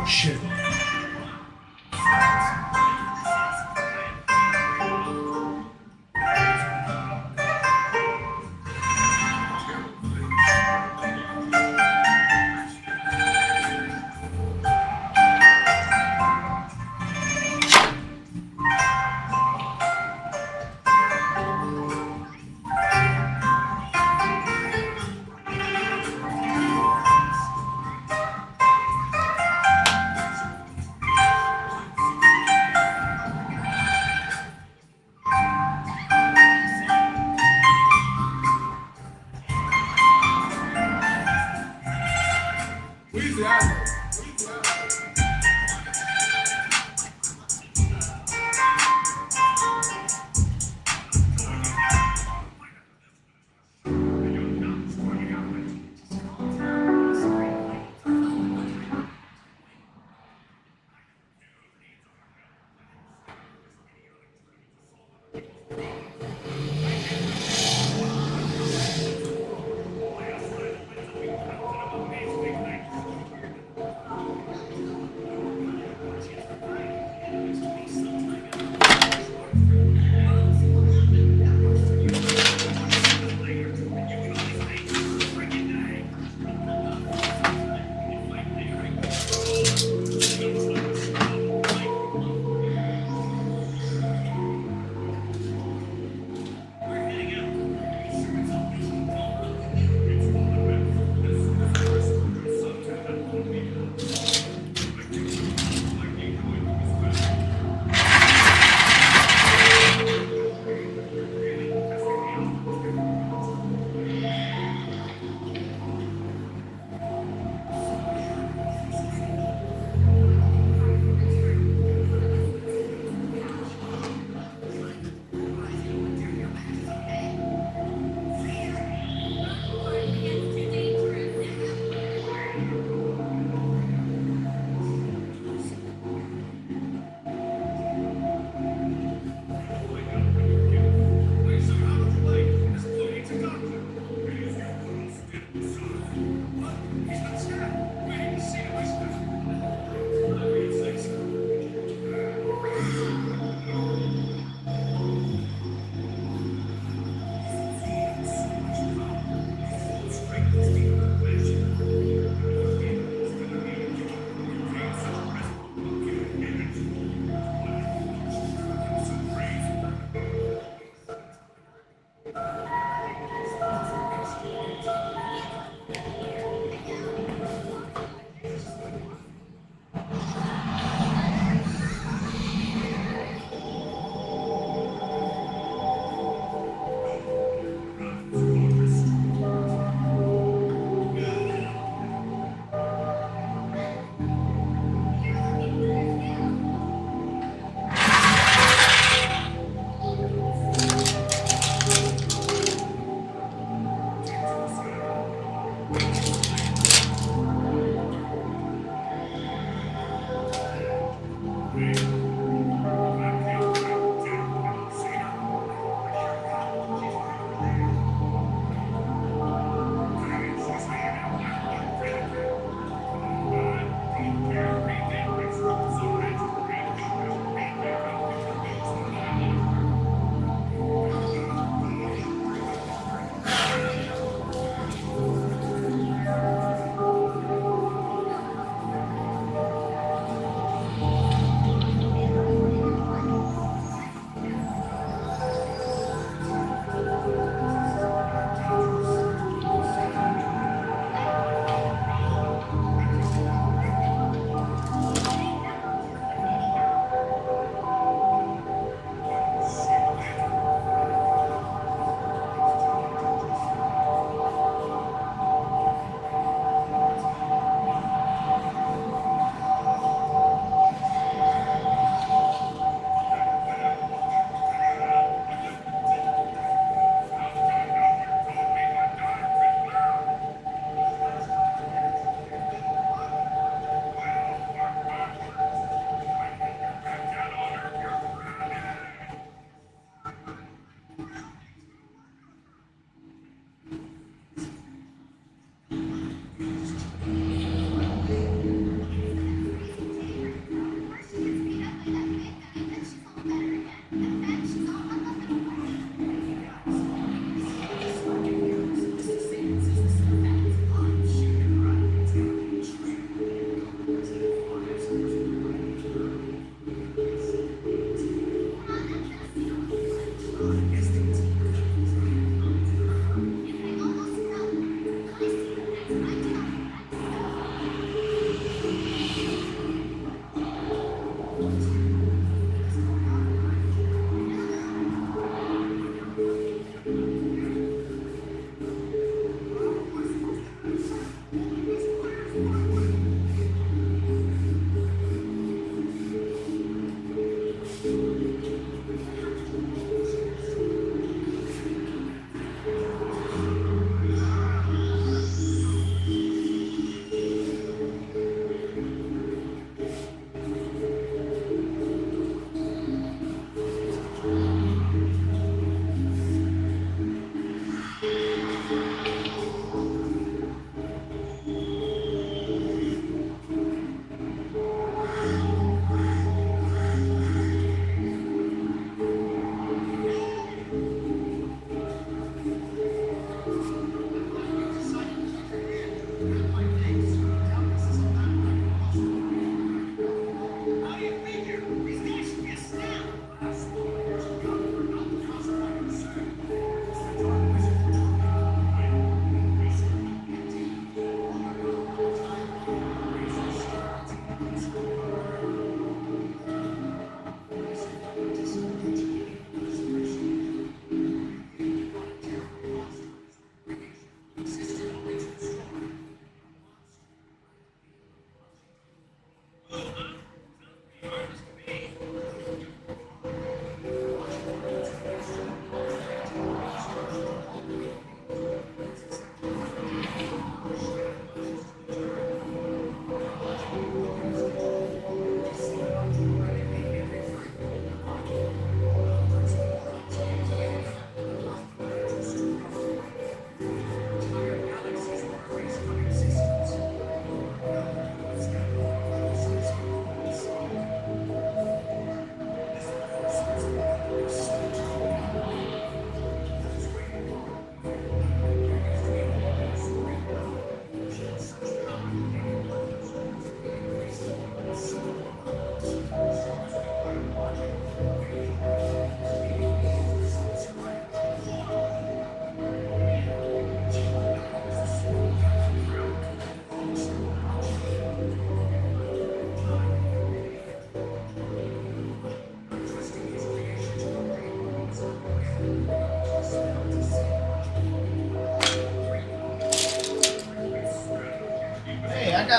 Shit.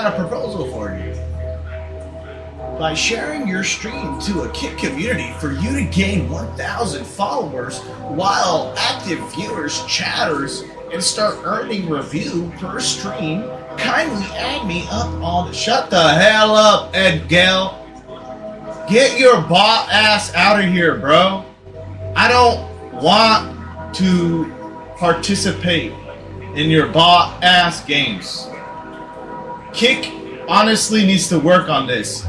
got a proposal for you. By sharing your stream to a Kick community for you to gain 1,000 followers while active viewers, chatters, and start earning review per stream, kindly add me up on. Shut the hell up, Ed Gale. Get your bot ass out of here, bro. I don't want to participate in your bot ass games. Kick honestly needs to work on this.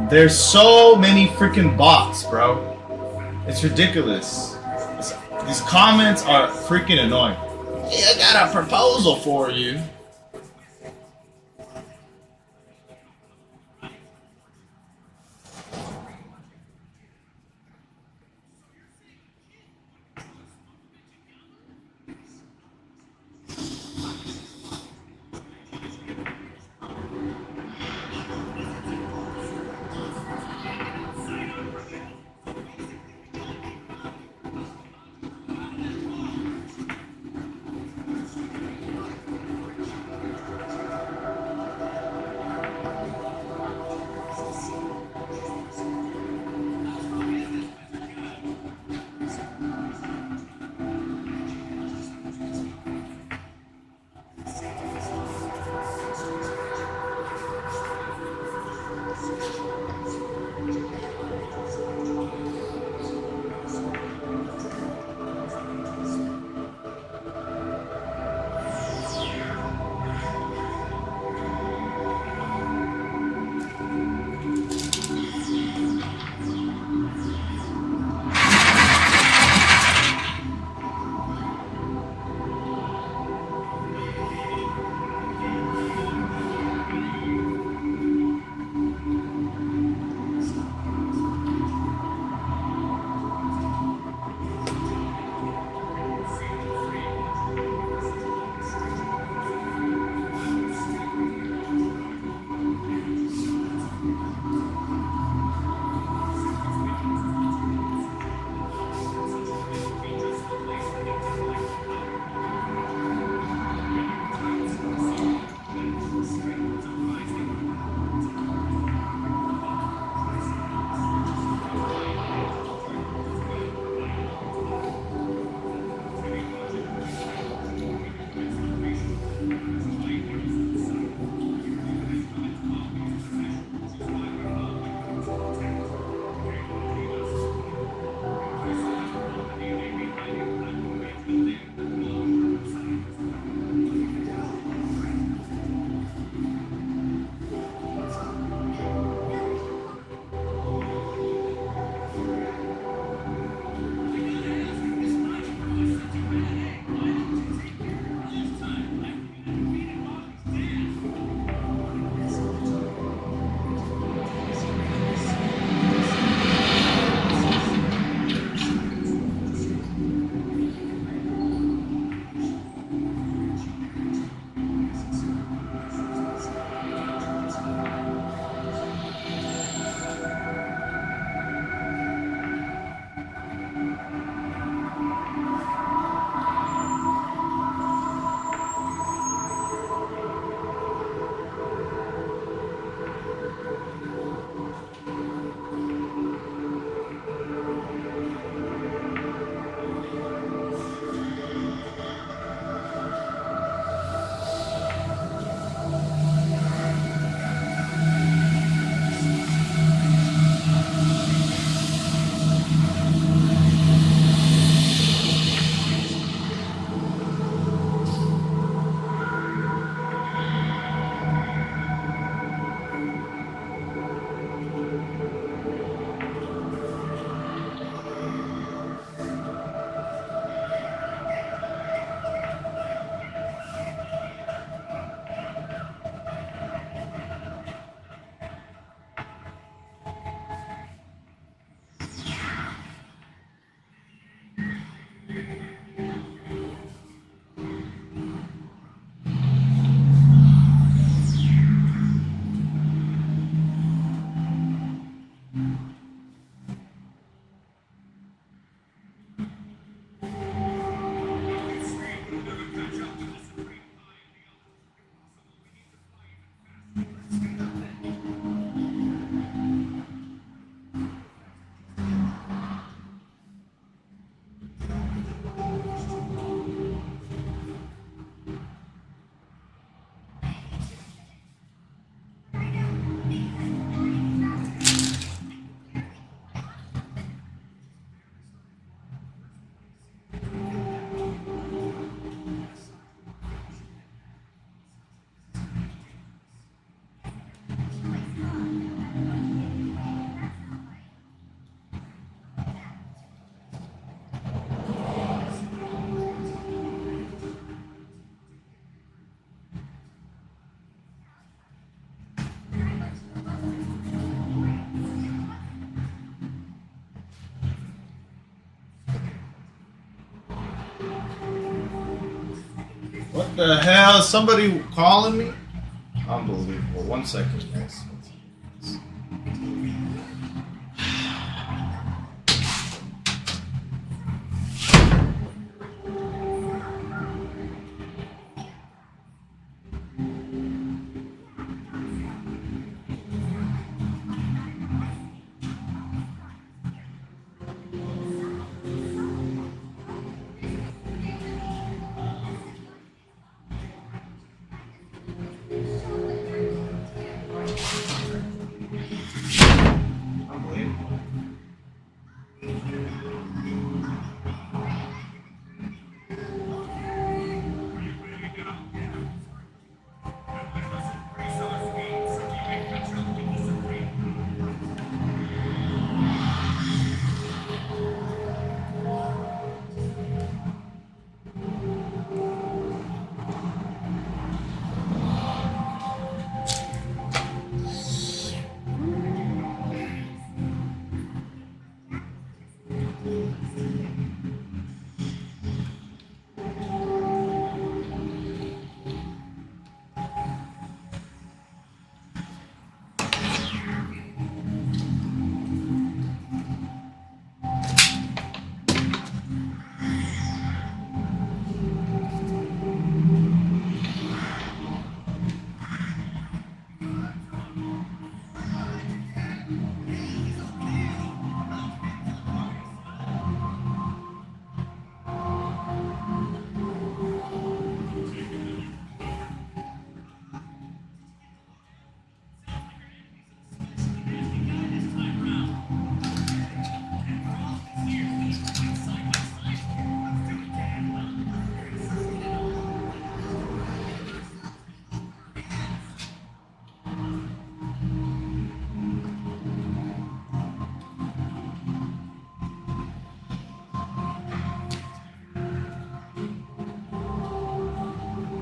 There's so many freaking bots, bro. It's ridiculous. These comments are freaking annoying. Yeah, I got a proposal for you. What the hell? Is somebody calling me? Unbelievable. 1 second, guys. Unbelievable.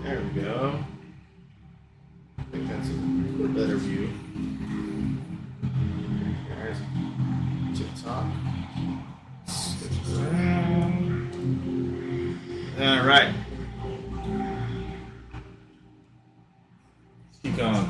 There we go. I think that's a better view. Guys, TikTok. Switch it around. All right. Let's keep going.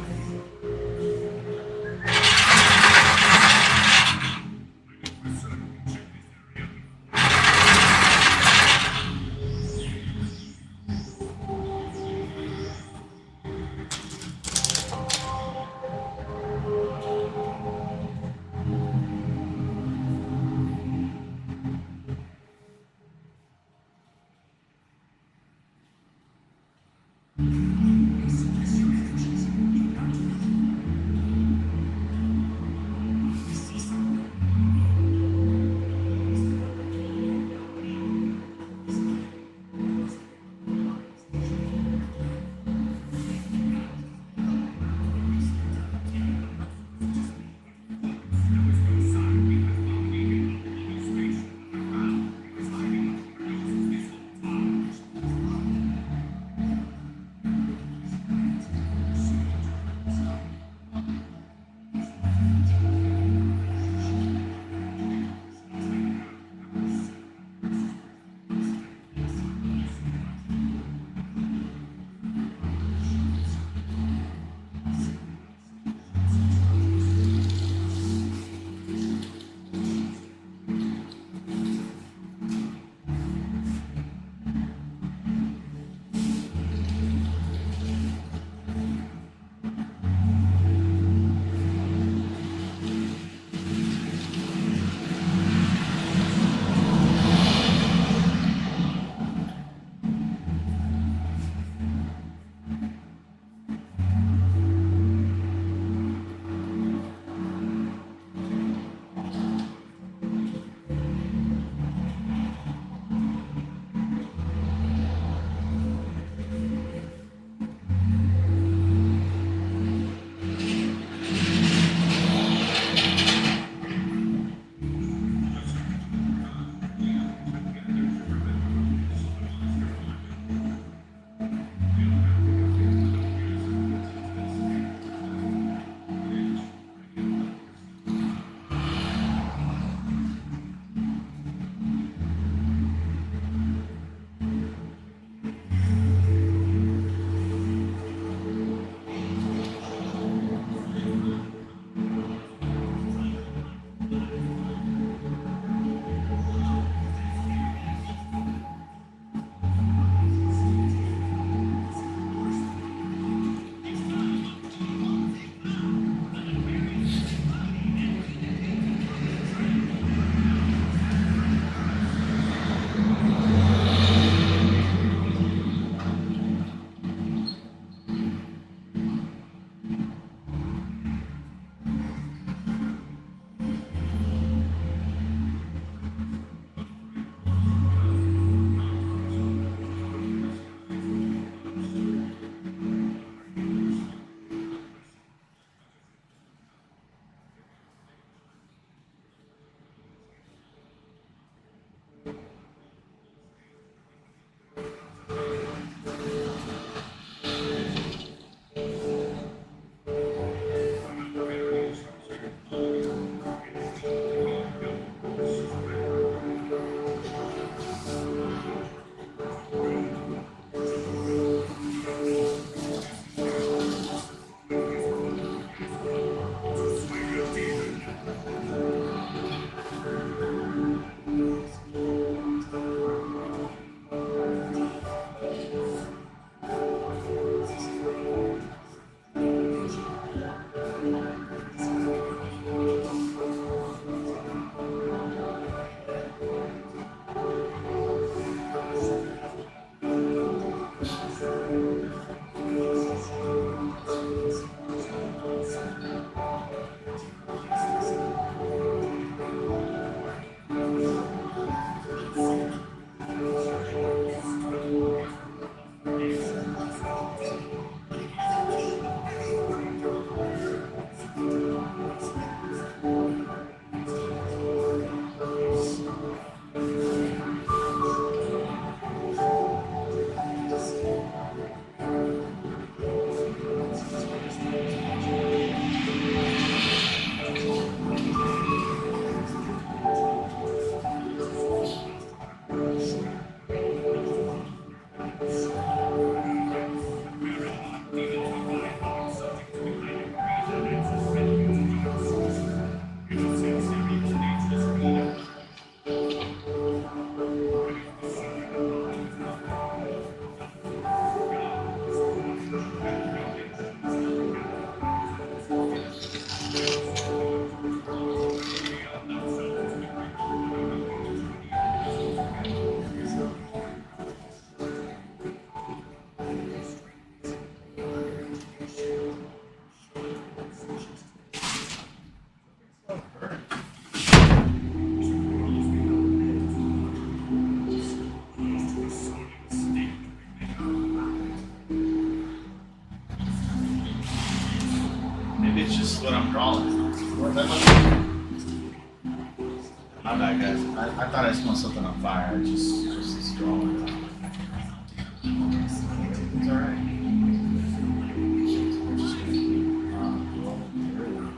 My bad, guys. I thought I smelled something on fire. Just this drawing. It's alright. We're just gonna keep rolling through.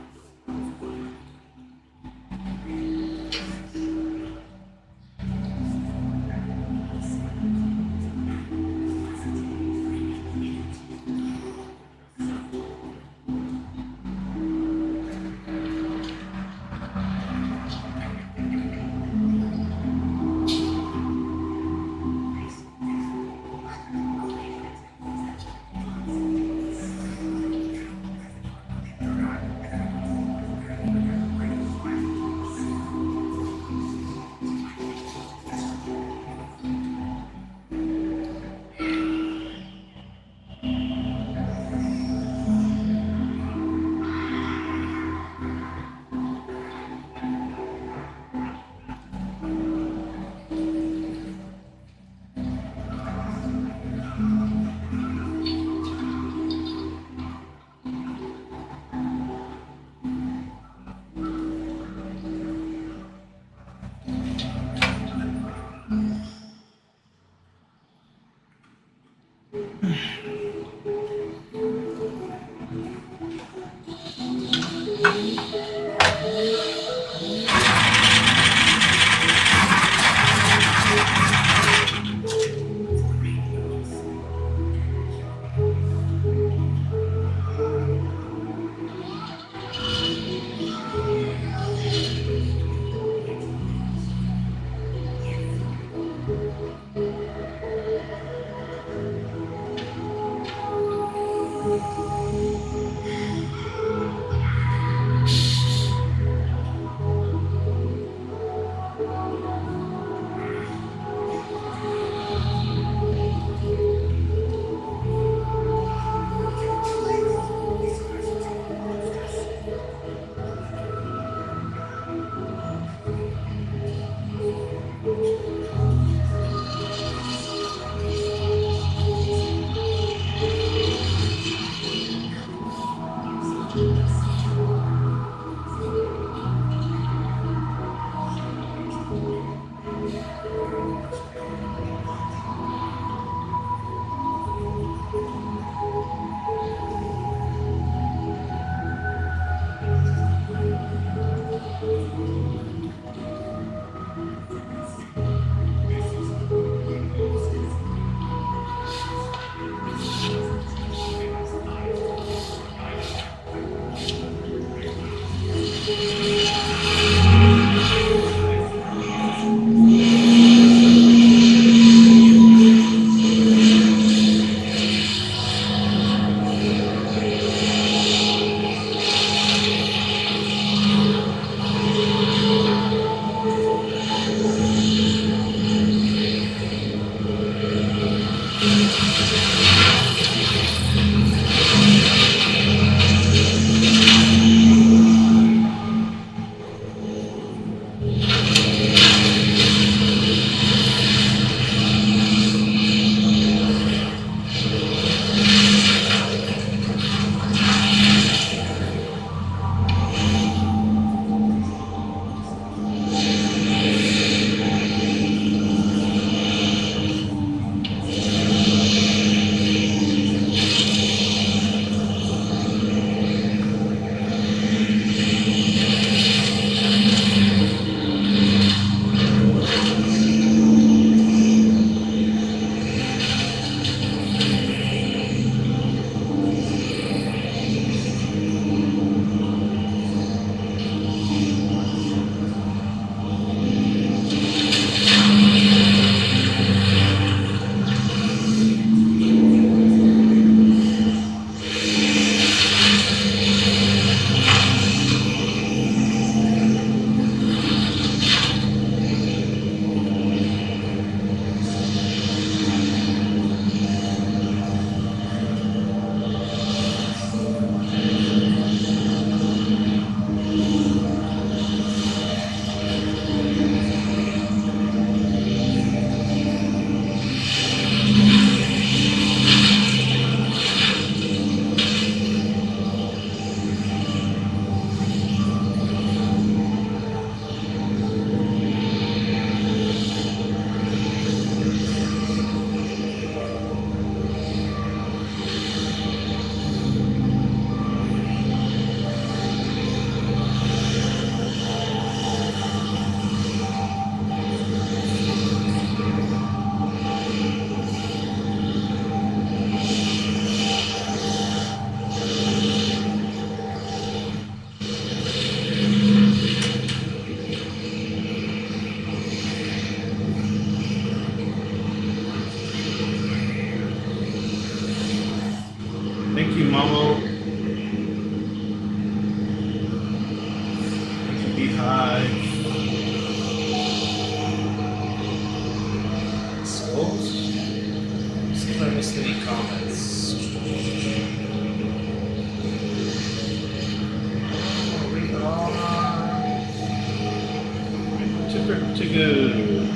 Pretty good.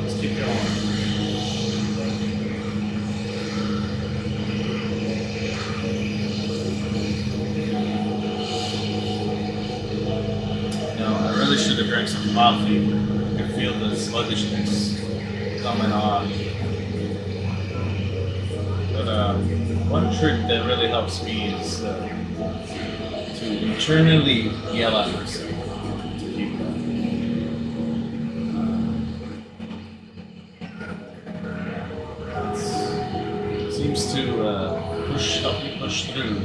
Let's keep going. I really should have drank some coffee. I can feel the sluggishness coming on. But one trick that really helps me is to internally yell at myself to keep going. It seems to help me push through.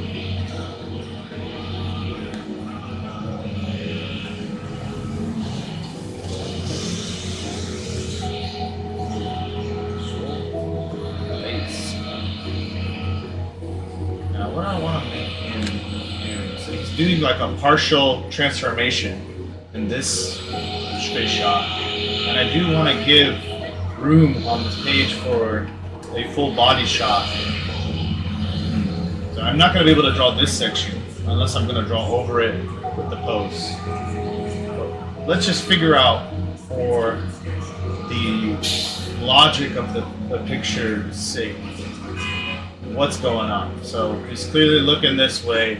What I want to make him do, so he's doing like a partial transformation in this straight shot, and I do want to give room on this page for a full body shot. So I'm not going to be able to draw this section unless I'm going to draw over it with the pose. But let's just figure out for the logic of the picture's sake what's going on. So he's clearly looking this way.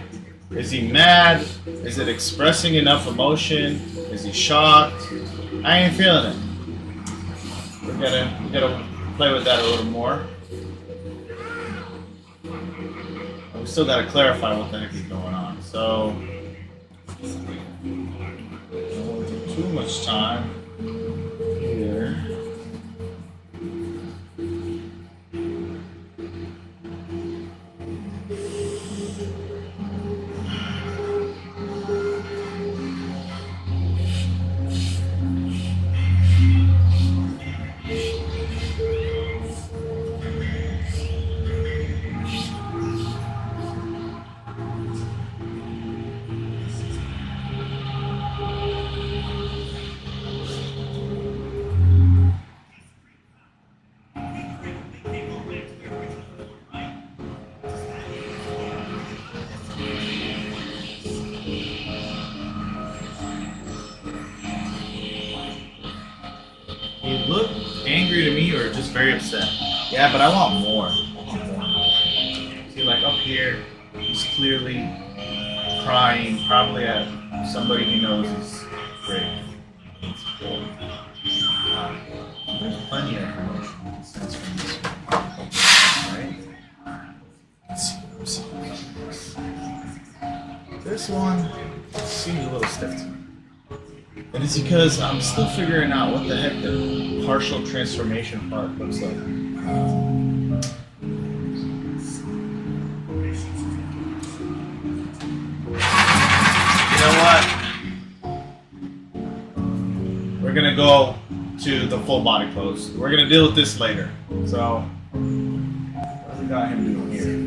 Is he mad? Is it expressing enough emotion? Is he shocked? I ain't feeling it. We gotta play with that a little more. We still gotta clarify what the heck is going on. So don't take too much time here. He looked angry to me or just very upset. Yeah, but I want more. See, like up here, he's clearly crying, probably at somebody he knows is great. It's cool. There's plenty of emotion you can sense from this one. Right? Let's see. This one seems a little stiff to me. And it's because I'm still figuring out what the heck the partial transformation part looks like. You know what? We're gonna go to the full body pose. We're gonna deal with this later. So, what we got him doing here?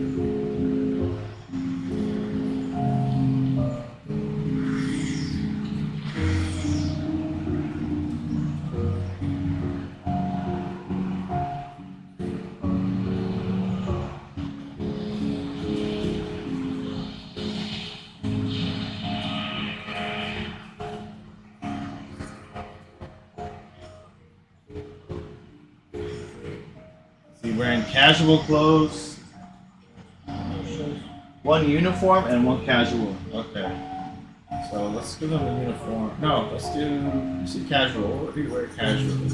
Wearing casual clothes, one uniform and one casual. Okay, so let's give them a uniform. No, let's do casual. What do you wear casually?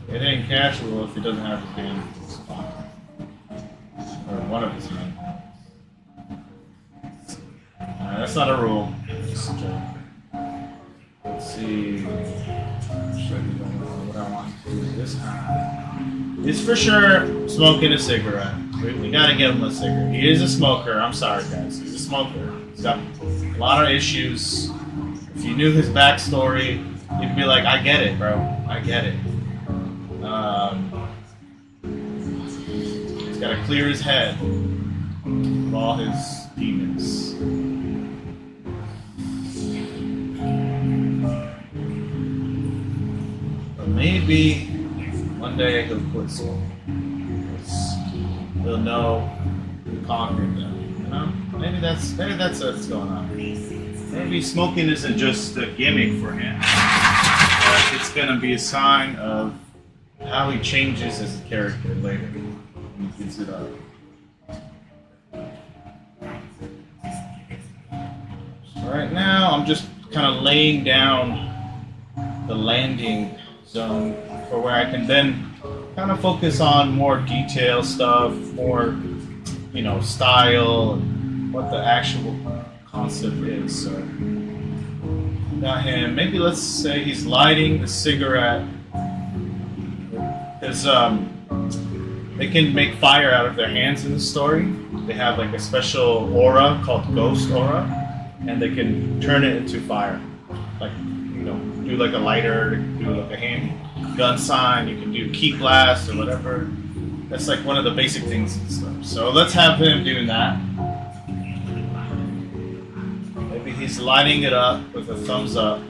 It ain't casual if he doesn't have his hand in the spot. Or one of his hands. That's not a rule. Just a joke. Let's see. What I want to do this time. He's for sure smoking a cigarette. We gotta give him a cigarette. He is a smoker. I'm sorry, guys. He's a smoker. He's got a lot of issues. If you knew his backstory, you'd be like, I get it, bro. I get it. He's gotta clear his head of all his demons. But maybe one day he'll quit smoking. He'll know who conquered them. You know? Maybe that's what's going on. Maybe smoking isn't just a gimmick for him. But it's gonna be a sign of how he changes as a character later. He gives it up. So right now, I'm just kind of laying down the landing zone for where I can then kind of focus on more detail stuff, more, style, and what the actual concept is. So, got him. Maybe let's say he's lighting the cigarette. Because they can make fire out of their hands in the story. They have like a special aura called ghost aura, and they can turn it into fire. Like, do like a lighter, do like a handgun sign, you can do key blast or whatever. That's like one of the basic things and stuff. So let's have him doing that. Maybe he's lighting it up with a thumbs up.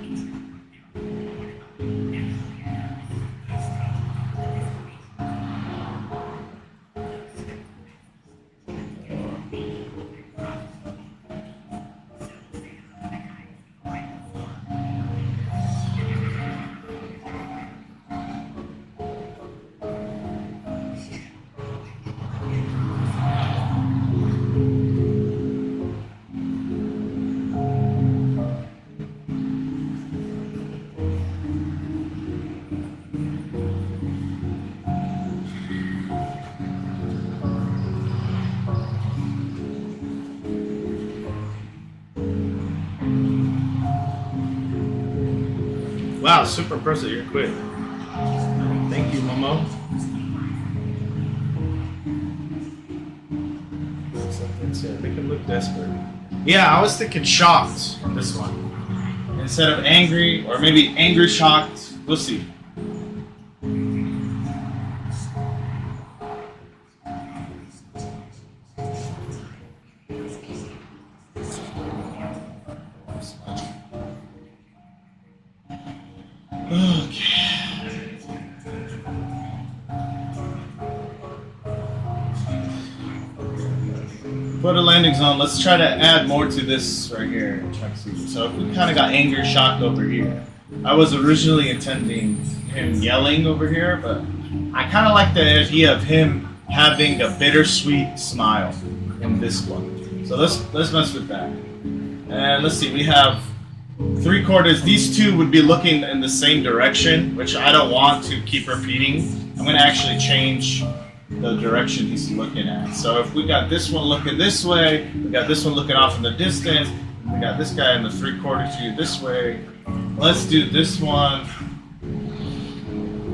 Wow, super impressive. You're quick. Thank you, Momo. Make him look desperate. Yeah, I was thinking shocked in this one. Instead of angry, or maybe angry shocked. We'll see. Put a landing zone. Let's try to add more to this right here. So if we kind of got anger shocked over here. I was originally intending him yelling over here, but I kind of like the idea of him having a bittersweet smile in this one. So let's mess with that. And let's see, we have 3/4. These two would be looking in the same direction, which I don't want to keep repeating. I'm going to actually change the direction he's looking at. So if we got this one looking this way, we got this one looking off in the distance, we got this guy in the 3/4 view this way. Let's do this one.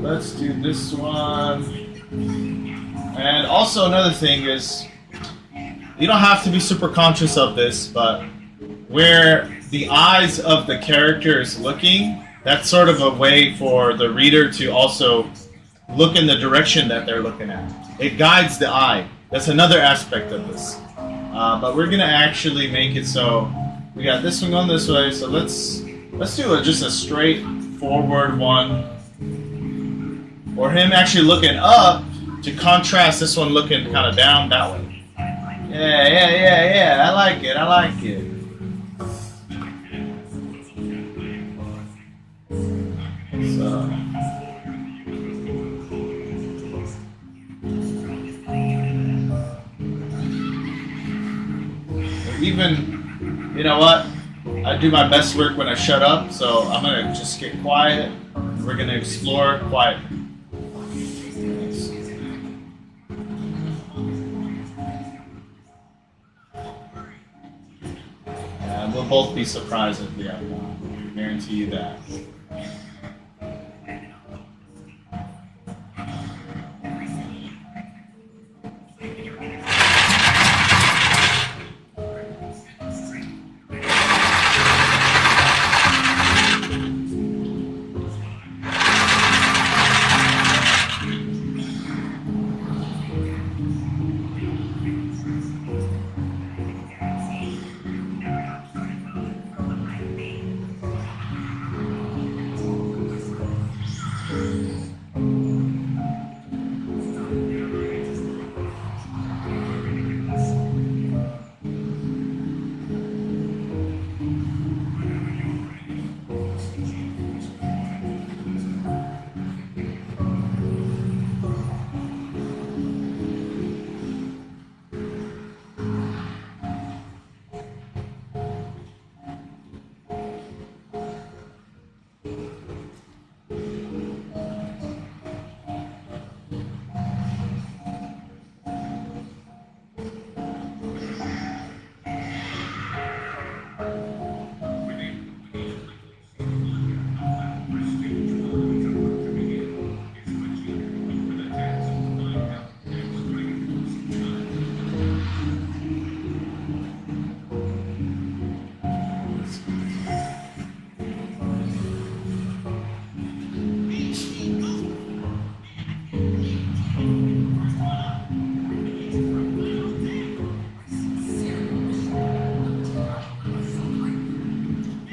Let's do this one. And also another thing is, you don't have to be super conscious of this, but where the eyes of the character is looking, that's sort of a way for the reader to also look in the direction that they're looking at. It guides the eye. That's another aspect of this. But we're gonna actually make it so we got this one going this way. So let's do just a straight forward one, or him actually looking up to contrast this one looking kind of down that way. Yeah. I like it. So. Even, you know what? I do my best work when I shut up, so I'm gonna just get quiet. We're gonna explore quietly. And we'll both be surprised at the outcome. I guarantee you that.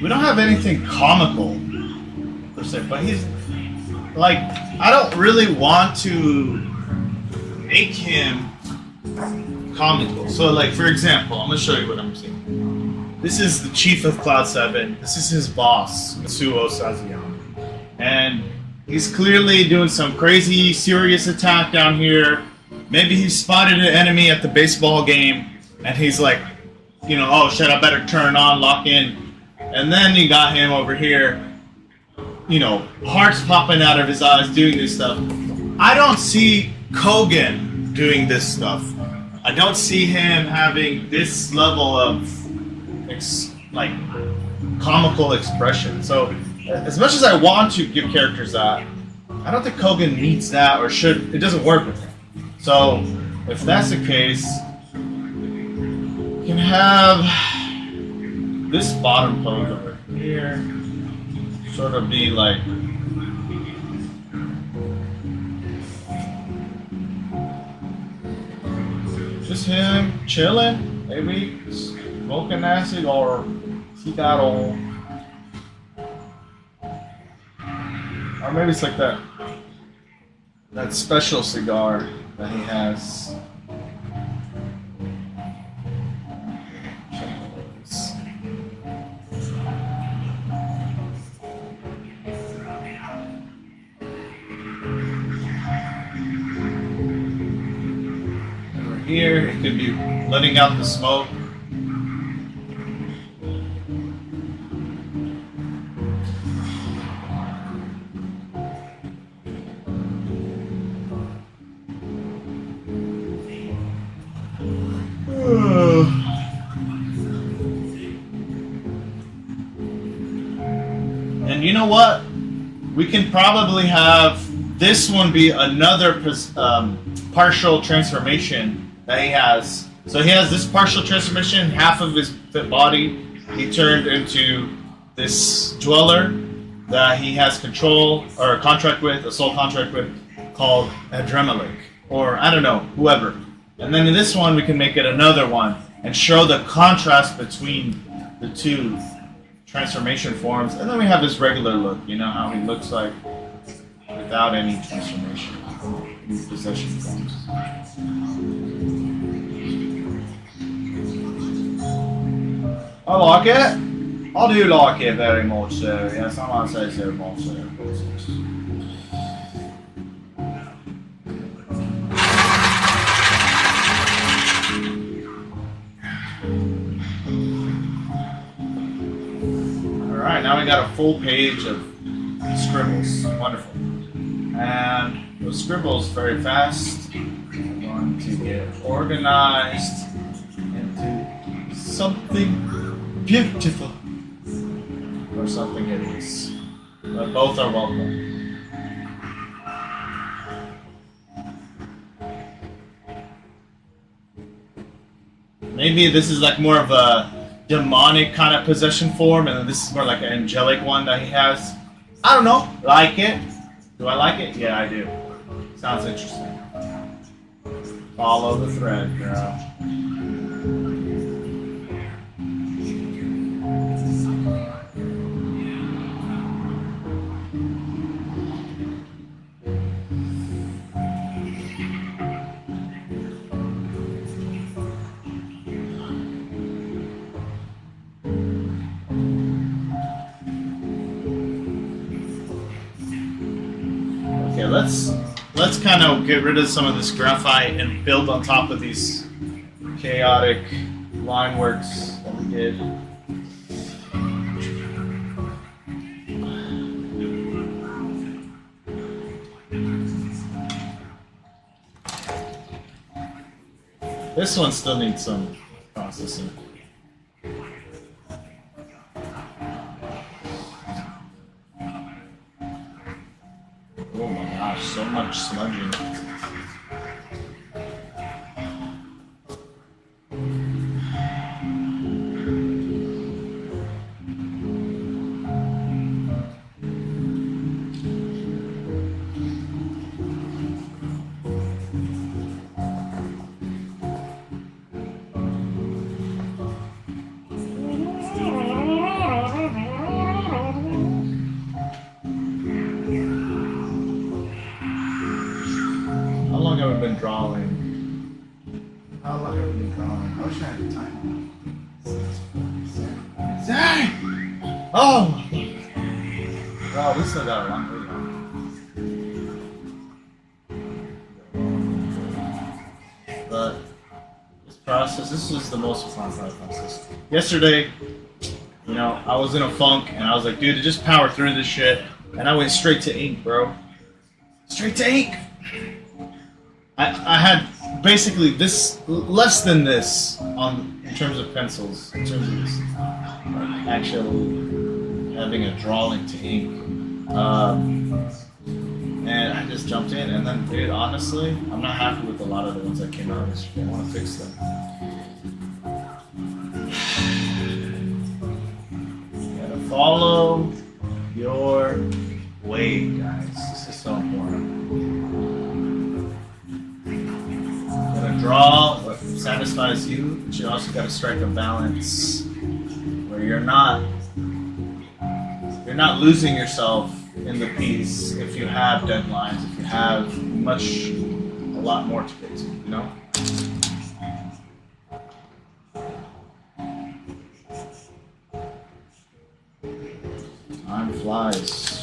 We don't have anything comical per se, but he's like, I don't really want to make him comical. So, like, for example, I'm gonna show you what I'm seeing. This is the chief of Cloud 7. This is his boss, Mitsuo Sazayama, and he's clearly doing some crazy, serious attack down here. Maybe he spotted an enemy at the baseball game, and he's like, you know, oh shit, I better turn on, lock in. And then you got him over here, you know, hearts popping out of his eyes doing this stuff. I don't see Kogan doing this stuff. I don't see him having this level of, like, comical expression. So, as much as I want to give characters that, I don't think Kogan needs that or should. It doesn't work with him. So, if that's the case, you can have this bottom pose over here sort of be like just him chilling, maybe smoking acid or cigarro, or maybe it's like that special cigar that he has. Here, it could be letting out the smoke. And you know what? We can probably have this one be another partial transformation that he has. So he has this partial transformation, half of his body he turned into this dweller that he has control or a contract with, a soul contract with, called Adremelik, or I don't know, whoever. And then in this one we can make it another one and show the contrast between the two transformation forms. And then we have his regular look, you know how he looks like without any transformation, possession forms. I like it. I do like it very much so. Yes, I might say so much so. Alright, now we got a full page of scribbles. Wonderful. And those scribbles very fast are going to get organized into something beautiful. or something hideous. But both are welcome. Maybe this is like more of a demonic kind of possession form, and then this is more like an angelic one that he has. I don't know. Like it? Do I like it? Yeah, I do. Sounds interesting. Follow the thread, girl. Okay, let's kind of get rid of some of this graphite and build on top of these chaotic line works that we did. This one still needs some processing. Oh my gosh, so much smudging. How long have we been drawing? How long have we been drawing? I wish I had the time. Zach! Oh! Wow, we still got a long way on. But this process, this was the most fun part of process. Yesterday, you know, I was in a funk and I was like, dude, just power through this shit. And I went straight to ink, bro. Straight to ink! I had basically this less than this in terms of pencils, in terms of this actually having a drawing to ink, and I just jumped in. And then, dude, honestly, I'm not happy with a lot of the ones that came out yesterday. I want to fix them. You gotta follow your way, guys. This is so important. Draw what satisfies you, but you also got to strike a balance where you're not losing yourself in the piece if you have deadlines, if you have a lot more to get to, you know? Time flies.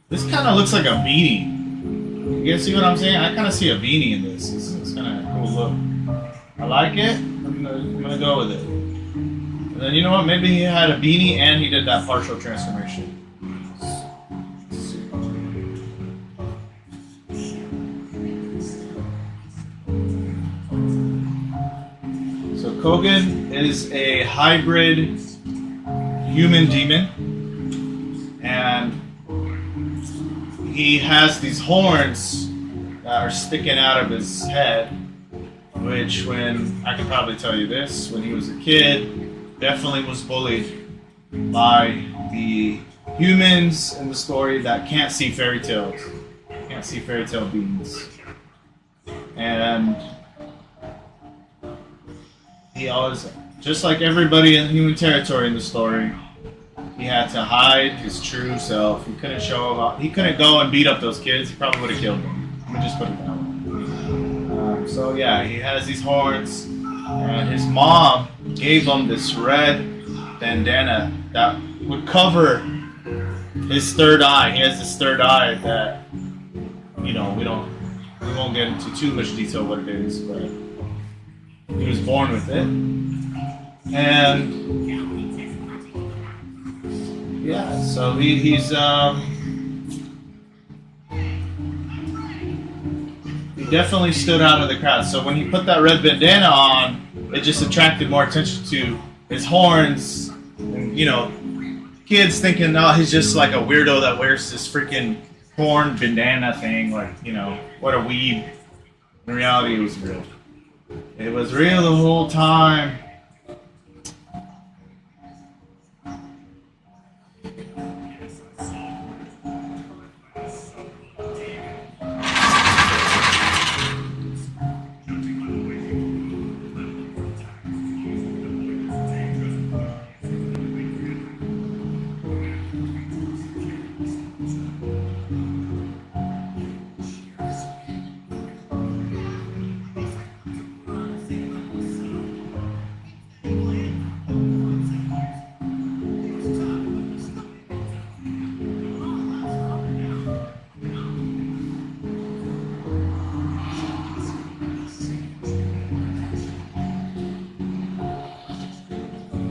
This kind of looks like a beanie. You guys see what I'm saying? I kind of see a beanie in this. It's kind of a cool look. I like it. I'm gonna go with it. And then you know what? Maybe he had a beanie and he did that partial transformation. So Kogan is a hybrid human demon, and he has these horns that are sticking out of his head, which, when I can probably tell you this, when he was a kid, definitely was bullied by the humans in the story that can't see fairy tales, can't see fairy tale beings. And he always, just like everybody in human territory in the story, he had to hide his true self. He couldn't show up. He couldn't go and beat up those kids. He probably would have killed them. Let me just put it that way. So yeah, he has these horns, and his mom gave him this red bandana that would cover his third eye. He has this third eye that, you know, we won't get into too much detail what it is, but he was born with it. And yeah, so he's definitely stood out of the crowd. So when he put that red bandana on, it just attracted more attention to his horns. And, you know, kids thinking, oh, he's just like a weirdo that wears this freaking horn bandana thing. Like, you know, what a weeb. In reality, it was real. It was real the whole time.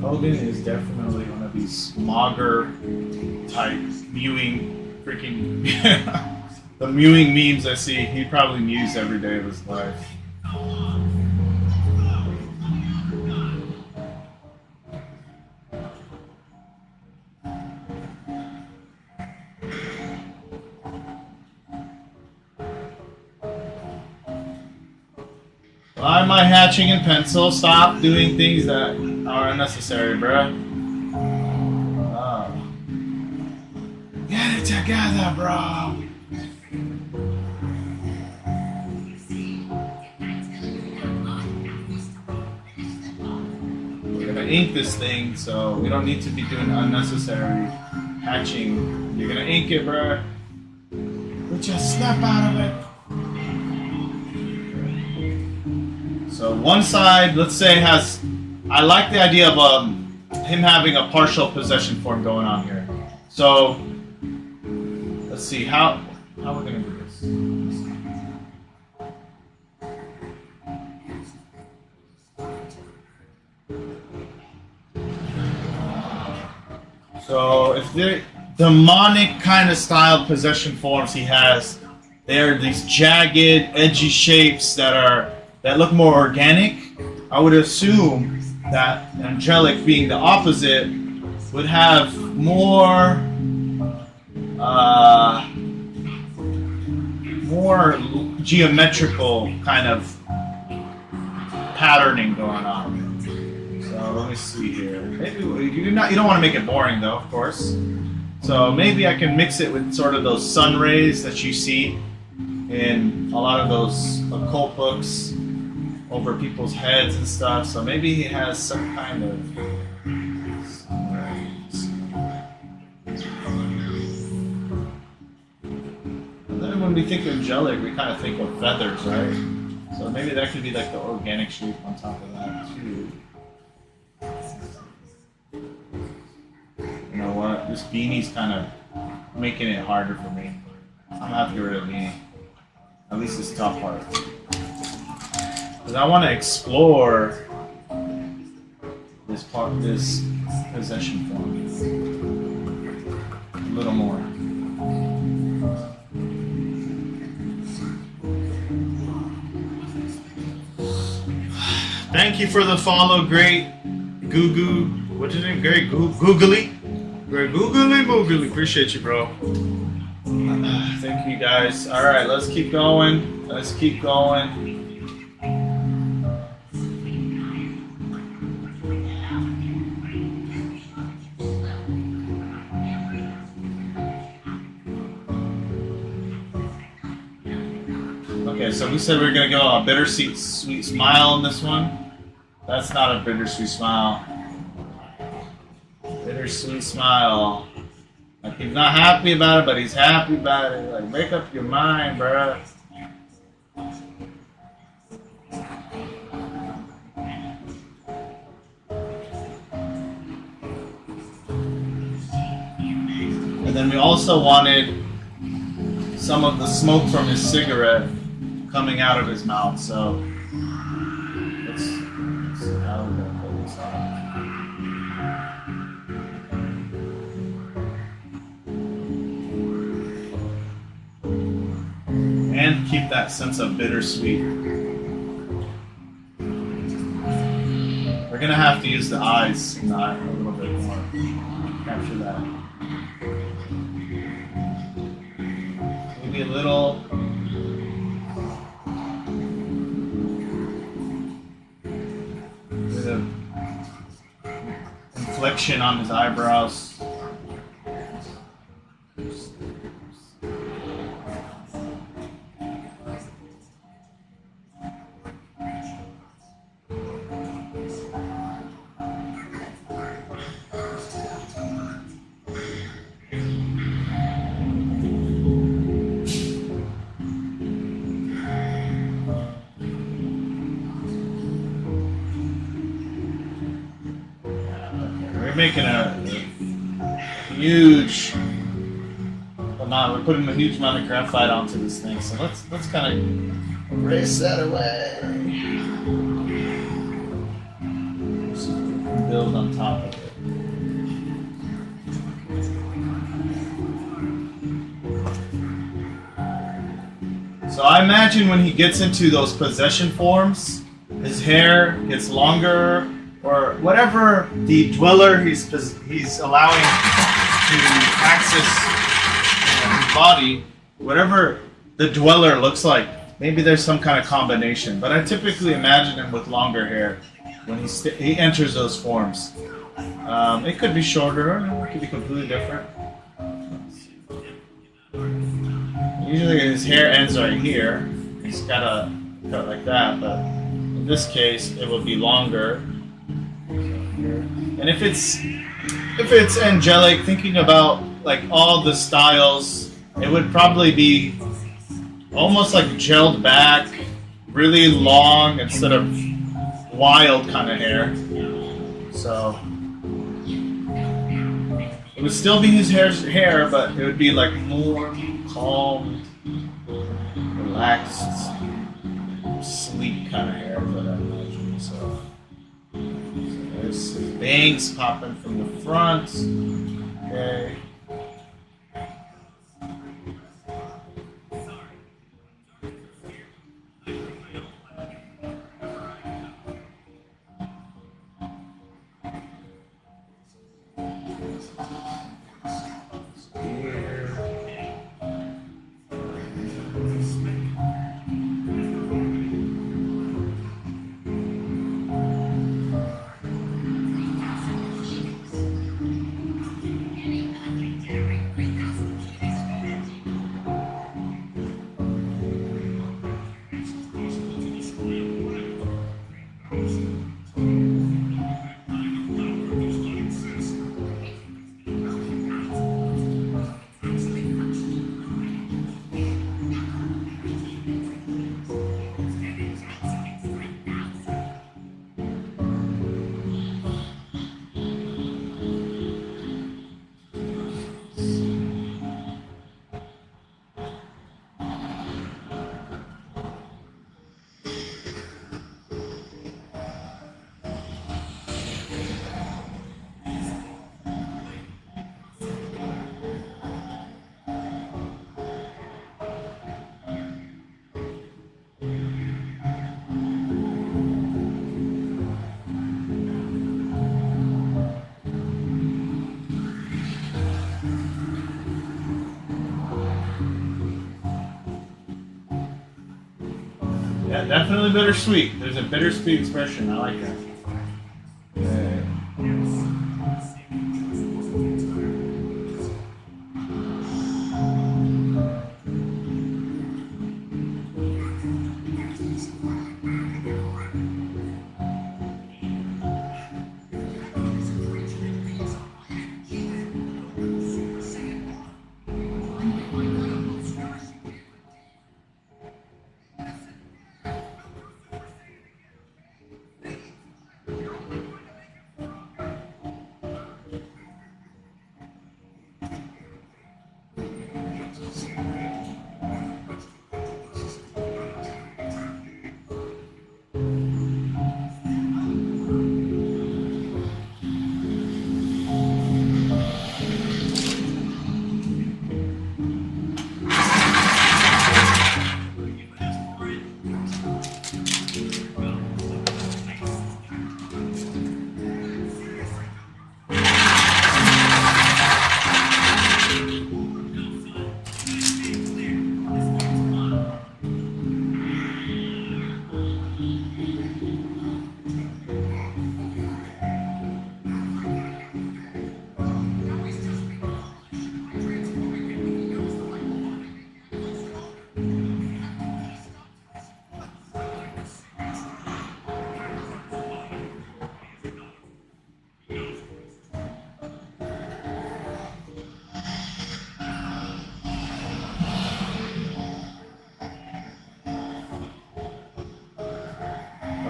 Hogan is definitely one of these smogger type mewing freaking the mewing memes I see. He probably mews every day of his life. Why am I hatching in pencil? Stop doing things that are unnecessary, bruh. Oh. Get it together, bro. We're gonna ink this thing, so we don't need to be doing unnecessary hatching. You're gonna ink it, bruh. But just snap out of it. So one side, let's say, has. I like the idea of him having a partial possession form going on here. So let's see how we're gonna do this. So if they're demonic kind of styled possession forms he has, they're these jagged, edgy shapes that look more organic. I would assume that angelic, being the opposite, would have more geometrical kind of patterning going on. So let me see here. Maybe you don't want to make it boring though, of course. So maybe I can mix it with sort of those sun rays that you see in a lot of those occult books over people's heads and stuff. So maybe he has some kind of sun rays. And then when we think of angelic, we kind of think of feathers, right? So maybe that could be like the organic shape on top of that too. You know what? This beanie's kind of making it harder for me. I'm gonna have to get rid of the beanie. At least this top part. Because I want to explore this possession form a little more. Thank you for the follow, great Goo. What's his name? Great Googly. Great Googly Moogly. Appreciate you, bro. Thank you guys. All right, let's keep going. Let's keep going. Okay, so we said we were gonna go a bittersweet smile in this one. That's not a bittersweet smile. Bittersweet smile. Like he's not happy about it, but he's happy about it. Like make up your mind, bruh. And then we also wanted some of the smoke from his cigarette coming out of his mouth. So let's see how we're gonna pull this off. And keep keep that sense of bittersweet. We're gonna have to use the eyes in the eye a little bit more. Capture that. Maybe a little. Bit of inflection on his eyebrows. We're making a huge, well, not, we're putting a huge amount of graphite onto this thing. So let's kind of erase that away. See if we can build on top of it. So I imagine when he gets into those possession forms, his hair gets longer, or whatever the dweller he's allowing to access his body, whatever the dweller looks like. Maybe there's some kind of combination, but I typically imagine him with longer hair when he enters those forms. It could be shorter, or it could be completely different. Usually his hair ends right here. He's got a cut like that, but in this case it will be longer. And if it's angelic, thinking about like all the styles, it would probably be almost like gelled back, really long instead of wild kind of hair. So it would still be his hair, but it would be like more calm, relaxed, sleek kind of hair that I imagine. So there's bangs popping from the front. Okay. Yeah, definitely bittersweet. There's a bittersweet expression. I like that. Okay.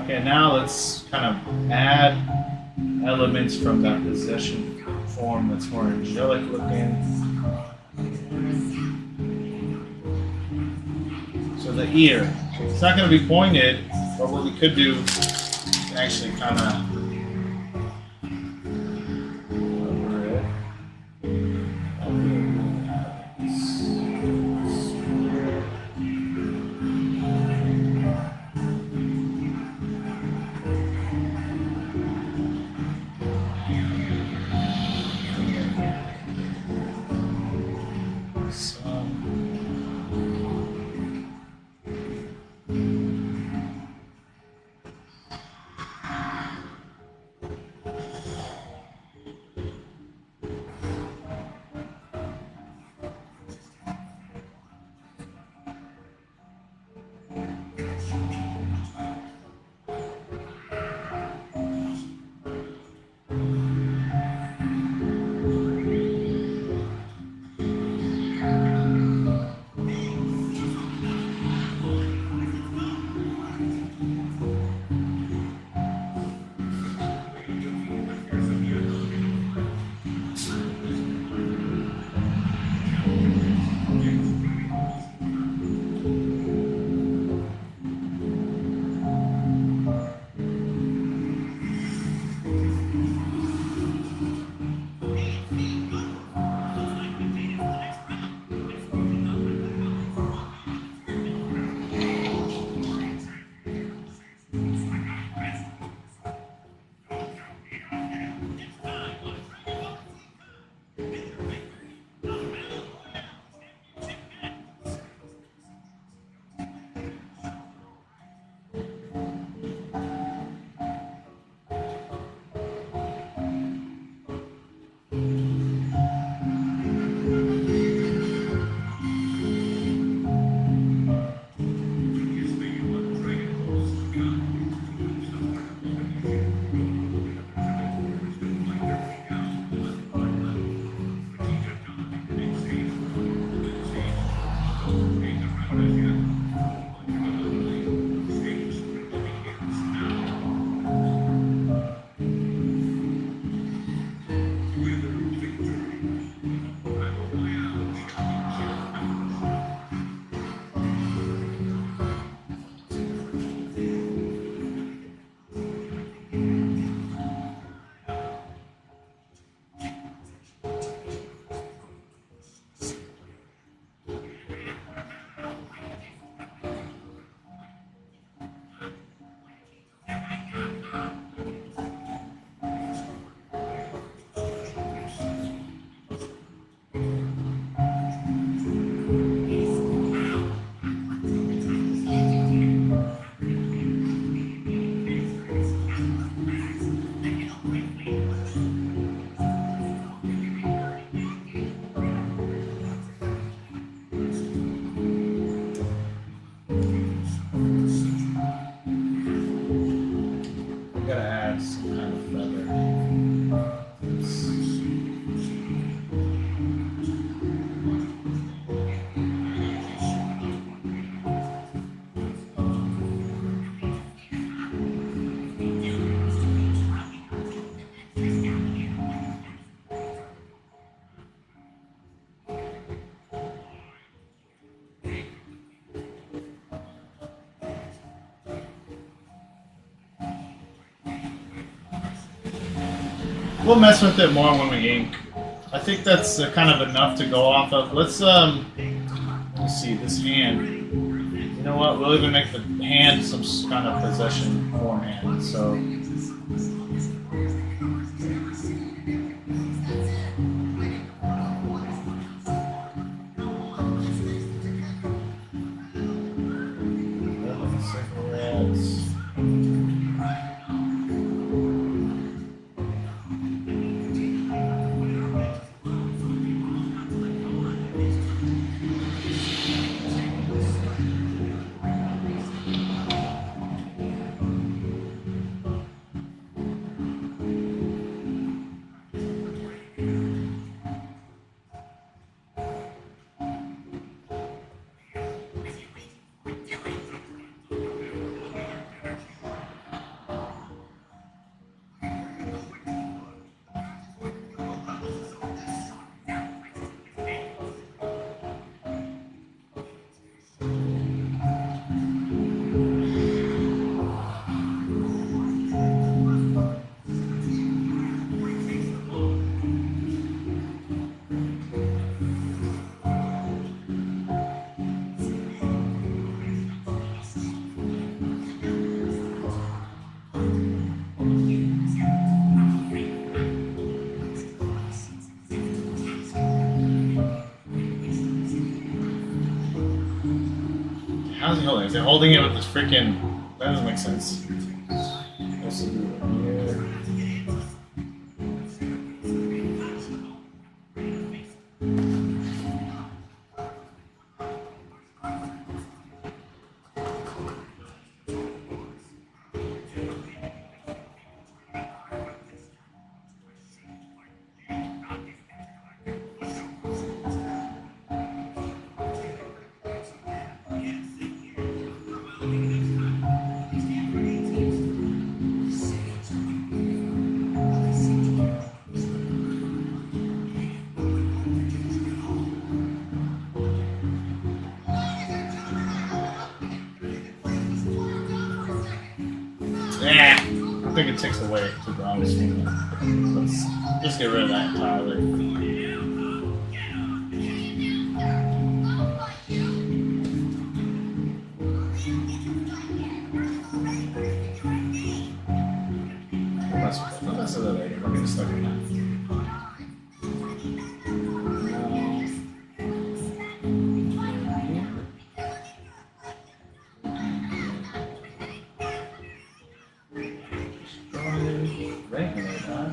Okay, now let's kind of add elements from that possession form that's more angelic looking. So the ear. It's not going to be pointed, but what we could do is actually kind of over it. Gotta add some kind of feather. We'll mess with it more when we ink. I think that's kind of enough to go off of. Let's see this hand. You know what? We'll even make the hand some kind of possession form hand. So. How's he holding? Is he holding it with this freaking? That doesn't make sense. This is weird. Yeah, I think it takes away to draw this thing. Let's just get rid of that entirely. That's the later. We're gonna stuck in that. Regulate that.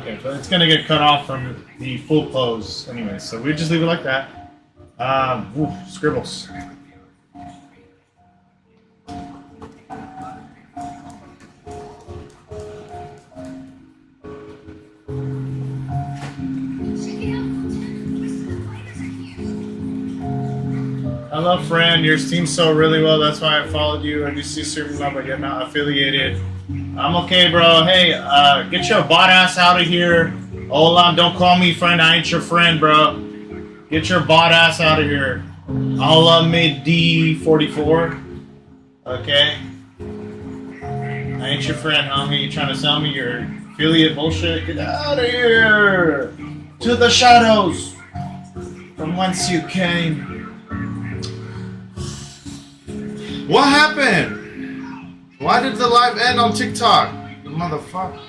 Okay, so it's gonna get cut off from the full pose anyway, so we just leave it like that. Scribbles. Hello, friend. Your team so really well. That's why I followed you. I do see certain love, but you're not affiliated. I'm okay, bro. Hey, get your bot ass out of here. Hola, don't call me friend. I ain't your friend, bro. Get your bot ass out of here. Hola, mid D44. Okay. I ain't your friend, homie. You trying to sell me your affiliate bullshit? Get out of here. To the shadows. From whence you came. What happened? Why did the live end on TikTok? Motherfucker.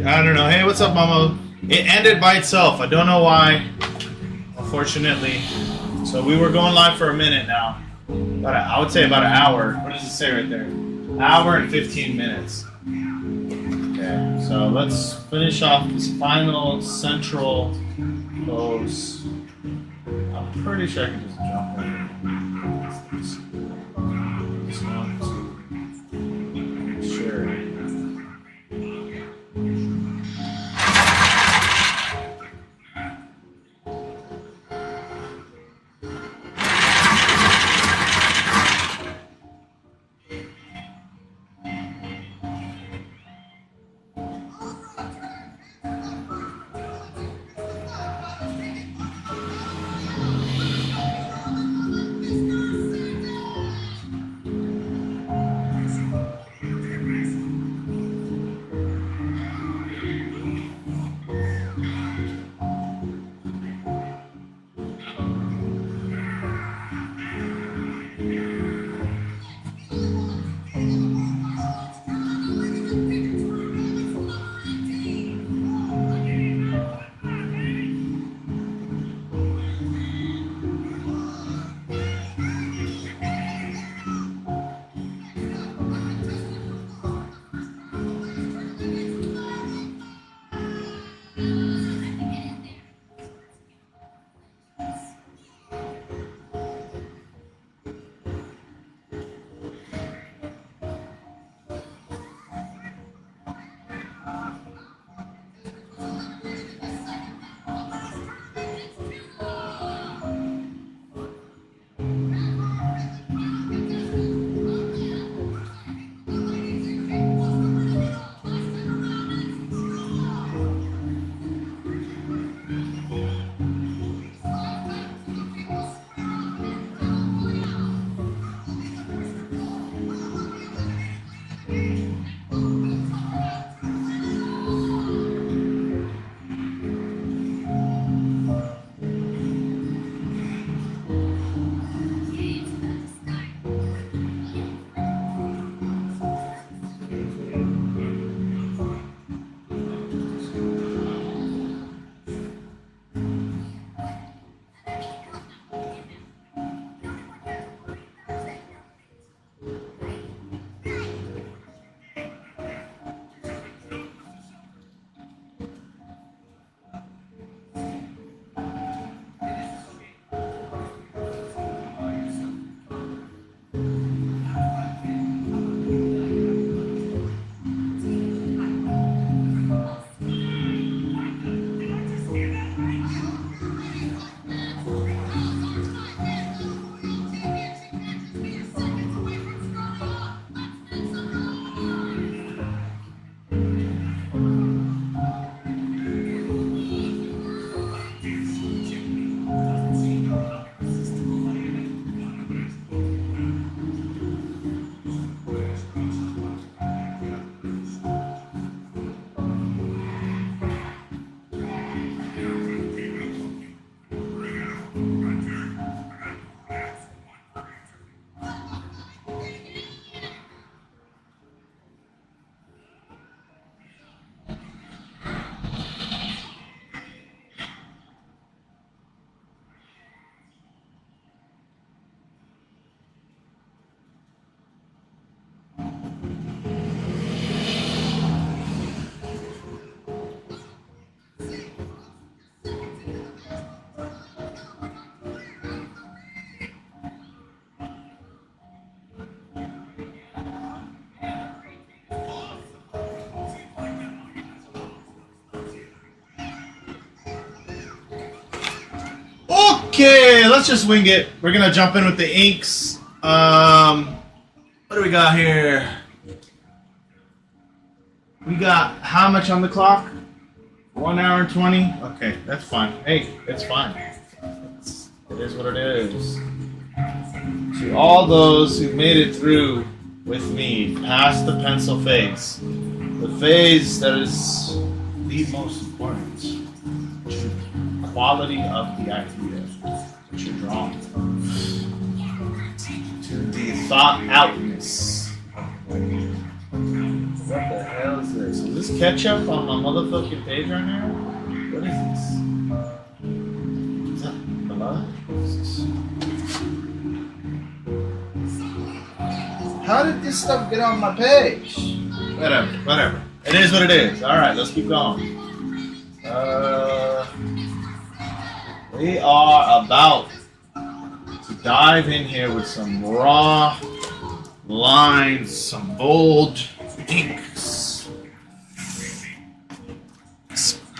I don't know. Hey, what's up, Mama? It ended by itself. I don't know why. Unfortunately. So we were going live for a minute now. I would say about an hour. What does it say right there? Hour and 15 minutes. Okay, so let's finish off this final central pose. I'm pretty sure I can just jump in. This one, two. Sure. Okay, let's just wing it. We're gonna jump in with the inks. What do we got here? We got how much on the clock? 1 hour and 20? Okay, that's fine. Hey, it's fine. It is what it is. To all those who made it through with me, past the pencil phase, the phase that is the most important to the quality of the idea that you're drawing, to the thought outness. What the hell is this? Is this ketchup on my motherfucking page right now? What is this? Is that blood? What is this? How did this stuff get on my page? Whatever. It is what it is. Alright, let's keep going. We are about to dive in here with some raw lines, some bold inks.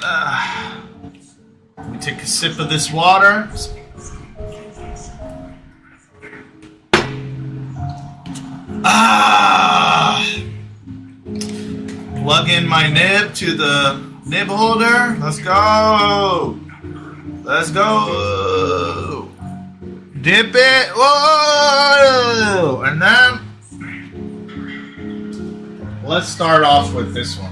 Let me take a sip of this water. Plug in my nib to the nib holder. Let's go. Let's go. Dip it. Whoa. And then let's start off with this one.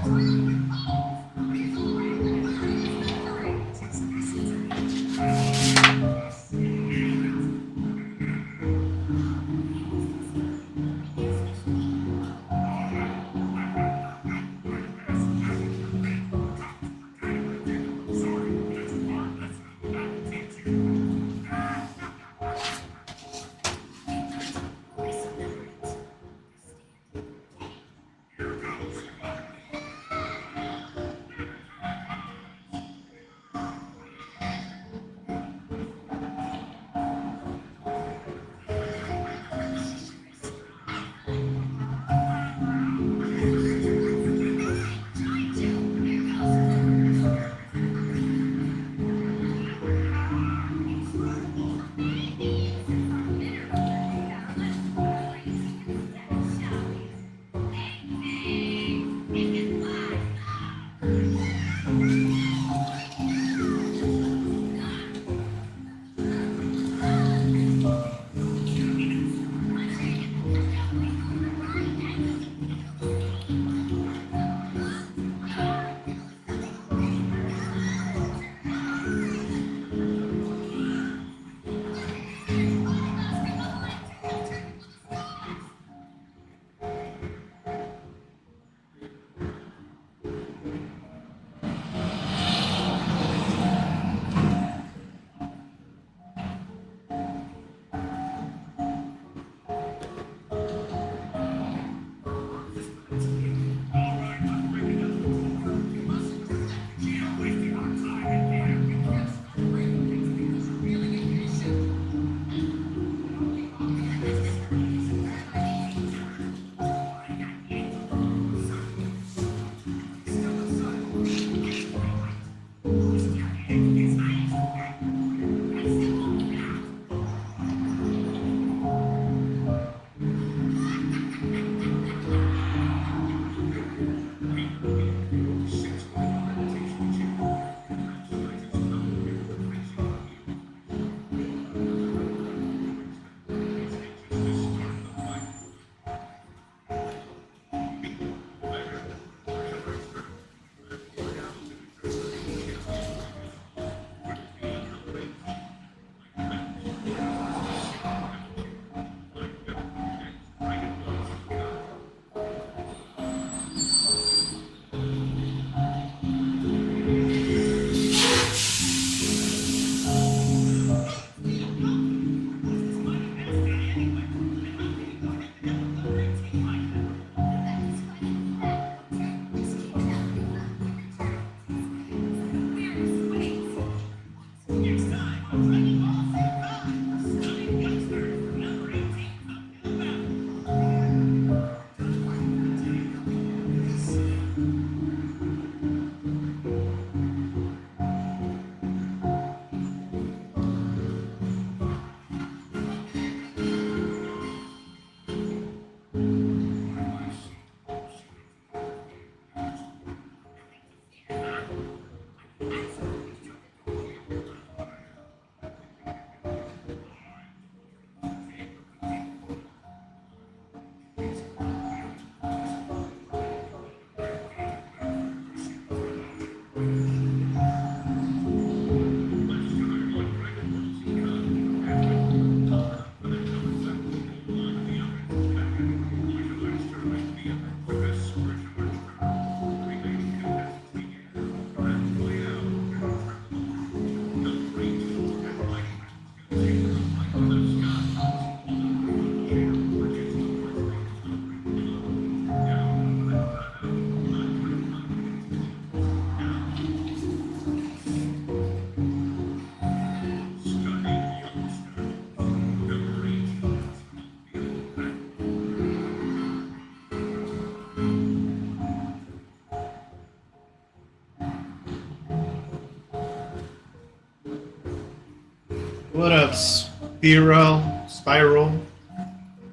What up, Spiral?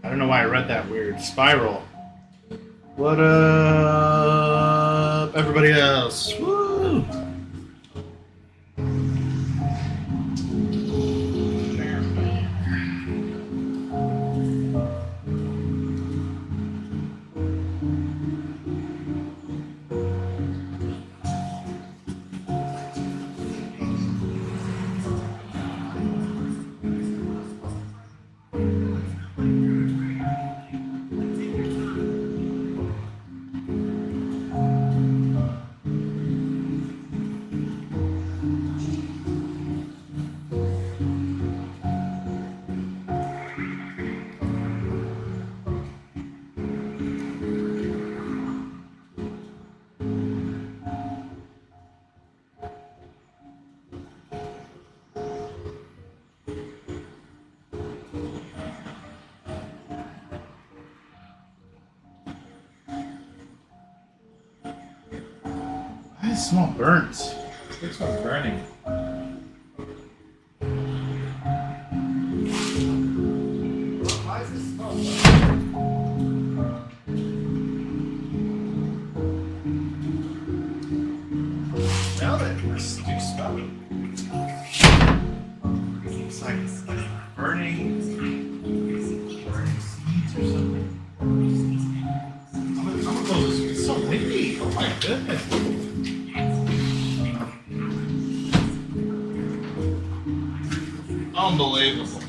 I don't know why I read that weird. Spiral. What up, everybody else? Woo! Why does it smell burnt? It smells burning. Why does it smell burnt? Smell it. Do smell it. It's like burning seeds or something. It's so windy. Oh my goodness. Unbelievable.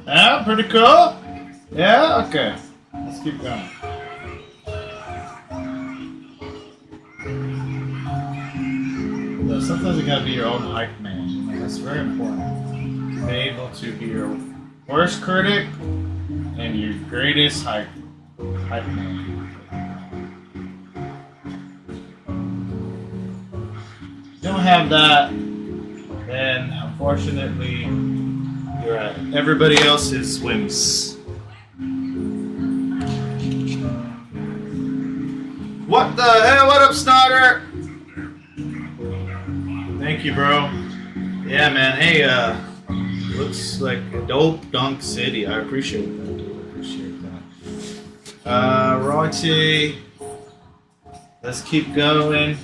Yeah, pretty cool. Yeah, okay. Let's keep going. So sometimes you gotta be your own hype man. You know, that's very important. To be able to be your worst critic and your greatest hype man. If you don't have that, then unfortunately you're at everybody else's whims. What the hell? What up, Snotter? Thank you, bro. Yeah, man. Hey, looks like a dope dunk city. I appreciate that, dude. I appreciate that. Royalty. Let's keep going.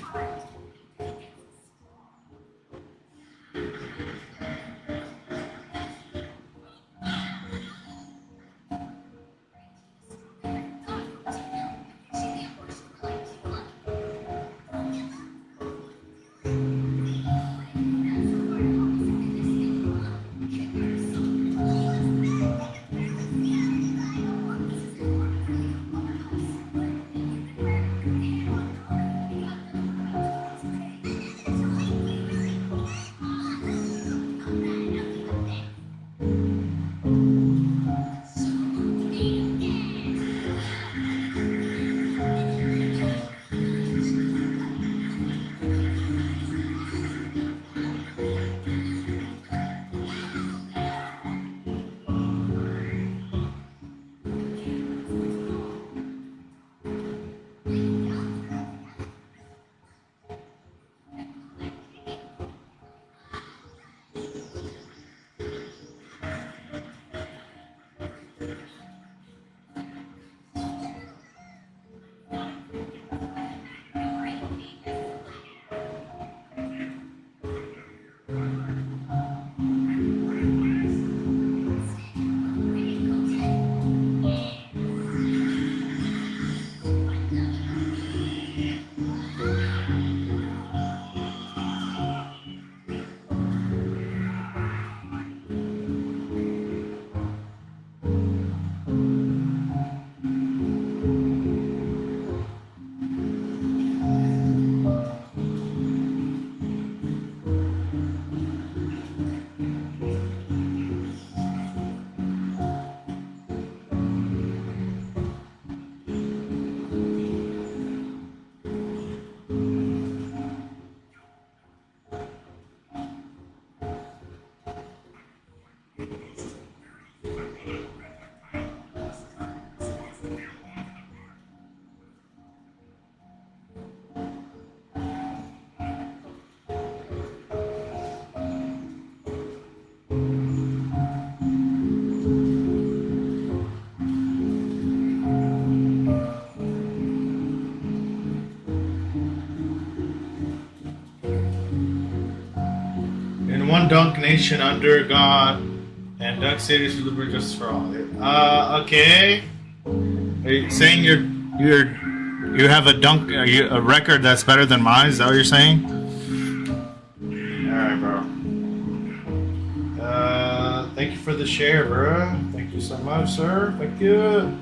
one dunk nation under God, and dunk cities for liberty justice for all. Okay. Are you saying you have a dunk a record that's better than mine? Is that what you're saying? All right, bro. Thank you for the share, bro. Thank you so much, sir. Thank you.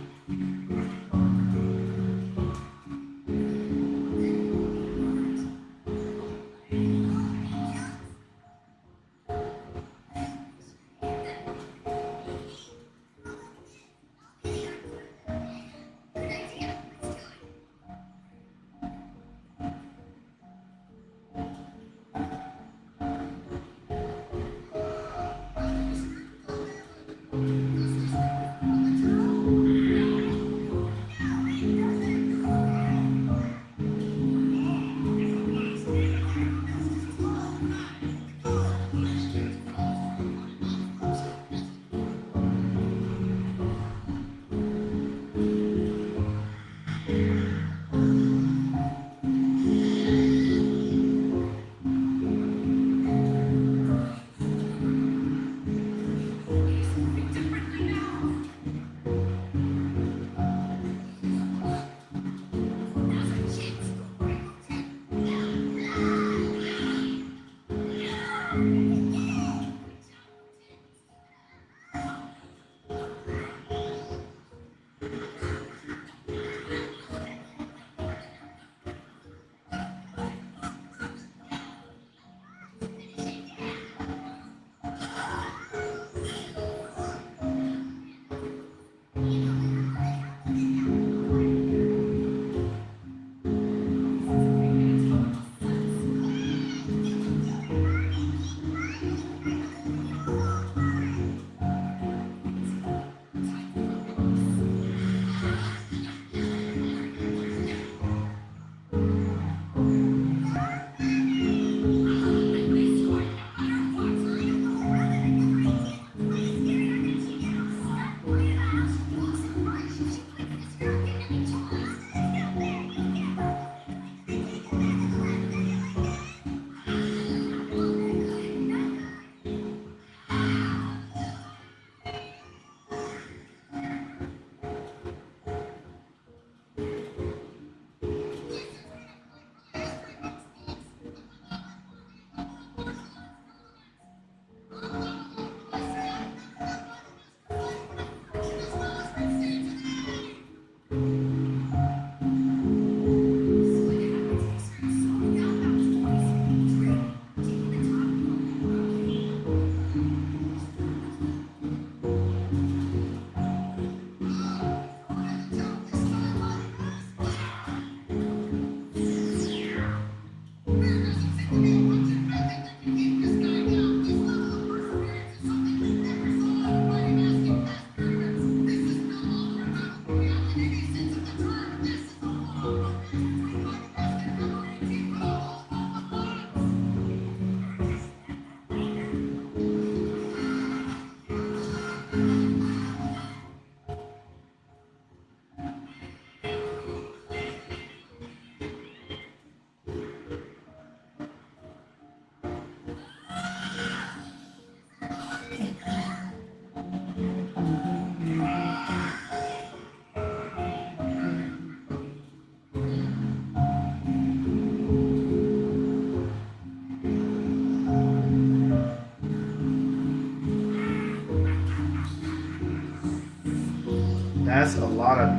That's a lot of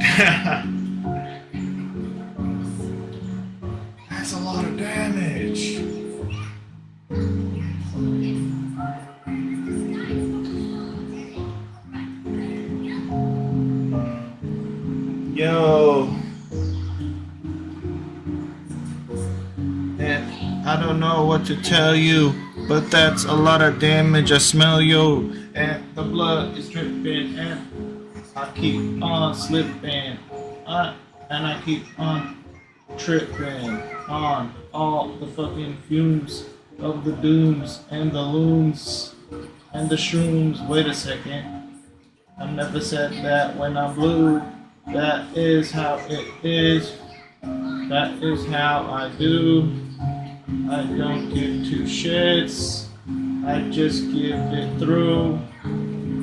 that's a lot of damage. Yo. And I don't know what to tell you, but that's a lot of damage. I smell you, and the blood is dripping, and I keep on slipping, and I keep on tripping on all the fucking fumes of the dooms and the loons and the shrooms. Wait a second, I never said that when I'm blue. That is how it is. That is how I do. I don't give two shits. I just give it through.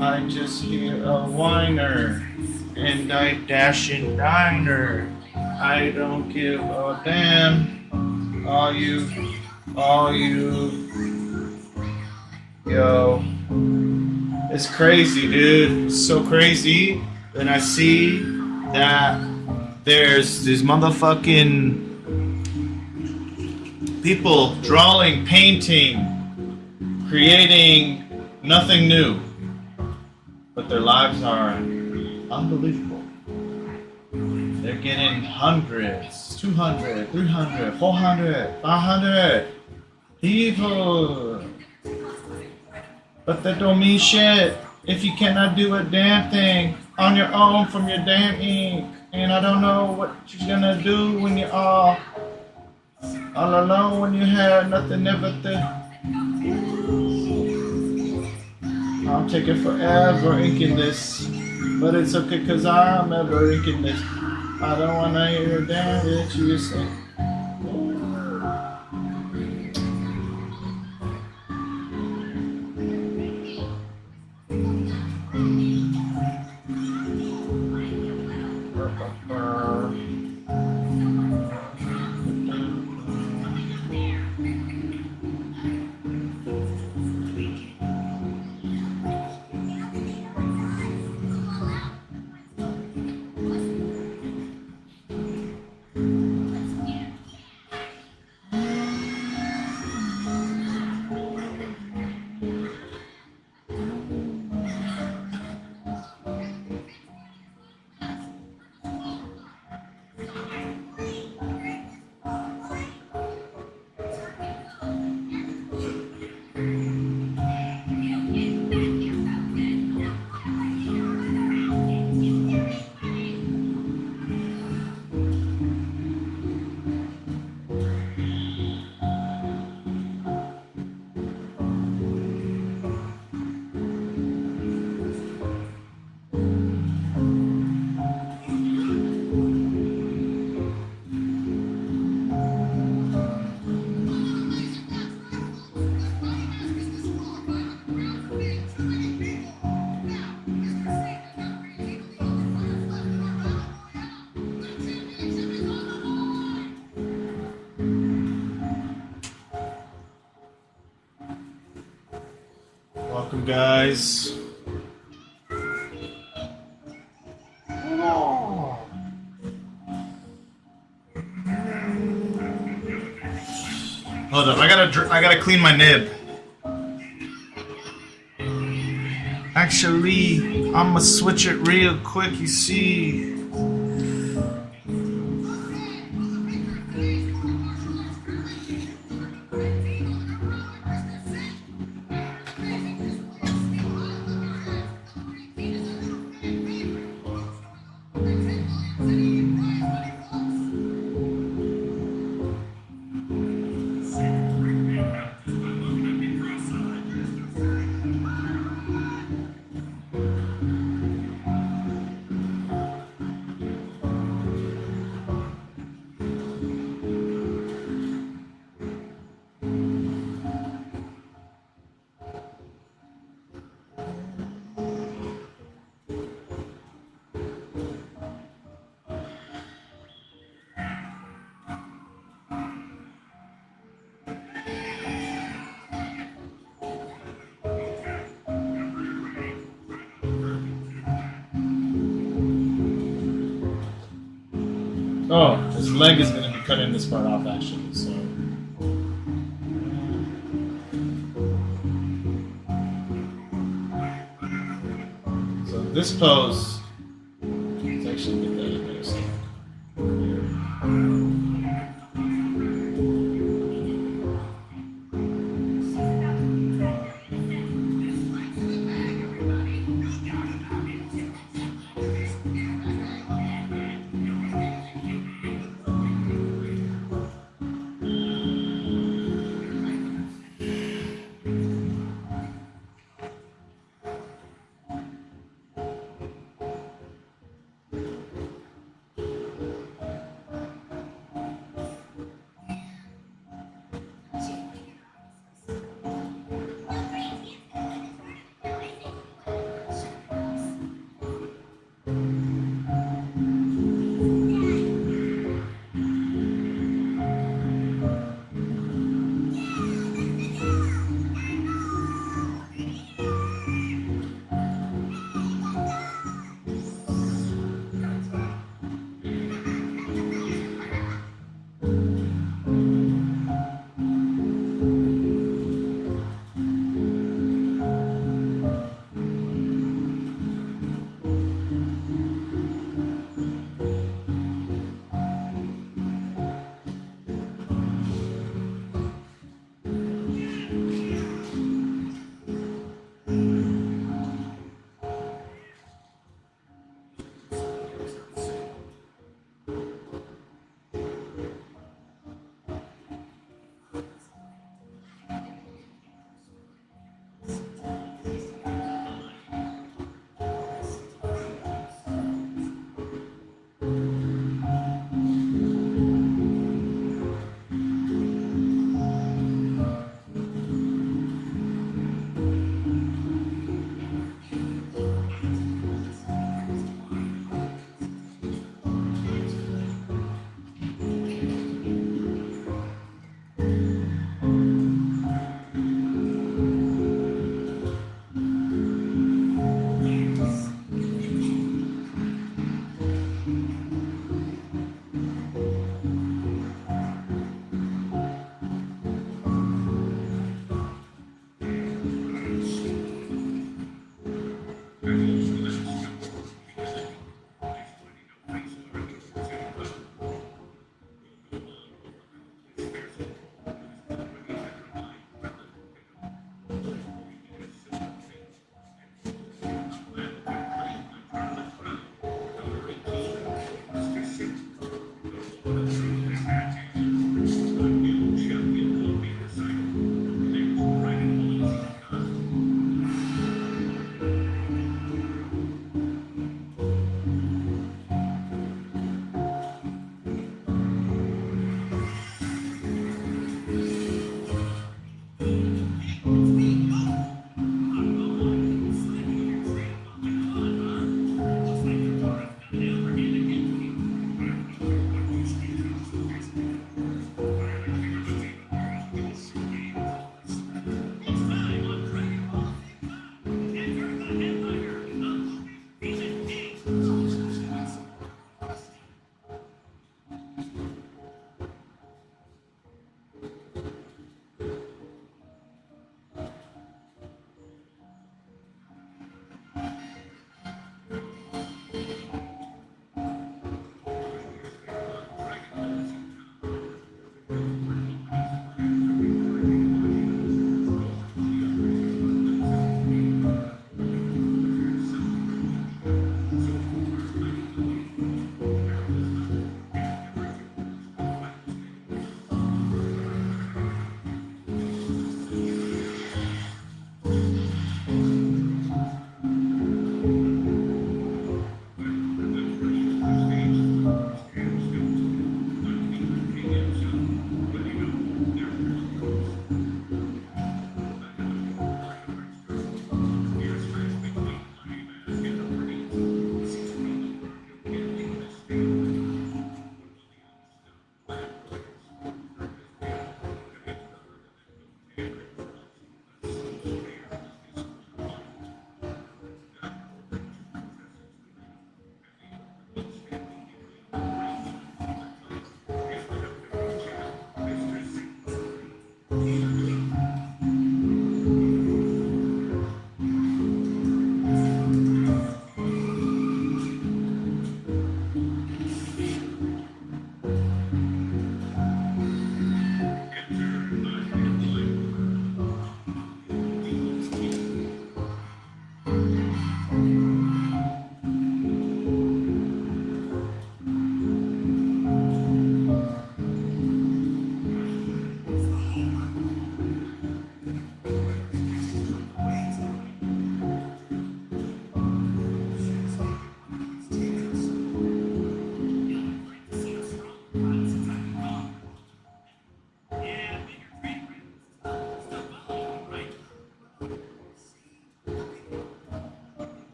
I just hear a whiner, and I dash in diner. I don't give a damn. All you, yo. It's crazy, dude. It's so crazy. And I see that there's these motherfucking people drawing, painting, creating nothing new. But their lives are unbelievable. They're getting hundreds, 200, 300, 400, 500 people. But that don't mean shit if you cannot do a damn thing on your own from your damn ink. And I don't know what you're gonna do when you're all alone, when you have nothing, everything. I'm taking forever inking this, but it's okay cause I'm ever inking this. I don't wanna hear a damn that you say. Welcome, guys. Hold up, I gotta clean my nib. Actually, I'ma switch it real quick. You see. Oh, his leg is going to be cutting this part off, actually, so. So this pose, let's actually get that in there. So.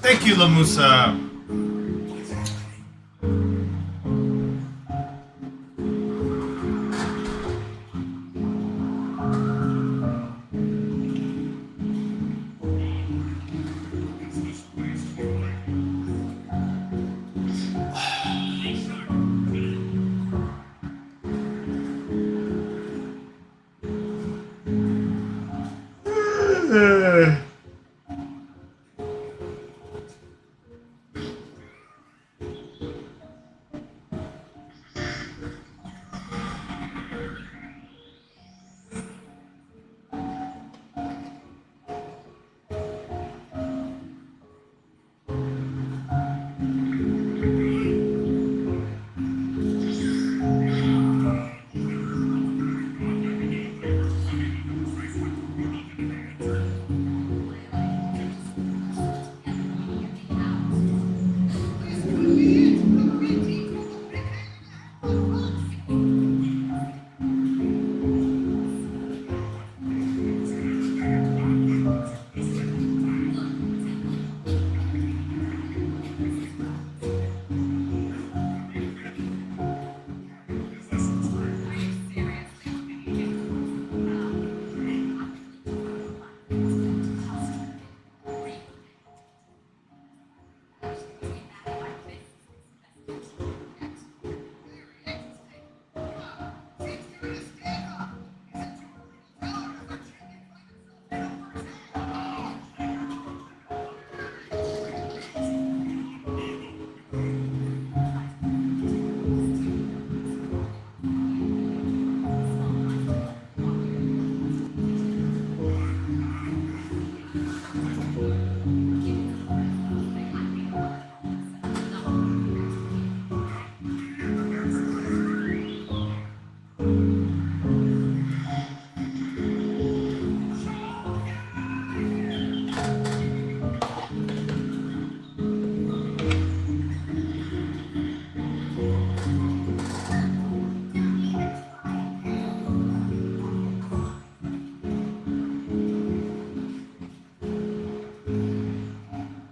Thank you, Lamusa.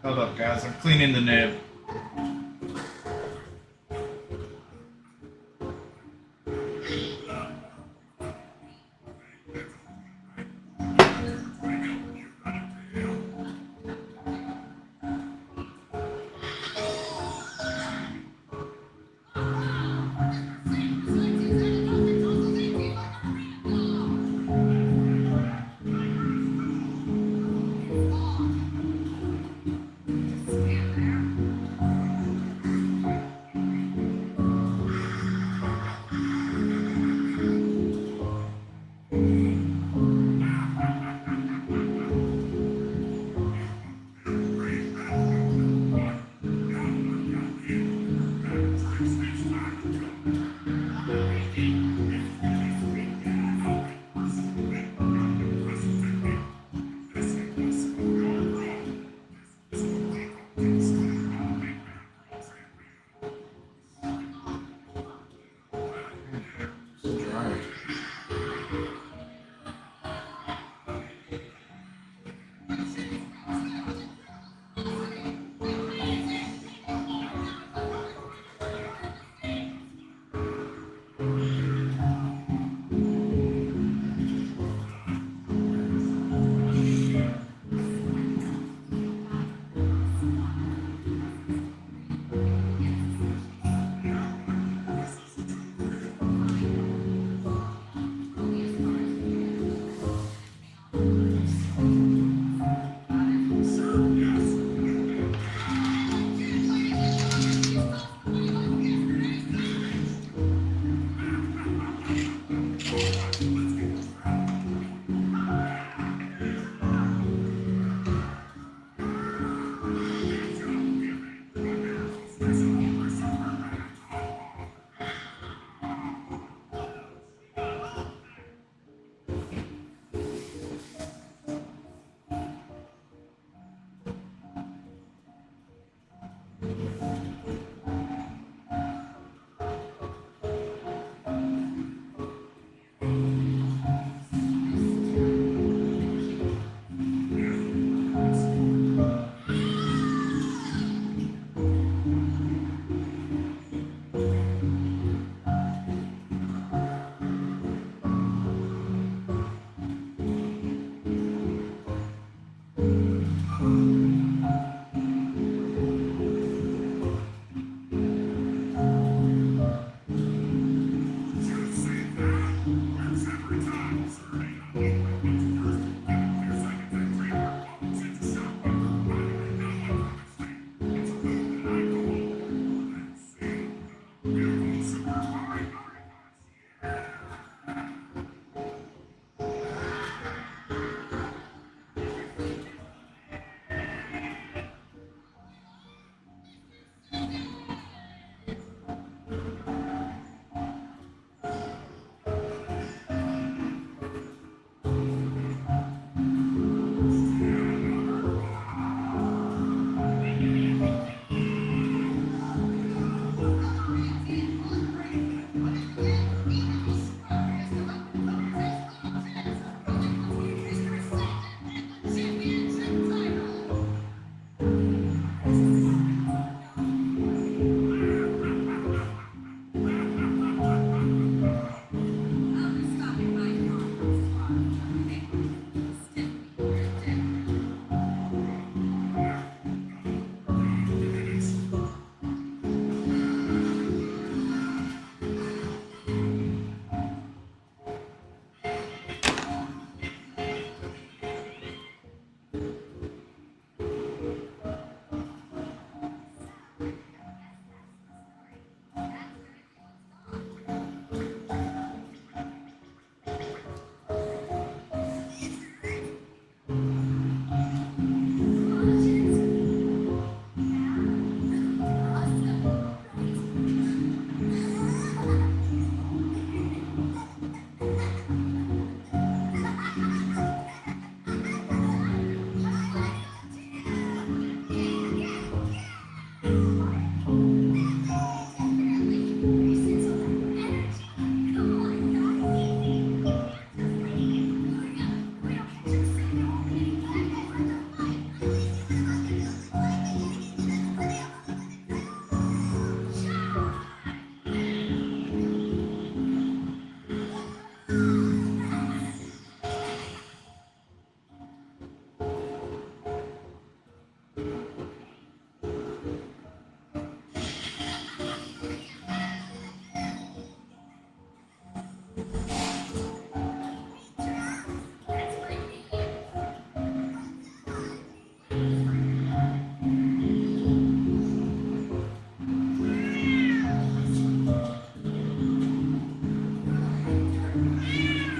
Hold up, guys. I'm cleaning the nib.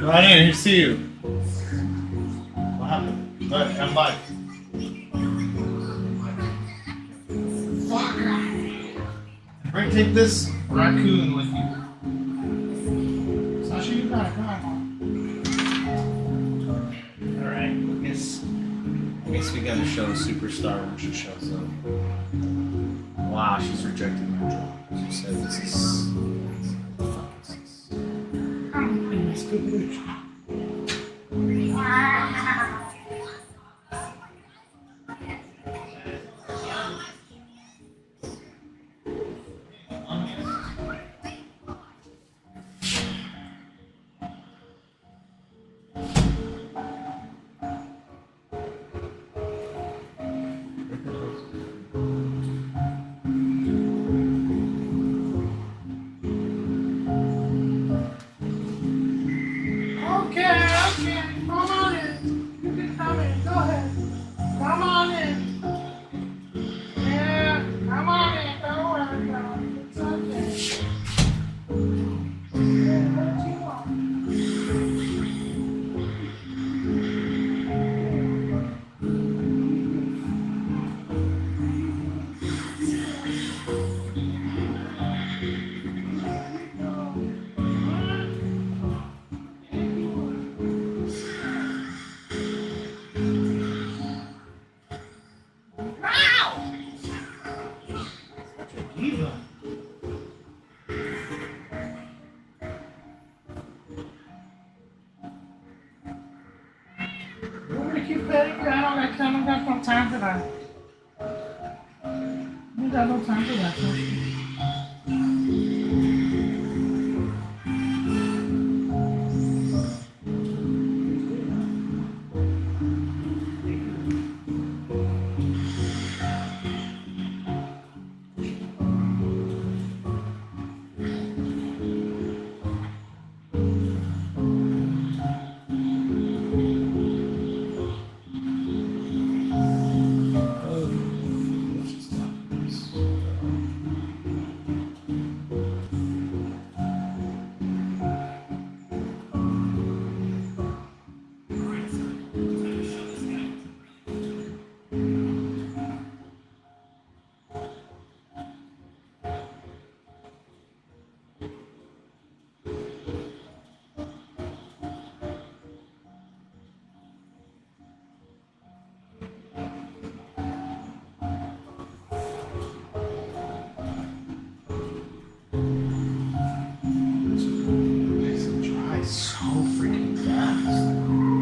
I didn't even see you. What happened? But I'm live. Fuck. Right, take this raccoon with you. Sasha, you got it. Come on. Alright, I guess we gotta show a superstar when she shows up. Wow, she's rejected my job. She said this is... What the fuck is this? It's good news. Keep petting you. I don't got no time for that. You got no time for that.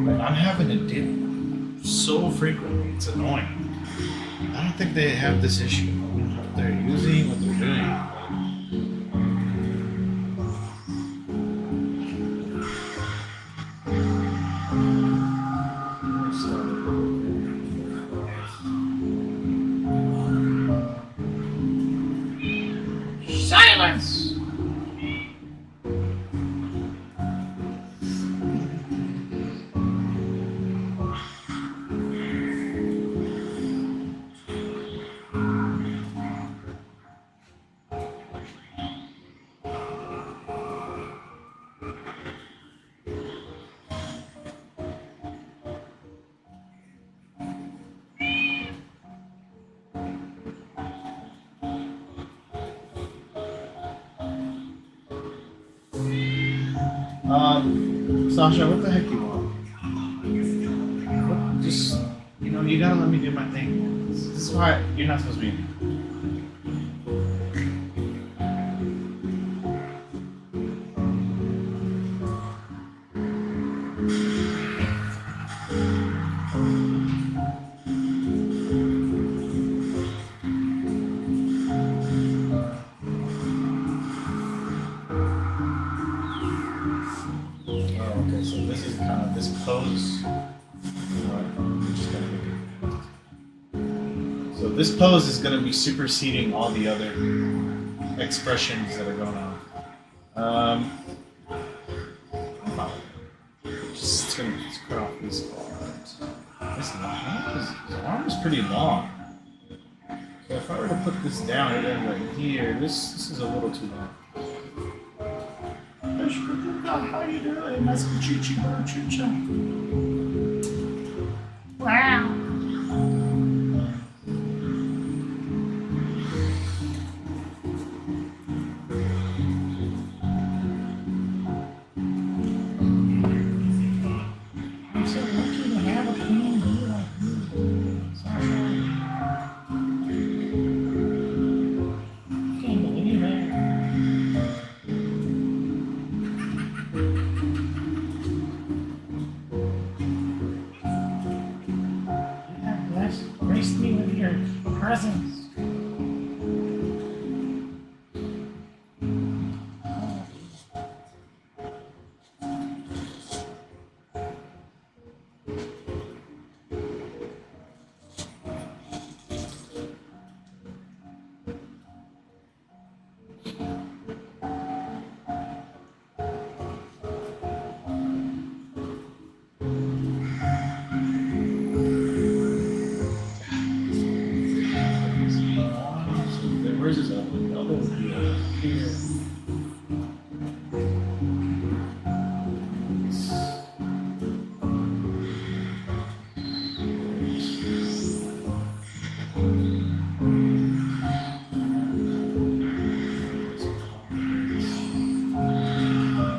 I'm having to dip so frequently, it's annoying. I don't think they have this issue. What they're using, what they're doing. Silence! Sasha, what the heck you want? What, just, you gotta let me do my thing. This is why you're not supposed to be in here. This pose is going to be superseding all the other expressions that are going on. It's going to cut off this part. His arm is pretty long. So if I were to put this down right here, this is a little too long. I How you doing? Nice to meet you, Chucha. Wow. I'm so lucky to have a queen bee like you. Sasha. Can't believe it. You have graced me with your presence. Where's his elbow? Elbow would be here.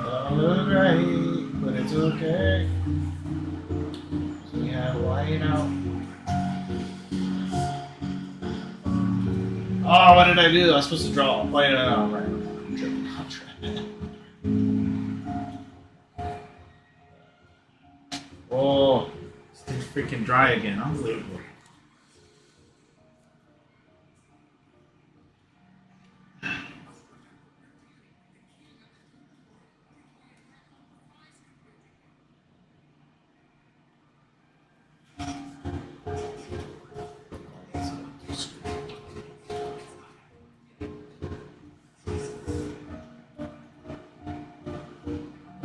Don't look right, but it's okay. We have white out. Oh, what did I do? I was supposed to draw. Wait, no, right. I'm tripping. I'm tripping. Oh, this thing's freaking dry again. Unbelievable.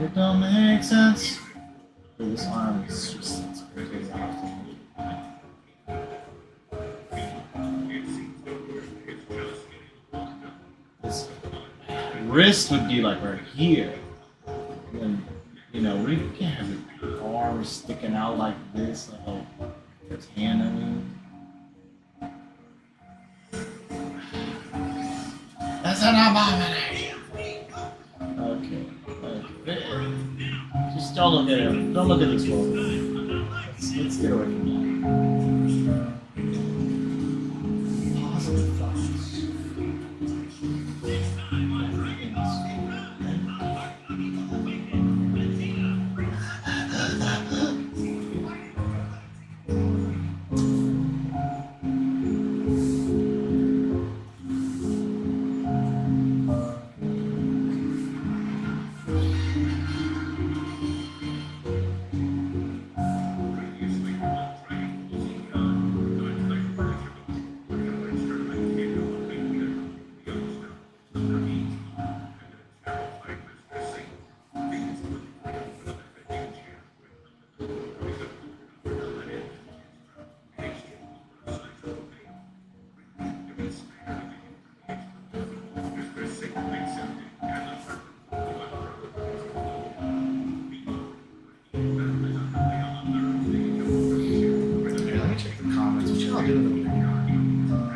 It don't make sense. This arm is just it's crazy often. This wrist would be like right here. And you know, we can't have the arm sticking out like this, like oh, his hand, I mean. That's an abomination. Okay. Just don't look at him. Don't look at this woman. Let's get away from that. Positive thoughts.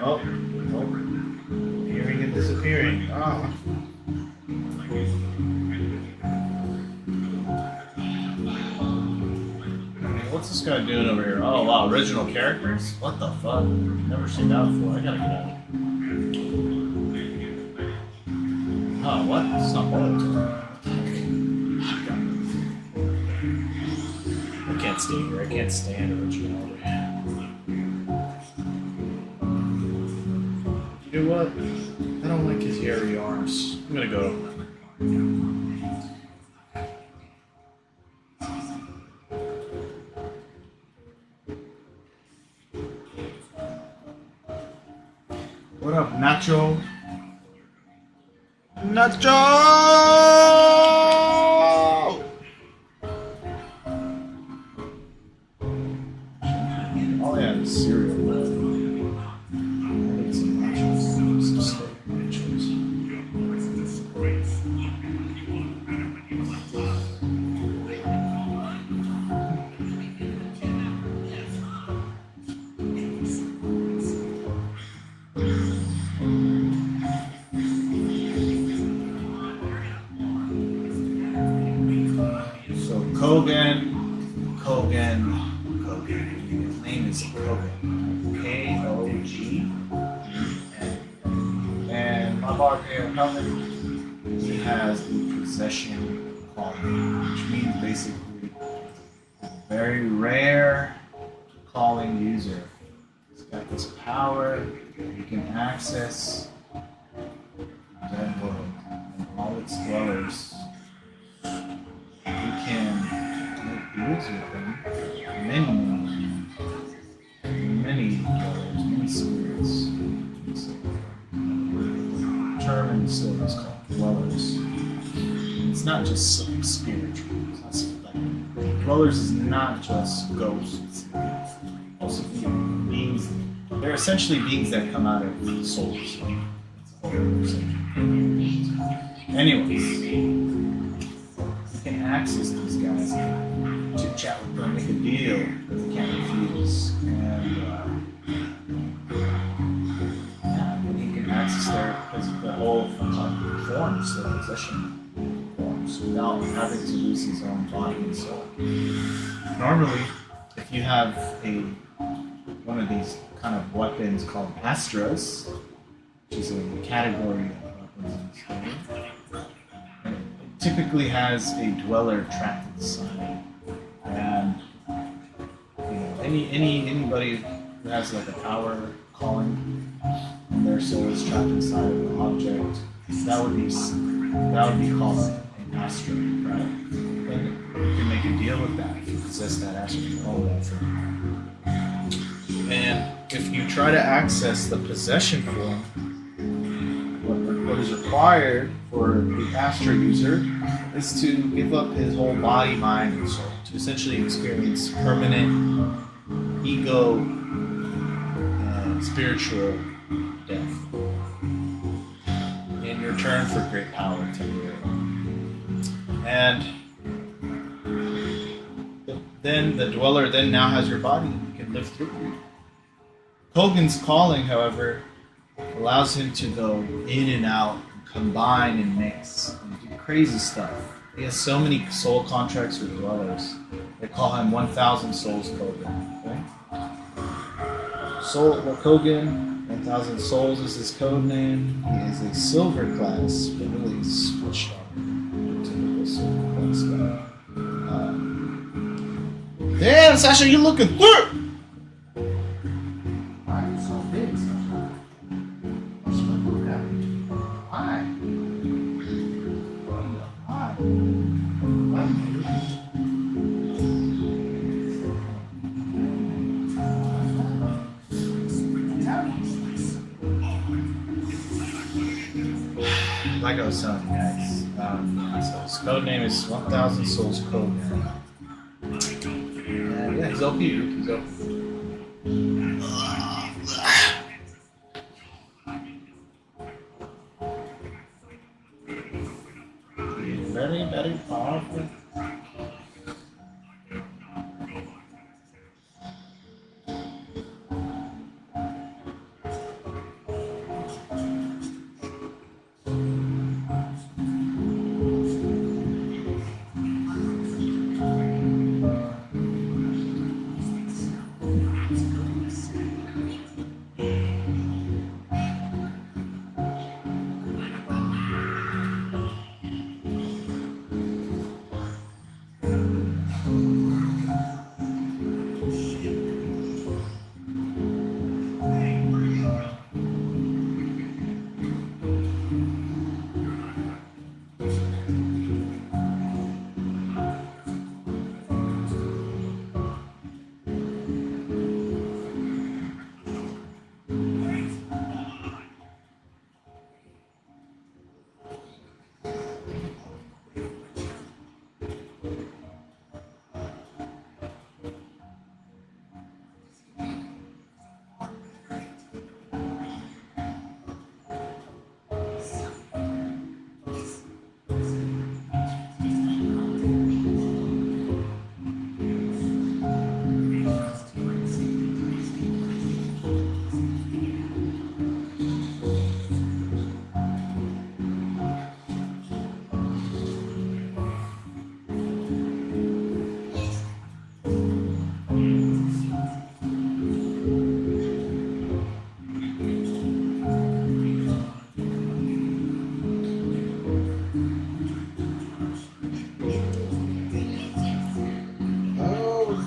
Oh, appearing and disappearing. Oh. What's this guy doing over here? Oh wow, original characters? What the fuck? Never seen that before. I gotta get out. Oh, what? It's not Boruto. I can't stay here. I can't stand originality. You know what? I don't like his hairy arms. I'm gonna go. What up, Nacho? Nacho! All I have is cereal. I need some nachos. Some steak nachos. Kogan. His name is Kogan. K-O-G. And my barbarian helmet, he has the possession calling, which means basically a very rare calling user. He's got this power that he can access the dead world and all its dwellers. He can make deals with them. Many dwellers, many spirits. The term in the story is called dwellers. It's not just some spiritual. It's not like dwellers is not just ghosts. Also beings. They're essentially beings that come out of souls. It's a whole other subject. Anyways, you can access these guys, chit chat with them, make a deal that they can't refuse, and you can access the whole forms, their possession forms, without having to lose his own body and soul. Normally, if you have one of these kind of weapons called astras, which is a category of weapons in the story, and it typically has a dweller trapped inside. And anybody who has like a power calling and their soul is trapped inside of an object, that would be called an astra, right? And you can make a deal with that if you possess that astra, you own that for you. And if you try to access the possession form, what is required for the Astra user is to give up his whole body, mind, and soul to essentially experience permanent ego and spiritual death in return for great power temporarily. And then the dweller then now has your body and you can live through it. Kogan's calling, however, allows him to go in and out, combine and mix, and do crazy stuff. He has so many soul contracts with dwellers. They call him 1,000 Souls Kogan. Okay? Kogan, 1,000 Souls is his code name. He is a silver class, but really he's switched on typical silver class guy. Damn, Sasha, you looking through! Why are you so big, Sasha? What's my book at? Why? Why? Like I was telling you guys, so his code name is 1,000 Souls Code. And yeah, he's OP, he's OP. He's very, very powerful.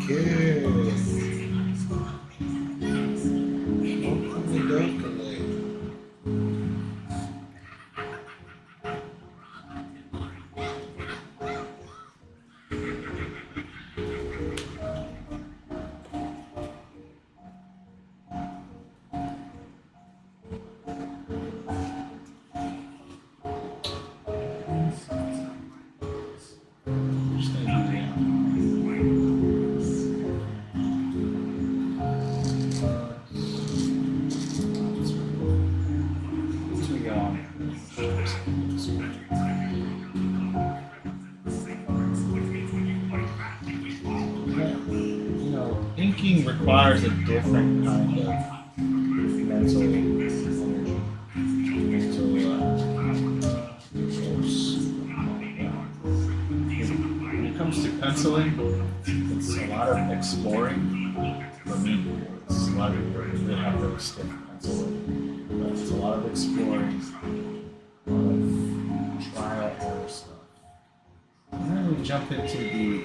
Okay. Okey-dokey. Just gonna do that. Once we you know, inking requires a different kind of mental energy, mental force. When it comes to penciling, it's a lot of exploring. For me, it's a lot of people that have very stiff pencil, but it's a lot of exploring, a lot of trial error stuff. And then we jump into the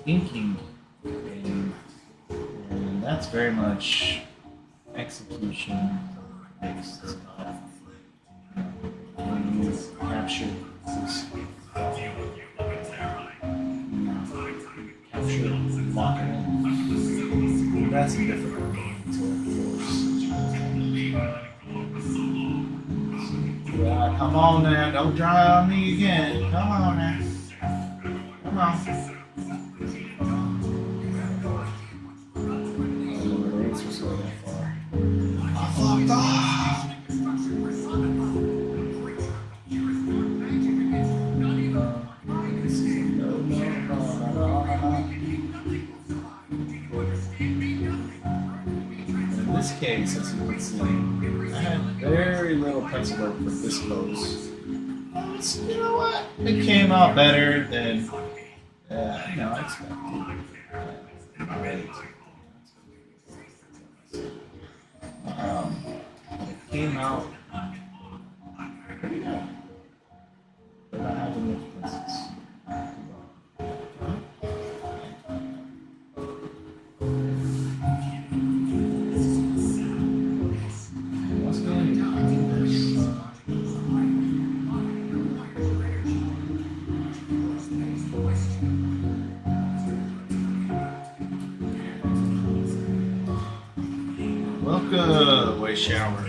inking game, and that's very much execution based stuff. When you capture this, capture lock it in. That's a difficult thing to enforce. Yeah, come on now, don't dry on me again. Come on now. Come on. I fucked off. In this case, as you can see, I had very little pencil work for this pose. You know what? It came out better than I expected. It came out pretty good. But I have enough pencils. What's going on in this? Welcome, way shower.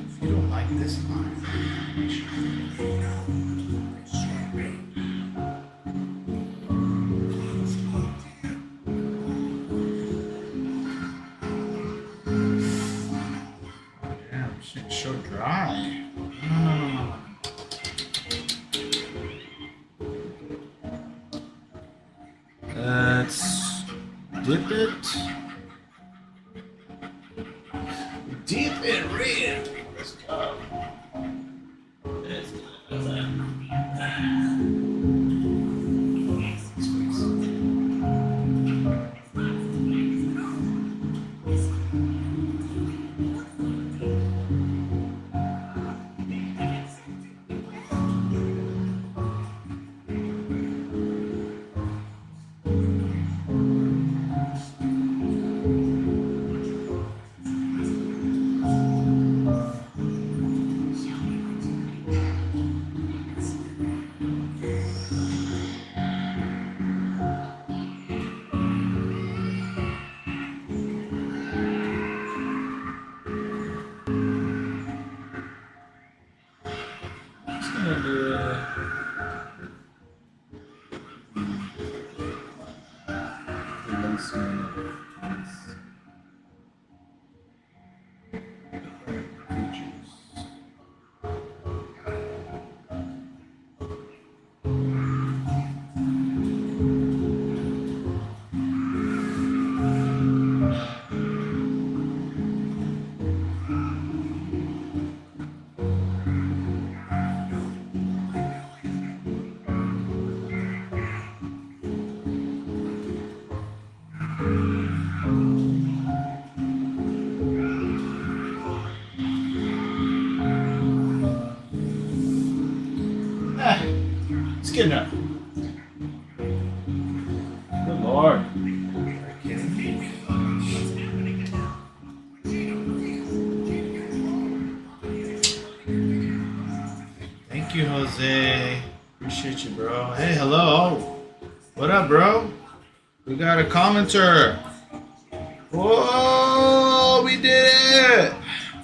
If you don't like this line, damn, it's so dry. No. Let's dip it. Deep in red. Let's go. Let's go. Just gonna do the lace features. kidding her. Good Lord. Are you kidding me? Thank you, Jose. Appreciate you, bro. Hey, hello. What up, bro? We got a commenter. Whoa, we did it!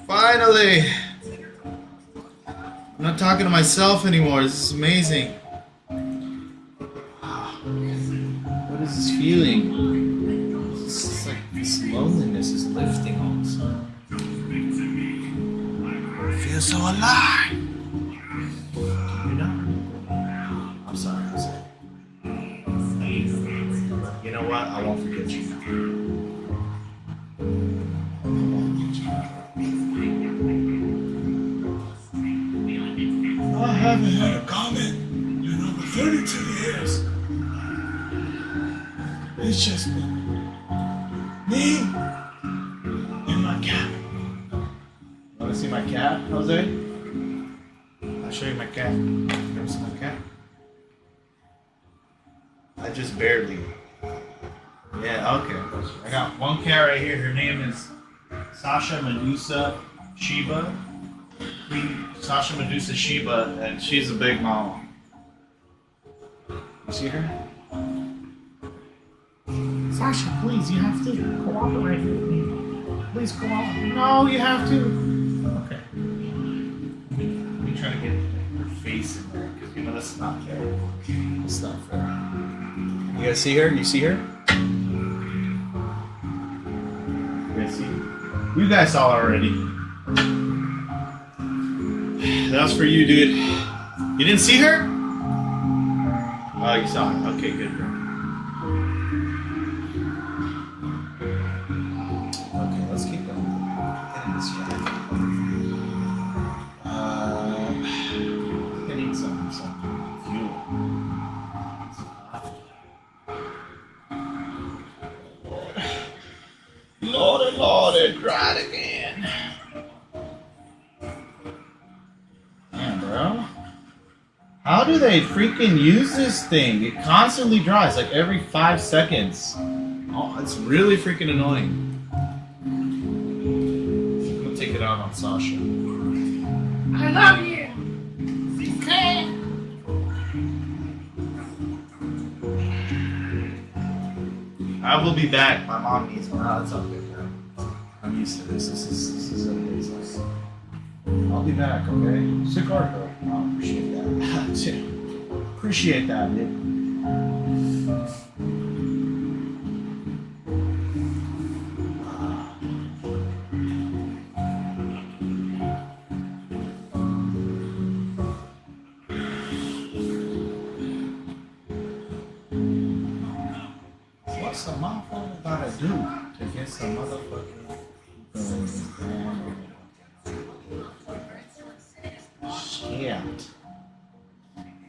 Finally! I'm not talking to myself anymore. This is amazing. What is this feeling? It's like this loneliness is lifting all of a sudden. I feel so alive. You know? I'm sorry, Jose. You know what? I won't forget you now. I haven't had a comment in over 32 years. It's just been me and my cat. Want to see my cat, Jose? I'll show you my cat. You ever see my cat? I just barely. Yeah, okay. I got one cat right here. Her name is Sasha Medusa Shiba. Sasha Medusa Shiba, and she's a big mama. You see her? Sasha, please, you have to cooperate with me. Please cooperate. No, you have to. Okay. Let me try to get her face in there, because you know that's not fair. That's not fair. You guys see her? You see her? You guys see? You guys saw her already. That was for you, dude. You didn't see her? Oh, you saw her. Okay, good, bro. Okay, let's keep going. Get in this guy. I need some fuel. Lordy, try it again. Man, bro. How do they freaking use this thing? It constantly dries, like every 5 seconds. Oh, it's really freaking annoying. I'm gonna take it out on Sasha. I love you. Okay. I will be back. My mom needs one. Oh, that's okay, bro. I'm used to this. This is what it is. I'll be back, okay? Sick art, bro. I appreciate that. Appreciate that, dude. What's the motherfucker gotta do to get some motherfucking shit?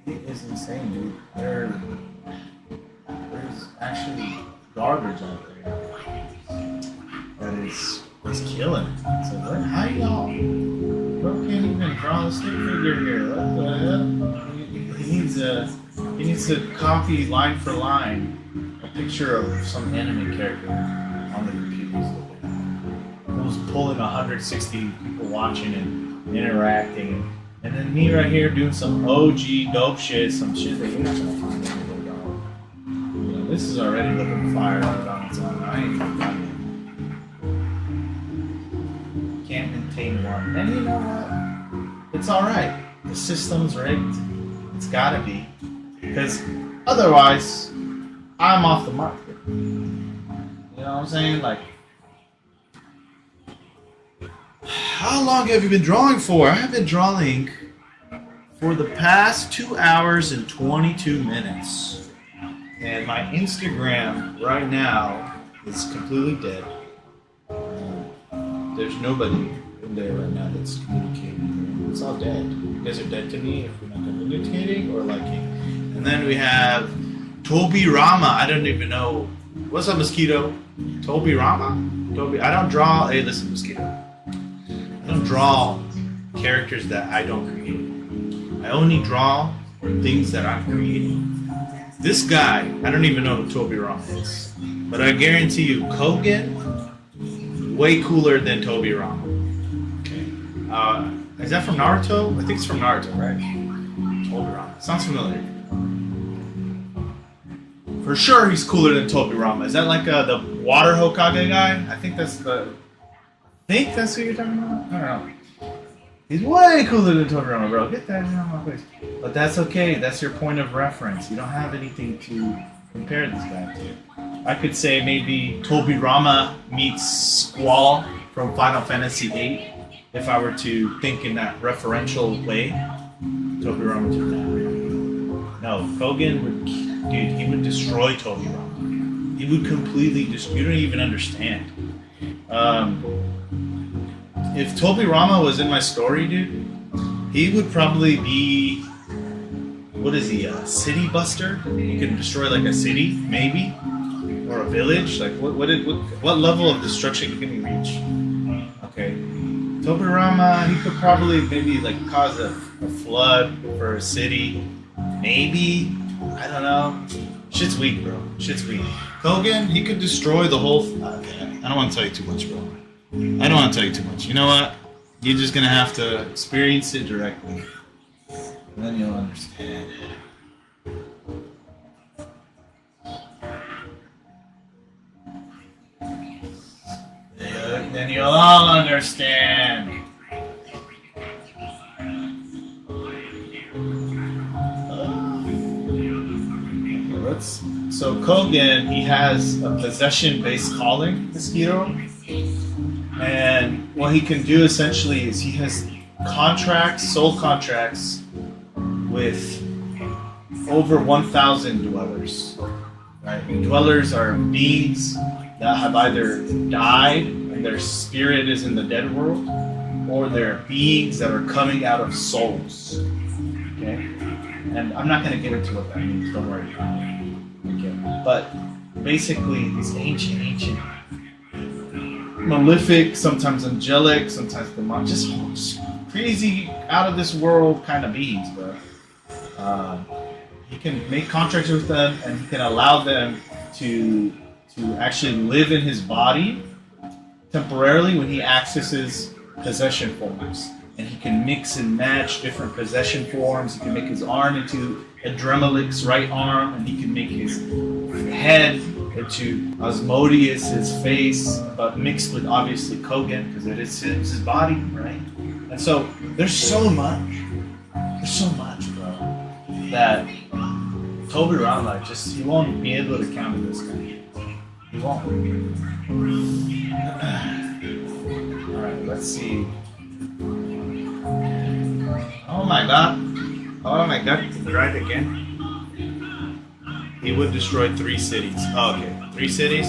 It is insane, dude. There's actually garbage out there that is killing it. So how y'all? Bro can't even draw a stick figure here. What the hell? He needs to copy line for line a picture of some anime character on the computer. Who's pulling 160 people watching and interacting, and then me right here doing some OG dope shit, some shit that you're not gonna find anywhere, dog. You know, this is already looking fire out on its own. I ain't even done yet. Can't maintain one. And you know what? It's alright. The system's rigged. It's gotta be. Because otherwise, I'm off the market. You know what I'm saying? Like, how long have you been drawing for? I've been drawing for the past 2 hours and 22 minutes. And my Instagram right now is completely dead. There's nobody in there right now that's communicating. It's all dead. You guys are dead to me if we're not communicating or liking. And then we have Toby Rama. I don't even know. What's up, Mosquito? Toby Rama? Toby. I don't draw. Hey, listen, Mosquito. I don't draw characters that I don't create. I only draw or things that I'm creating. This guy, I don't even know who Toby Rama is, but I guarantee you, Kogan, way cooler than Toby Rama. Okay. Is that from Naruto? I think it's from Naruto, right? Toby Rama. Sounds familiar. For sure, he's cooler than Toby Rama. Is that like the Water Hokage guy? I think that's who you're talking about? I don't know. He's way cooler than Toby Rama, bro. Get that out of my face. But that's okay. That's your point of reference. You don't have anything to compare this guy to. I could say maybe Toby Rama meets Squall from Final Fantasy VIII. If I were to think in that referential way, Toby Rama did that. No, Kogan would, dude, he would destroy Toby Rama. He would completely destroy. You don't even understand. If Toby Rama was in my story, dude, he would probably be, what is he, a city buster? He could destroy like a city, maybe, or a village. Like what level of destruction can he reach? Okay, Toby Rama, he could probably maybe like cause a flood for a city, maybe. I don't know. Shit's weak, bro. Shit's weak. Kogan, he could destroy the whole. Okay, I don't want to tell you too much, bro. I don't want to tell you too much. You know what? You're just gonna have to experience it directly, and then you'll understand. Then you'll all understand. So Kogan, he has a possession-based calling, this hero. And what he can do essentially is he has soul contracts with over 1,000 dwellers. Right? And dwellers are beings that have either died and their spirit is in the dead world, or they're beings that are coming out of souls. Okay? And I'm not going to get into what that means, don't worry. Okay. But basically, these ancient malefic, sometimes angelic, sometimes demonic, just crazy, out of this world kind of beings, bro. He can make contracts with them, and he can allow them to actually live in his body temporarily when he accesses possession forms. And he can mix and match different possession forms. He can make his arm into Adremelic's right arm, and he can make his head into Asmodeus, his face, but mixed with obviously Kogan, because it is his body, right? And so there's so much, bro, that Toby Rama he won't be able to counter this guy. He won't. Alright, let's see. Oh my god, right again. He would destroy 3 cities. Oh, okay, 3 cities?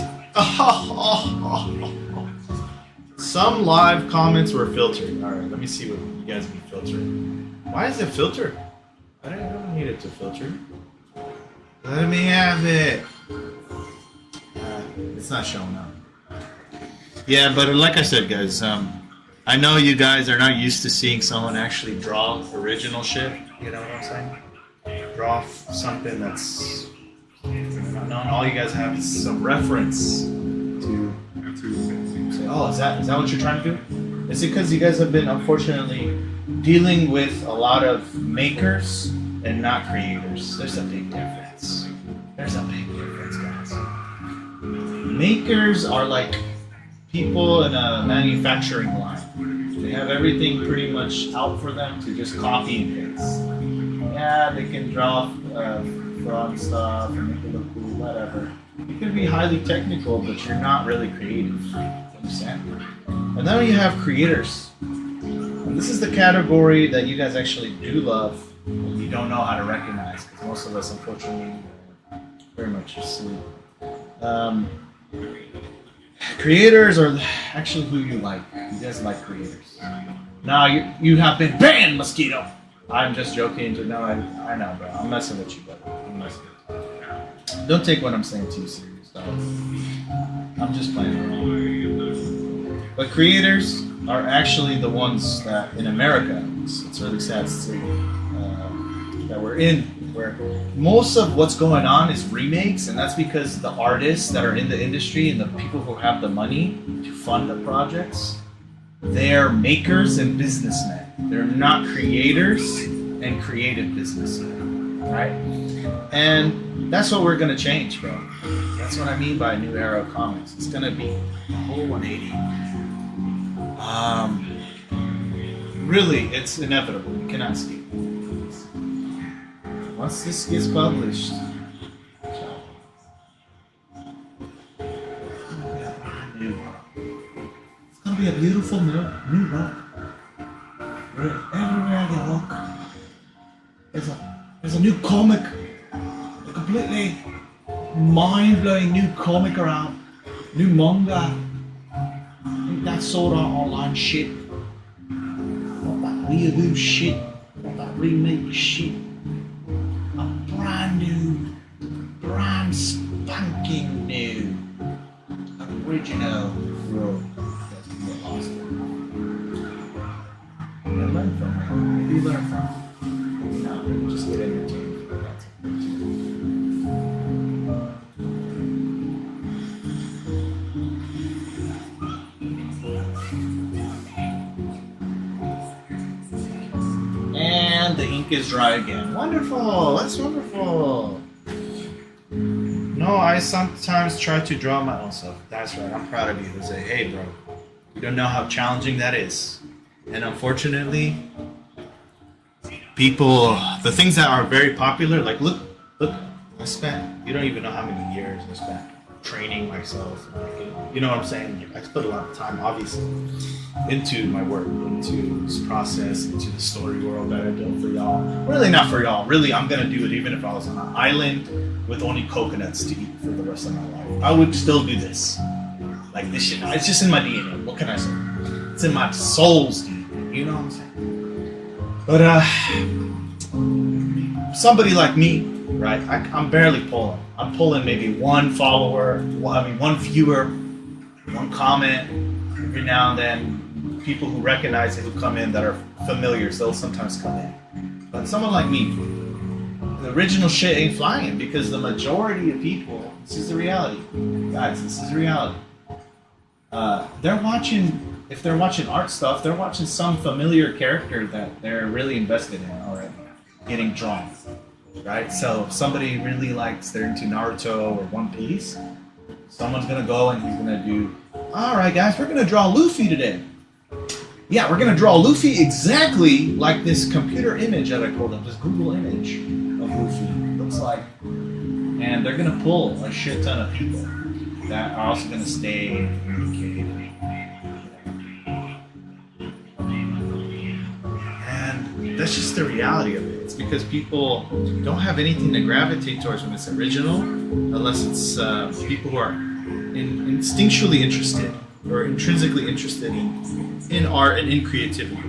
Some live comments were filtered. Alright, let me see what you guys have been filtering. Why is it filtered? I don't need it to filter. Let me have it. It's not showing up. Yeah, but like I said, guys, I know you guys are not used to seeing someone actually draw original shit. You know what I'm saying? Draw something that's not known. All you guys have is some reference to say, oh, is that what you're trying to do? It's because you guys have been, unfortunately, dealing with a lot of makers and not creators. There's a big difference. Guys. Makers are like people in a manufacturing line. They have everything pretty much out for them to just copy and paste. Yeah, they can draw fun stuff and make it look cool, whatever. You can be highly technical, but you're not really creative. Understand? And then you have creators. And this is the category that you guys actually do love, and you don't know how to recognize, because most of us, unfortunately, very much asleep. Creators are actually who you like. You guys like creators. Now you have been banned, Mosquito. I'm just joking. No, I know, bro. I'm messing with you, brother. I'm messing with you. Don't take what I'm saying too serious, though. I'm just playing around. But creators are actually the ones that, in America, it's really sad to see, that that we're in, where most of what's going on is remakes, and that's because the artists that are in the industry and the people who have the money to fund the projects, they're makers and businessmen. They're not creators and creative businessmen, right? And that's what we're gonna change, bro. That's what I mean by a new era of comics. It's gonna be a whole 180. Really, it's inevitable. We cannot escape. Once this gets published, it's gonna be a beautiful new book. Everywhere you look, there's a new comic, a completely mind-blowing new comic around, new manga. That sort of online shit, not that weirdo shit, not that remake shit. A brand spanking new, original world. That's what awesome. And learn from it. Maybe learn from it. No, just get entertained. That's it. And the ink is dry again. Wonderful! That's wonderful! No, I sometimes try to draw my own stuff. That's right, I'm proud of you, Jose. Hey, bro. You don't know how challenging that is. And unfortunately, people, the things that are very popular, like look, you don't even know how many years I spent training myself. You know what I'm saying? I put a lot of time, obviously, into my work, into this process, into the story world that I built for y'all. Really not for y'all. Really, I'm going to do it even if I was on an island with only coconuts to eat for the rest of my life. I would still do this. Like this shit. It's just in my DNA. What can I say? It's in my soul's DNA. You know what I'm saying? But somebody like me, right? I'm barely pulling. I'm pulling maybe one follower, one viewer, one comment every now and then. People who recognize it, who come in that are familiar, so they'll sometimes come in. But someone like me, the original shit ain't flying because the majority of people, this is the reality. Guys, this is the reality. They're watching, if they're watching art stuff, they're watching some familiar character that they're really invested in already, getting drawn, right? So if somebody really likes, they're into Naruto or One Piece, someone's gonna go and he's gonna do, all right guys, we're gonna draw Luffy today. Yeah, we're gonna draw Luffy exactly like this computer image that I called up, this Google image of Luffy looks like. And they're gonna pull a shit ton of people that are also gonna stay and communicate. And that's just the reality of it. It's because people don't have anything to gravitate towards when it's original, unless it's people who are instinctually interested or intrinsically interested in art and in creativity.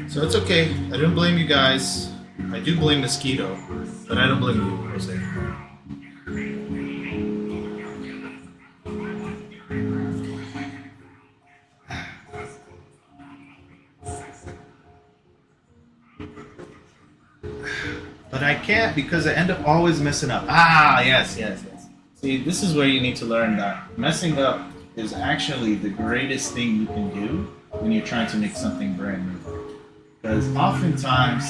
So it's okay. I don't blame you guys. I do blame Mosquito, but I don't blame you, Jose. But I can't because I end up always messing up. Yes. See, this is where you need to learn that messing up is actually the greatest thing you can do when you're trying to make something brand new. Because oftentimes,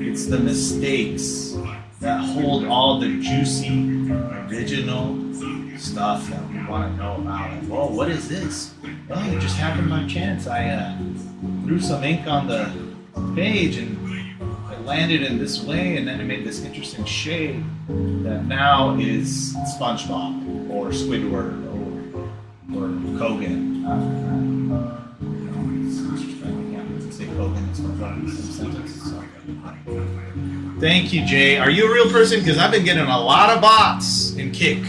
it's the mistakes that hold all the juicy, original stuff that we want to know about. Like, whoa, what is this? Oh, it just happened by chance. I threw some ink on the page and it landed in this way, and then it made this interesting shade that now is SpongeBob or Squidward or Kogan. Say Kogan and SpongeBob in the same sentence. Okay. Thank you, Jay. Are you a real person? Because I've been getting a lot of bots in Kick.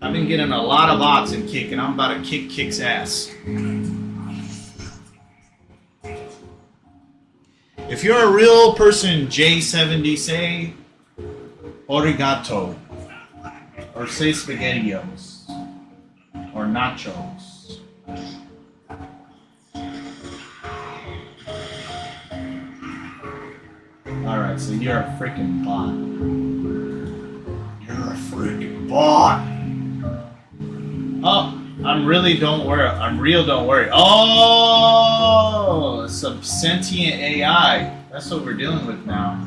I've been getting a lot of bots in Kick, and I'm about to kick Kick's ass. If you're a real person, J70, say origato, or say spaghettios, or nachos. Alright. Alright, so you're a freaking bot. You're a freaking bot. Oh, I'm really don't worry. I'm real, don't worry. Oh, some sentient AI. That's what we're dealing with now.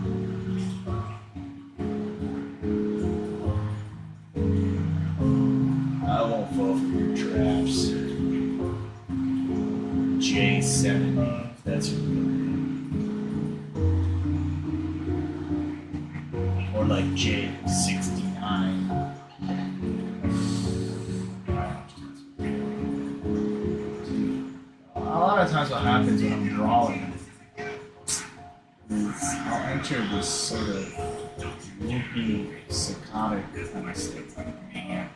I won't fall for your traps. J70. That's your real name. Or like J69. A lot of times what happens when I'm drawing is I'll enter this sort of loopy, psychotic kind of state. And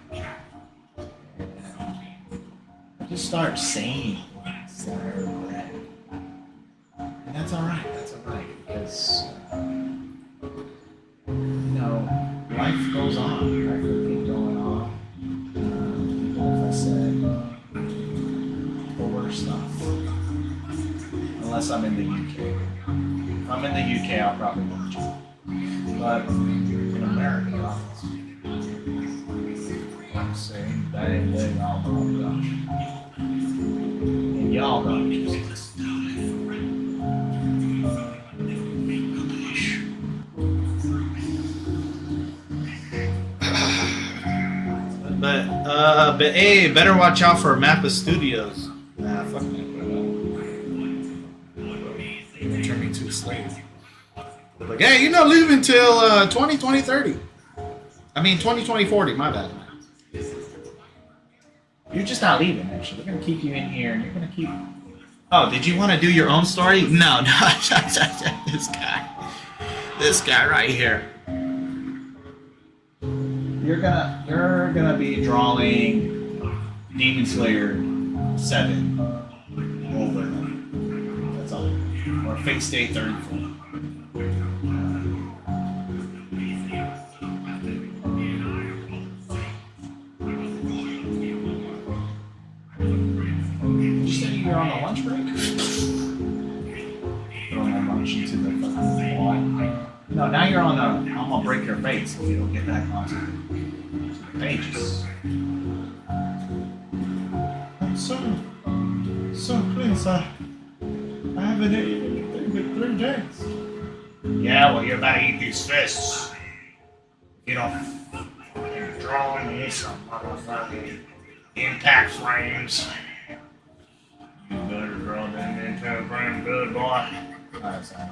I just start saying things that are bad. And that's alright, because, life goes on. Life will keep going on. Even if I said the worst stuff. Unless I'm in the UK. If I'm in the UK, I'll probably watch it. But in America, I'm saying that ain't letting y'all know. And y'all know. But hey, better watch out for Mappa Studios. Nah, fuck that. Turn me to a slave. Like, hey, you're not leaving till 2030. I mean, 2040, my bad. You're just not leaving, actually. We're going to keep you in here, and you're going to keep... Oh, did you want to do your own story? No, this guy right here. You're gonna be drawing Demon Slayer 7 over. That's all. Or Fate Stay 34. Did you say you're on a lunch break? Throwing my lunch into the fucking wall. No, now you're on I'm gonna break your face if you don't get back onto the pages. So please, I haven't eaten anything in 3 days. Yeah, well, you're about to eat these fists. You know, you're drawing me some motherfucking impact frames. You better draw them into a frame, good boy. Alright, sorry.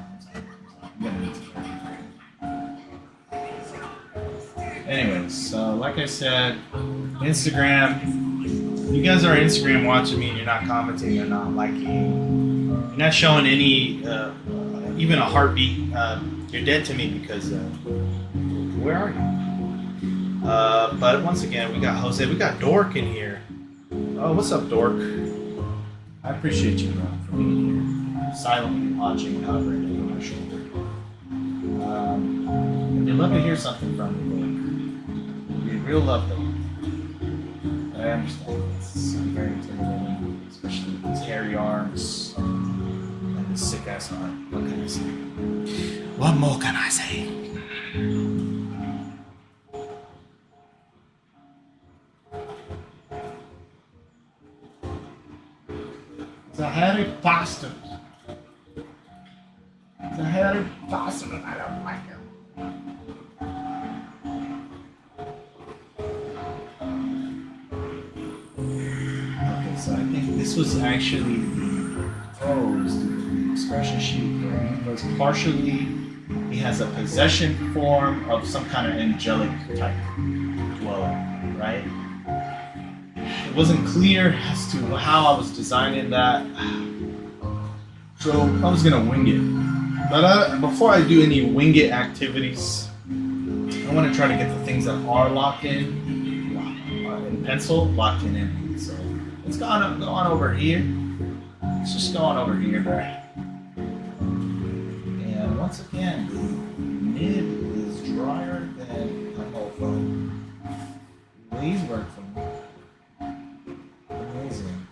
Anyways, so like I said, Instagram. You guys are Instagram watching me and you're not commenting, you're not liking, you're not showing any, even a heartbeat. You're dead to me because, where are you? But once again, we got Jose, we got Dork in here. Oh, what's up, Dork? I appreciate you, bro, for being here, silently watching and hovering over my shoulder. I'd love to hear something from you, Dork. It'd be real love, though. I understand. It's very intimidating, especially with these hairy arms and this sick ass heart. What can I say? What more can I say? It's a hairy bastard. It's a hairy bastard, and I don't like him. So I think this was actually the prose, the expression sheet where he was partially, he has a possession form of some kind of angelic type dweller, right? It wasn't clear as to how I was designing that, so I was gonna wing it. But before I do any wing it activities, I want to try to get the things that are locked in pencil, locked in. So let's go on over here. Let's just go on over here, bro. And once again, the nib is drier than a whole phone. Please work for me. Amazing.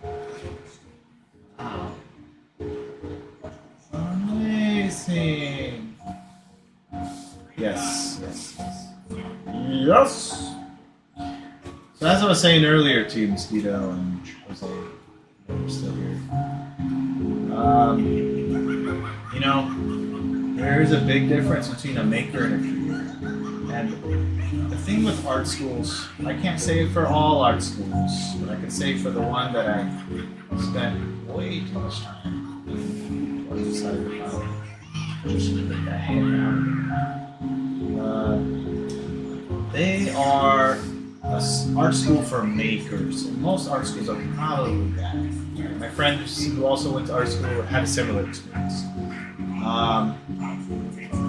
Wow. Amazing. Yes. So as I was saying earlier to you, Mosquito and Jose, we're still here. You know, there is a big difference between a maker and a creator. And the thing with art schools, I can't say it for all art schools, but I can say for the one that I spent way too much time in, or decided to follow, just to get that head out of there. They are an art school for makers, and most art schools are probably that. My friend who also went to art school had a similar experience.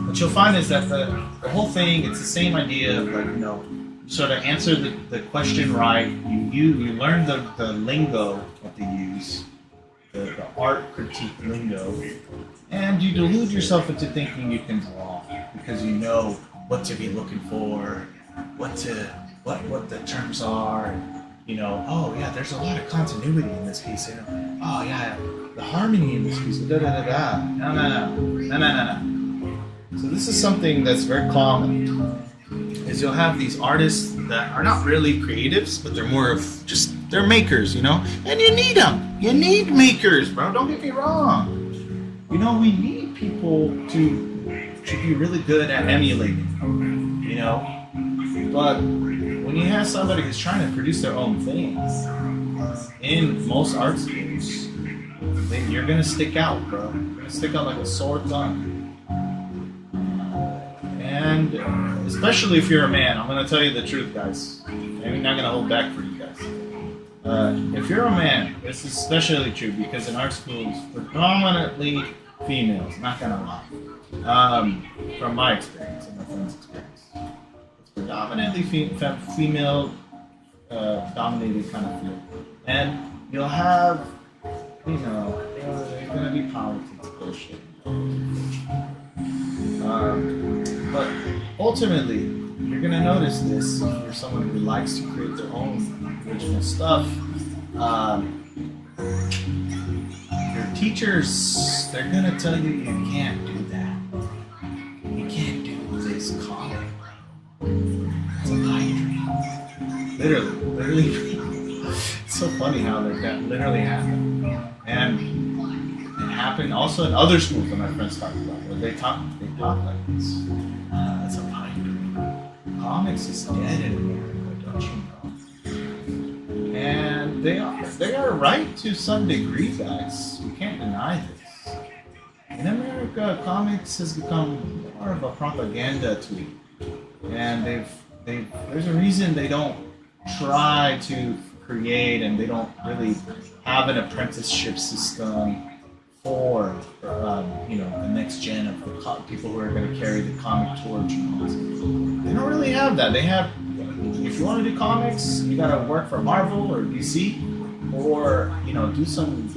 What you'll find is that the whole thing, it's the same idea of like, you know, you sort of answer the question right, you learn the lingo that they use, the art critique lingo, and you delude yourself into thinking you can draw because you know what to be looking for, what the terms are, and, you know, oh yeah, there's a lot of continuity in this piece, you know, oh yeah, the harmony in this piece, da da da da, no. So this is something that's very common, is you'll have these artists that are not really creatives, but they're more of just, they're makers, you know, and you need them. You need makers, bro, don't get me wrong. You know, we need people to be really good at emulating, you know, but when you have somebody who's trying to produce their own things, in most art schools, you're going to stick out, bro. You're going to stick out like a sore thumb. And especially if you're a man, I'm going to tell you the truth, guys. I'm not going to hold back for you guys. If you're a man, this is especially true because in art schools, predominantly females, not going to lie. From my experience and my friend's experience. It's predominantly female dominated kind of field. And you'll have, you know, there's going to be politics bullshit. But ultimately, you're going to notice this if you're someone who likes to create their own original stuff. Your teachers, they're going to tell you can't do that. You can't do this comic. It's a pipe dream. Literally. It's so funny how that literally happened. And it happened also in other schools that my friends talked about, where they talk like this. It's a pipe dream. Comics is dead in America, don't you know? And they are right to some degree, guys. You can't deny this. In America, comics has become more of a propaganda tool, and there's a reason they don't try to create, and they don't really have an apprenticeship system for you know, the next gen of the people who are going to carry the comic torch. They don't really have that. They have, if you want to do comics, you got to work for Marvel or DC, or you know, do some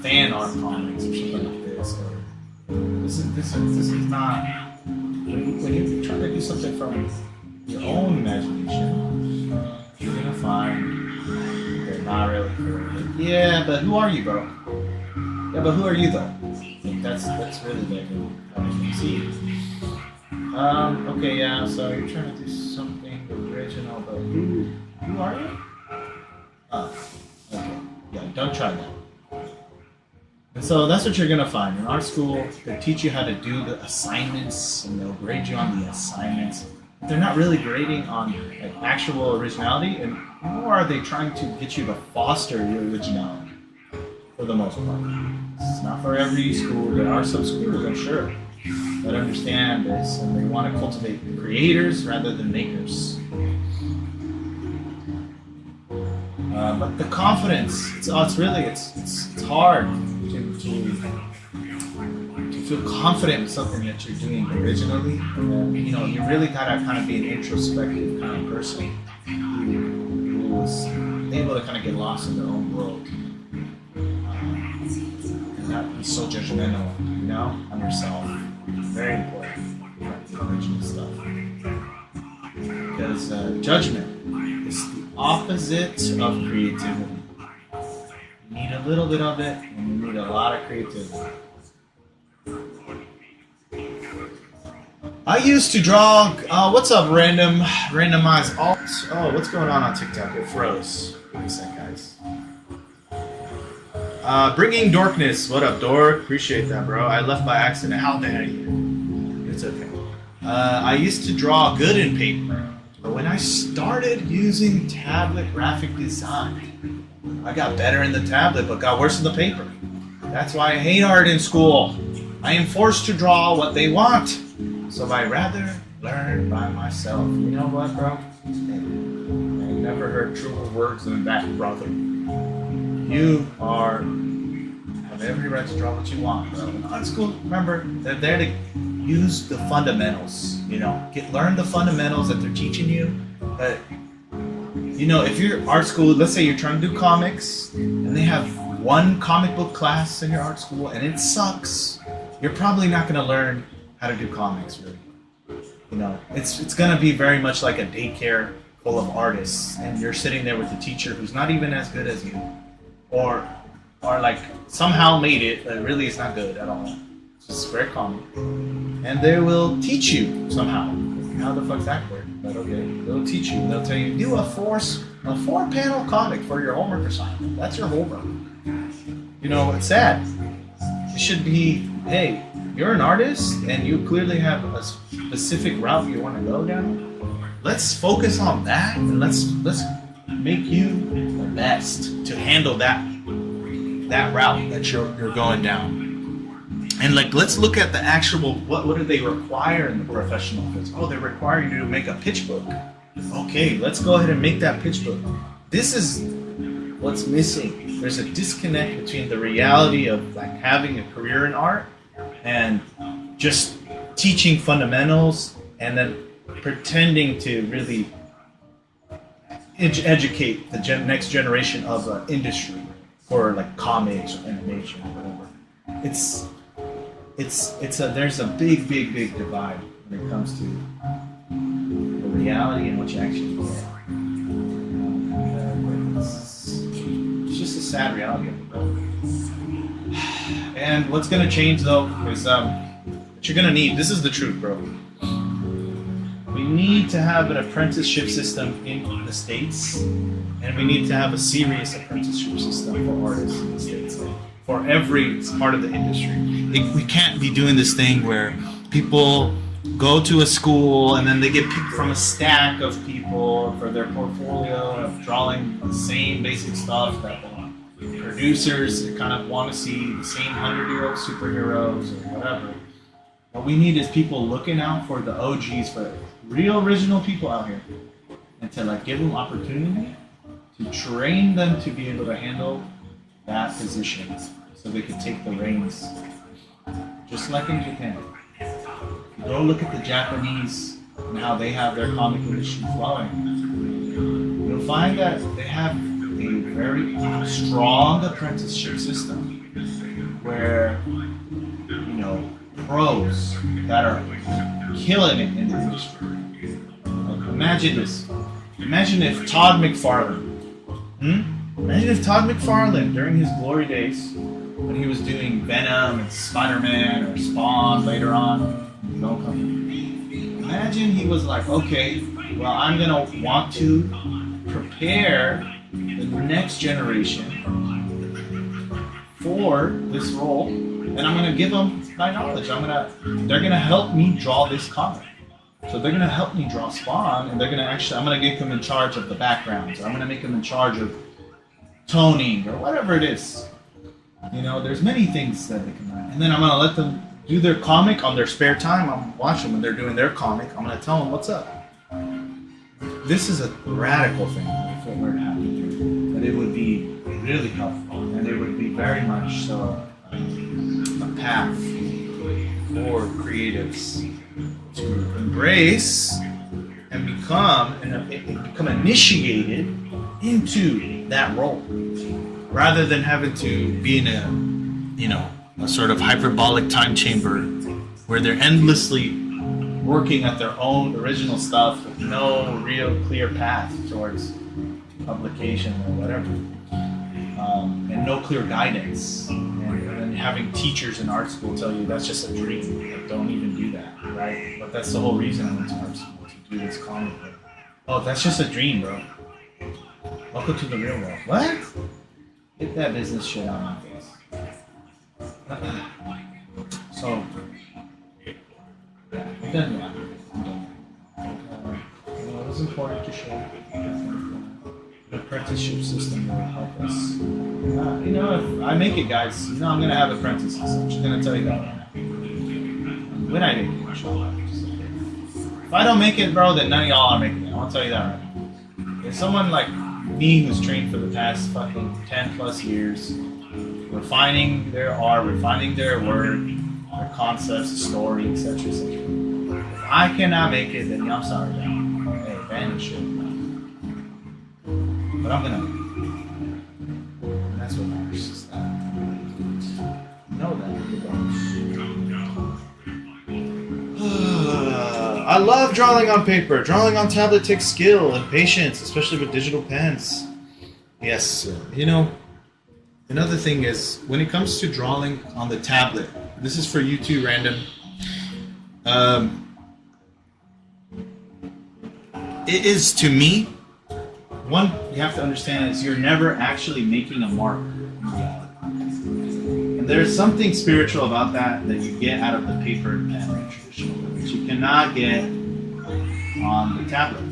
fan art comics or something like this. Or this is not, when you try to do something from your own imagination, you're gonna find they're not really cool. Yeah, but who are you, bro? Yeah, but who are you though? That's really like see. Okay, yeah. So you're trying to do something original, but who are you? Okay. Yeah, don't try that. And so that's what you're gonna find in art school. They teach you how to do the assignments, and they'll grade you on the assignments. But they're not really grading on like actual originality, and nor are they trying to get you to foster your originality. For the most part, it's not for every school. There are some schools, I'm sure, that understand this, and they want to cultivate creators rather than makers. But the confidence, it's hard to feel confident in something that you're doing originally. And, you know, you really gotta kind of be an introspective kind of person who is able to kind of get lost in their own world and not be so judgmental, you know, on yourself. Very important, the original stuff, because judgment is the opposite of creativity. You need a little bit of it, and you need a lot of creativity. I used to draw. What's up, randomized alt? Oh, what's going on TikTok? It froze. Give me a sec, guys. Bringing Dorkness. What up, Dork? Appreciate that, bro. I left by accident. How dare you? It's okay. I used to draw good in paper, but when I started using tablet graphic design, I got better in the tablet, but got worse in the paper. That's why I hate art in school. I am forced to draw what they want. So I rather learn by myself. You know what, bro? I never heard truer words than that, brother. You have every right to draw what you want, bro. In art school, remember, they're there to use the fundamentals. Learn the fundamentals that they're teaching you. But if you're art school, let's say you're trying to do comics, and they have one comic book class in your art school, and it sucks. You're probably not going to learn how to do comics, really. It's going to be very much like a daycare full of artists, and you're sitting there with a teacher who's not even as good as you, or like somehow made it, but really it's not good at all. It's just very common. And they will teach you somehow. How the fuck's that work? But okay, they'll teach you. They'll tell you, do a four-panel comic for your homework assignment. That's your homework. It's sad. It should be, hey, you're an artist and you clearly have a specific route you want to go down. Let's focus on that, and let's make you the best to handle that route that you're going down. And let's look at the actual, what do they require in the professional fields? Oh, they require you to make a pitch book. Okay, let's go ahead and make that pitch book. This is what's missing. There's a disconnect between the reality of having a career in art and just teaching fundamentals and then pretending to really educate the next generation of industry for comics or animation or whatever. There's a big divide when it comes to the reality and what you actually get. It's just a sad reality of it, bro. And what's gonna change though is what you're gonna need. This is the truth, bro. We need to have an apprenticeship system in the States, and we need to have a serious apprenticeship system for artists in the States, for every part of the industry. We can't be doing this thing where people go to a school and then they get picked from a stack of people for their portfolio of drawing the same basic stuff that producers kind of want to see, the same 100-year-old superheroes or whatever. What we need is people looking out for the OGs, for real original people out here, and to give them opportunity to train them to be able to handle that position so they can take the reins. Just like in Japan. Go look at the Japanese and how they have their comic industry flowing. You'll find that they have a very strong apprenticeship system where, pros that are killing it in the industry. Imagine this. Imagine if Todd McFarlane, during his glory days, when he was doing Venom and Spider-Man or Spawn later on, imagine he was like, okay, well, I'm gonna want to prepare the next generation for this role, and I'm gonna give them my knowledge. They're gonna help me draw this comic. So they're gonna help me draw Spawn, and I'm gonna get them in charge of the backgrounds, or I'm gonna make them in charge of toning, or whatever it is. There's many things that they can learn. And then I'm gonna let them do their comic on their spare time. I'm watching when they're doing their comic. I'm gonna tell them what's up. This is a radical thing if it were to happen, but it would be really helpful, and it would be very much so a path for creatives to embrace and become initiated into that role, rather than having to be in a sort of hyperbolic time chamber where they're endlessly working at their own original stuff with no real clear path towards publication or whatever, and no clear guidance, and having teachers in art school tell you that's just a dream, don't even do that. right? But that's the whole reason I went to art school, to do this comic book. Oh, that's just a dream, bro. Welcome to the real world. What? Get that business shit out of my face. So, yeah, I'm done now. It was important to show. The apprenticeship system will help us. You know, if I make it, guys, you know I'm gonna have apprentices. I'm just gonna tell you that right now. When I make it, inshallah. If I don't make it, bro, then none of y'all are making it. I'll tell you that right now. If someone like me who's trained for the past fucking 10 plus years, refining their art, refining their work, their concepts, story, etc., etc. If I cannot make it, then I'm sorry, man. Hey, banish it. But I'm gonna. And that's what matters. Is that know that. I love drawing on paper. Drawing on tablet takes skill and patience, especially with digital pens. Yes, sir. You know, another thing is when it comes to drawing on the tablet. This is for you too, random. It is to me. One you have to understand is you're never actually making a mark in reality. And there's something spiritual about that you get out of the paper and pen traditional, which you cannot get on the tablet.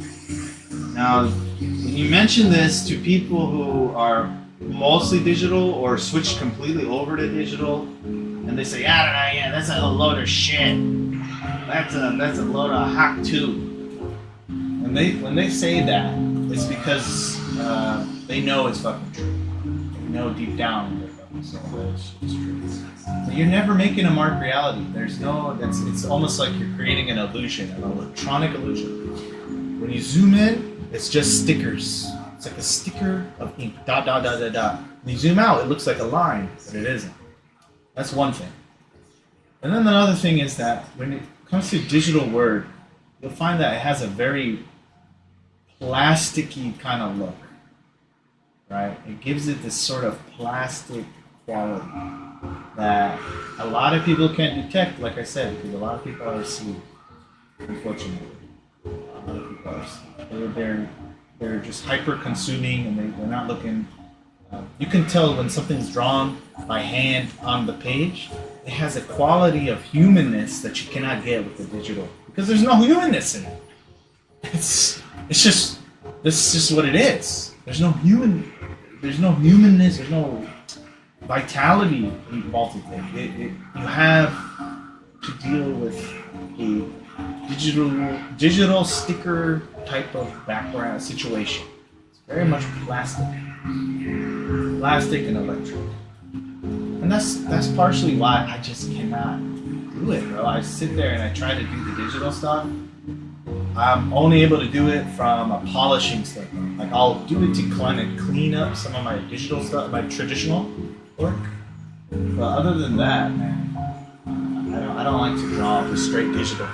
Now, when you mention this to people who are mostly digital or switch completely over to digital, and they say, yeah, that's a load of shit. That's a load of hack too. When they say that, it's because they know it's fucking true. They know deep down in their fucking soul that it's true. But you're never making a mark reality. It's almost like you're creating an illusion, an electronic illusion. When you zoom in, it's just stickers. It's like a sticker of ink. Dot, dot, dot, dot, dot. When you zoom out, it looks like a line, but it isn't. That's one thing. And then another thing is that when it comes to digital word, you'll find that it has a very plasticky kind of look, right? It gives it this sort of plastic quality that a lot of people can't detect, like I said, because a lot of people are asleep, unfortunately. A lot of people are asleep. They're just hyper-consuming and they're not looking. You can tell when something's drawn by hand on the page, it has a quality of humanness that you cannot get with the digital, because there's no humanness in it. This is just what it is. There's no humanness, there's no vitality involved with it. You have to deal with a digital sticker type of background situation. It's very much plastic and electric. And that's partially why I just cannot do it, bro. I sit there and I try to do the digital stuff. I'm only able to do it from a polishing standpoint. Like I'll do it to kind of clean up some of my digital stuff, my traditional work. But other than that, man, I don't like to draw with straight digital.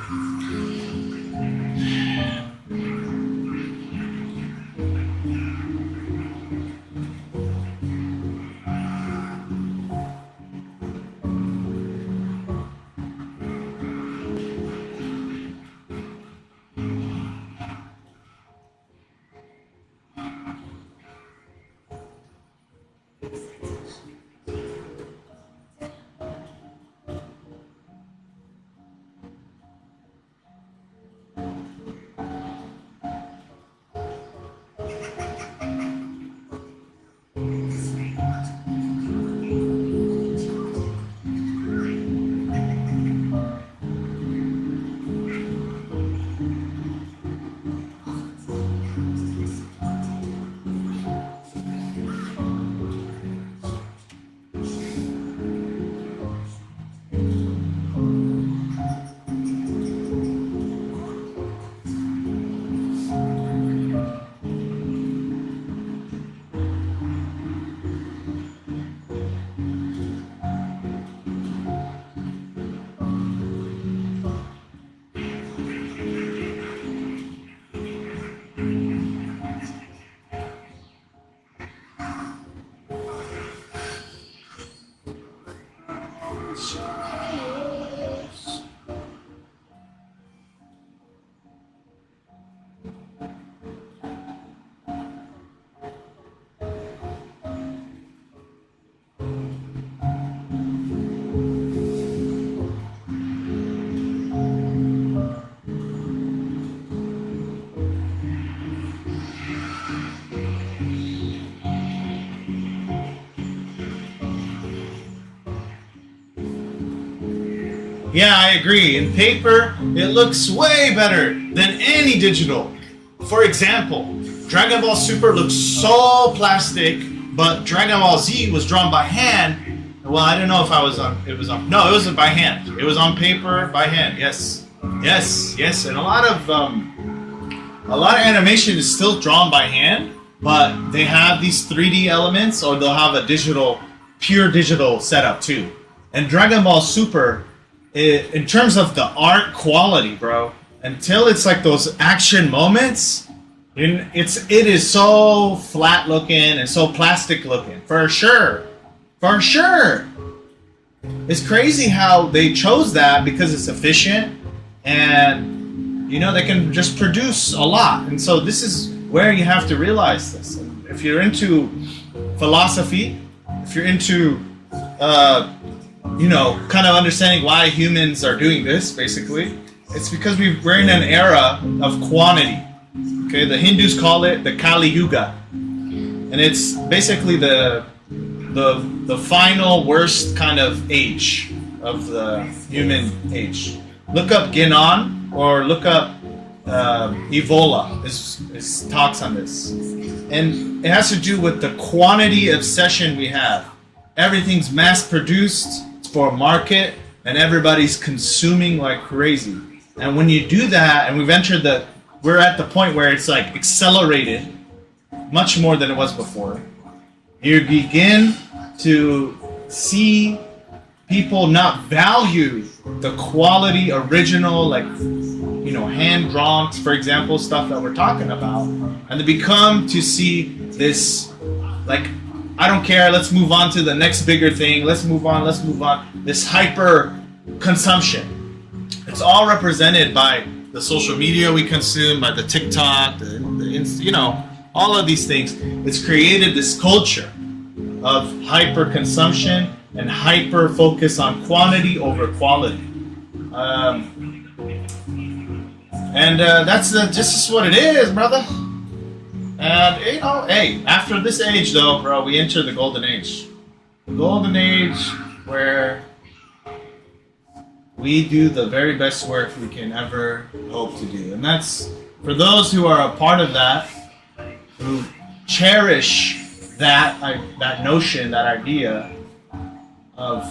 Yeah, I agree. In paper, it looks way better than any digital. For example, Dragon Ball Super looks so plastic, but Dragon Ball Z was drawn by hand. Well, I don't know if it wasn't by hand. It was on paper by hand. Yes. And a lot of animation is still drawn by hand, but they have these 3D elements, or they'll have a pure digital setup too. And Dragon Ball Super, in terms of the art quality, bro, until it's like those action moments, it is so flat looking and so plastic looking, for sure. It's crazy how they chose that, because it's efficient and they can just produce a lot. And so this is where you have to realize this. If you're into philosophy, if you're into kind of understanding why humans are doing this, basically, it's because we're in an era of quantity. Okay, the Hindus call it the Kali Yuga, and it's basically the final worst kind of age of the human age. Look up Ginon or look up Evola. This talks on this, and it has to do with the quantity obsession we have. Everything's mass produced for a market, and everybody's consuming like crazy. And when you do that, and we're at the point where it's like accelerated much more than it was before. You begin to see people not value the quality, original, hand drawn, for example, stuff that we're talking about, and they become to see this I don't care, let's move on to the next bigger thing, let's move on, this hyper consumption. It's all represented by the social media we consume, by the TikTok, all of these things. It's created this culture of hyper consumption and hyper focus on quantity over quality. That's just what it is, brother. And hey, after this age though, bro, we enter the golden age. The golden age where we do the very best work we can ever hope to do. And that's for those who are a part of that, who cherish that notion, that idea of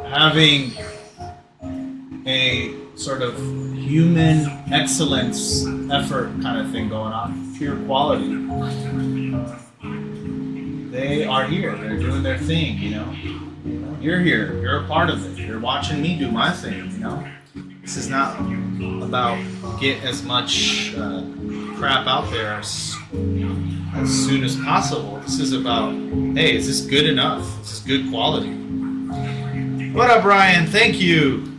having a sort of human excellence effort kind of thing going on, pure quality. They are here. They're doing their thing, You're here. You're a part of it. You're watching me do my thing, This is not about get as much crap out there as soon as possible. This is about, hey, is this good enough? Is this good quality? What up, Brian? Thank you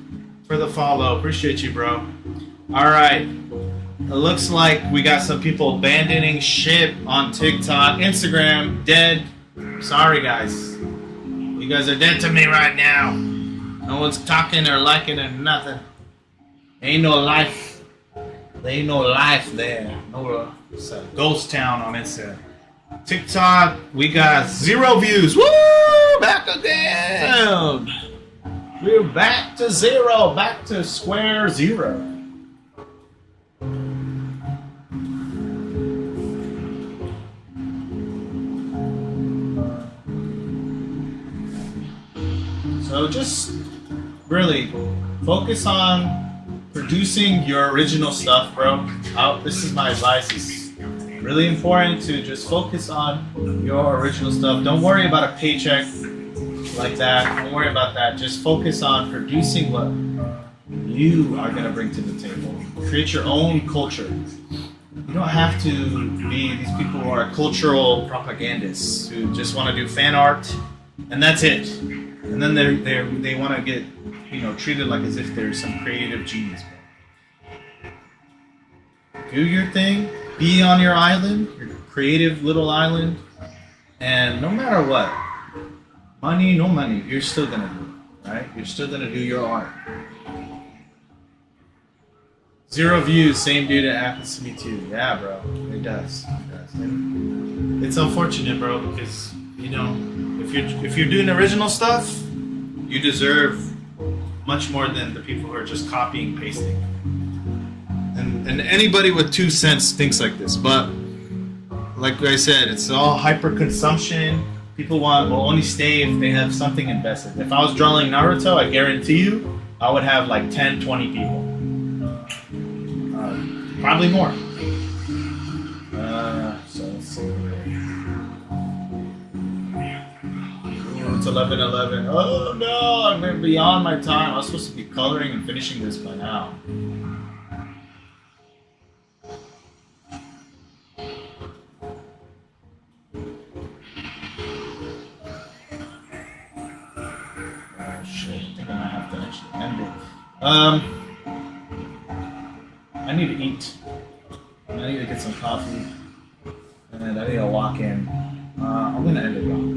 for the follow. Appreciate you, bro. All right. It looks like we got some people abandoning ship on TikTok. Instagram, dead. Sorry, guys. You guys are dead to me right now. No one's talking or liking or nothing. Ain't no life. There ain't no life there. No, it's a ghost town on Instagram. TikTok, we got 0 views. Woo! Back again. We're back to 0. Back to square 0. So just really focus on producing your original stuff, bro. This is my advice. It's really important to just focus on your original stuff. Don't worry about a paycheck like that. Don't worry about that. Just focus on producing what you are going to bring to the table. Create your own culture. You don't have to be these people who are cultural propagandists who just want to do fan art and that's it. And then they want to get treated like as if they're some creative genius. Do your thing. Be on your island, your creative little island, and no matter what, money, no money, you're still gonna do it, right? You're still gonna do your art. 0 views, same dude, it happens to me too. Yeah, bro, it does. And it's unfortunate, bro, because if you're doing original stuff, you deserve much more than the people who are just copying, pasting. And anybody with 2 cents thinks like this, but like I said, it's all hyper consumption. People will only stay if they have something invested. If I was drawing Naruto, I guarantee you, I would have like 10, 20 people. Probably more. So let's see. Oh, it's 11:11. Oh no, I've been beyond my time. I was supposed to be coloring and finishing this by now. I need to eat. I need to get some coffee, and I need to walk in. I'm gonna end it, y'all.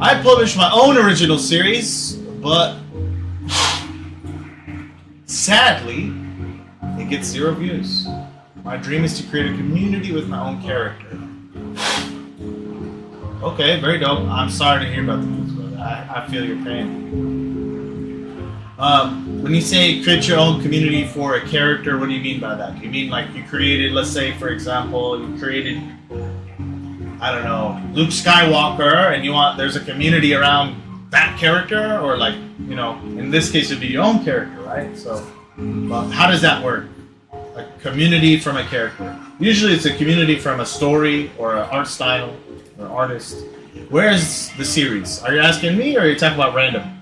I published my own original series, but sadly, it gets 0 views. My dream is to create a community with my own character. Okay, very dope. I'm sorry to hear about the news, brother. I feel your pain. When you say create your own community for a character, what do you mean by that? Do you mean like you created, let's say, for example, you created, I don't know, Luke Skywalker, and there's a community around that character, or like, you know, in this case it'd be your own character, right? So, how does that work? A community from a character. Usually it's a community from a story or an art style or artist. Where's the series? Are you asking me, or are you talking about random?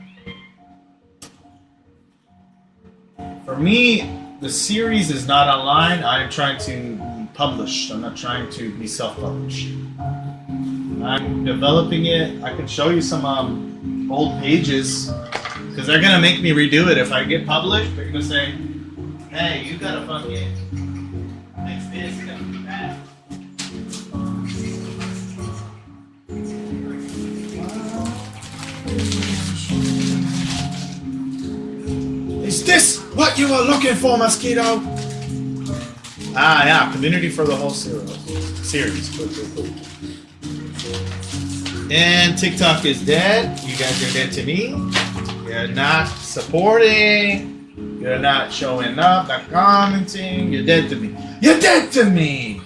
For me, the series is not online. I'm trying to be published. I'm not trying to be self-published. I'm developing it. I can show you some old pages, because they're gonna make me redo it if I get published. They're gonna say, "Hey, you gotta fucking fix this. You gotta do that." Is this what you were looking for, Mosquito? Yeah, community for the whole series. Cool. And TikTok is dead. You guys are dead to me. You're not supporting. You're not showing up, not commenting. You're dead to me. You're dead to me!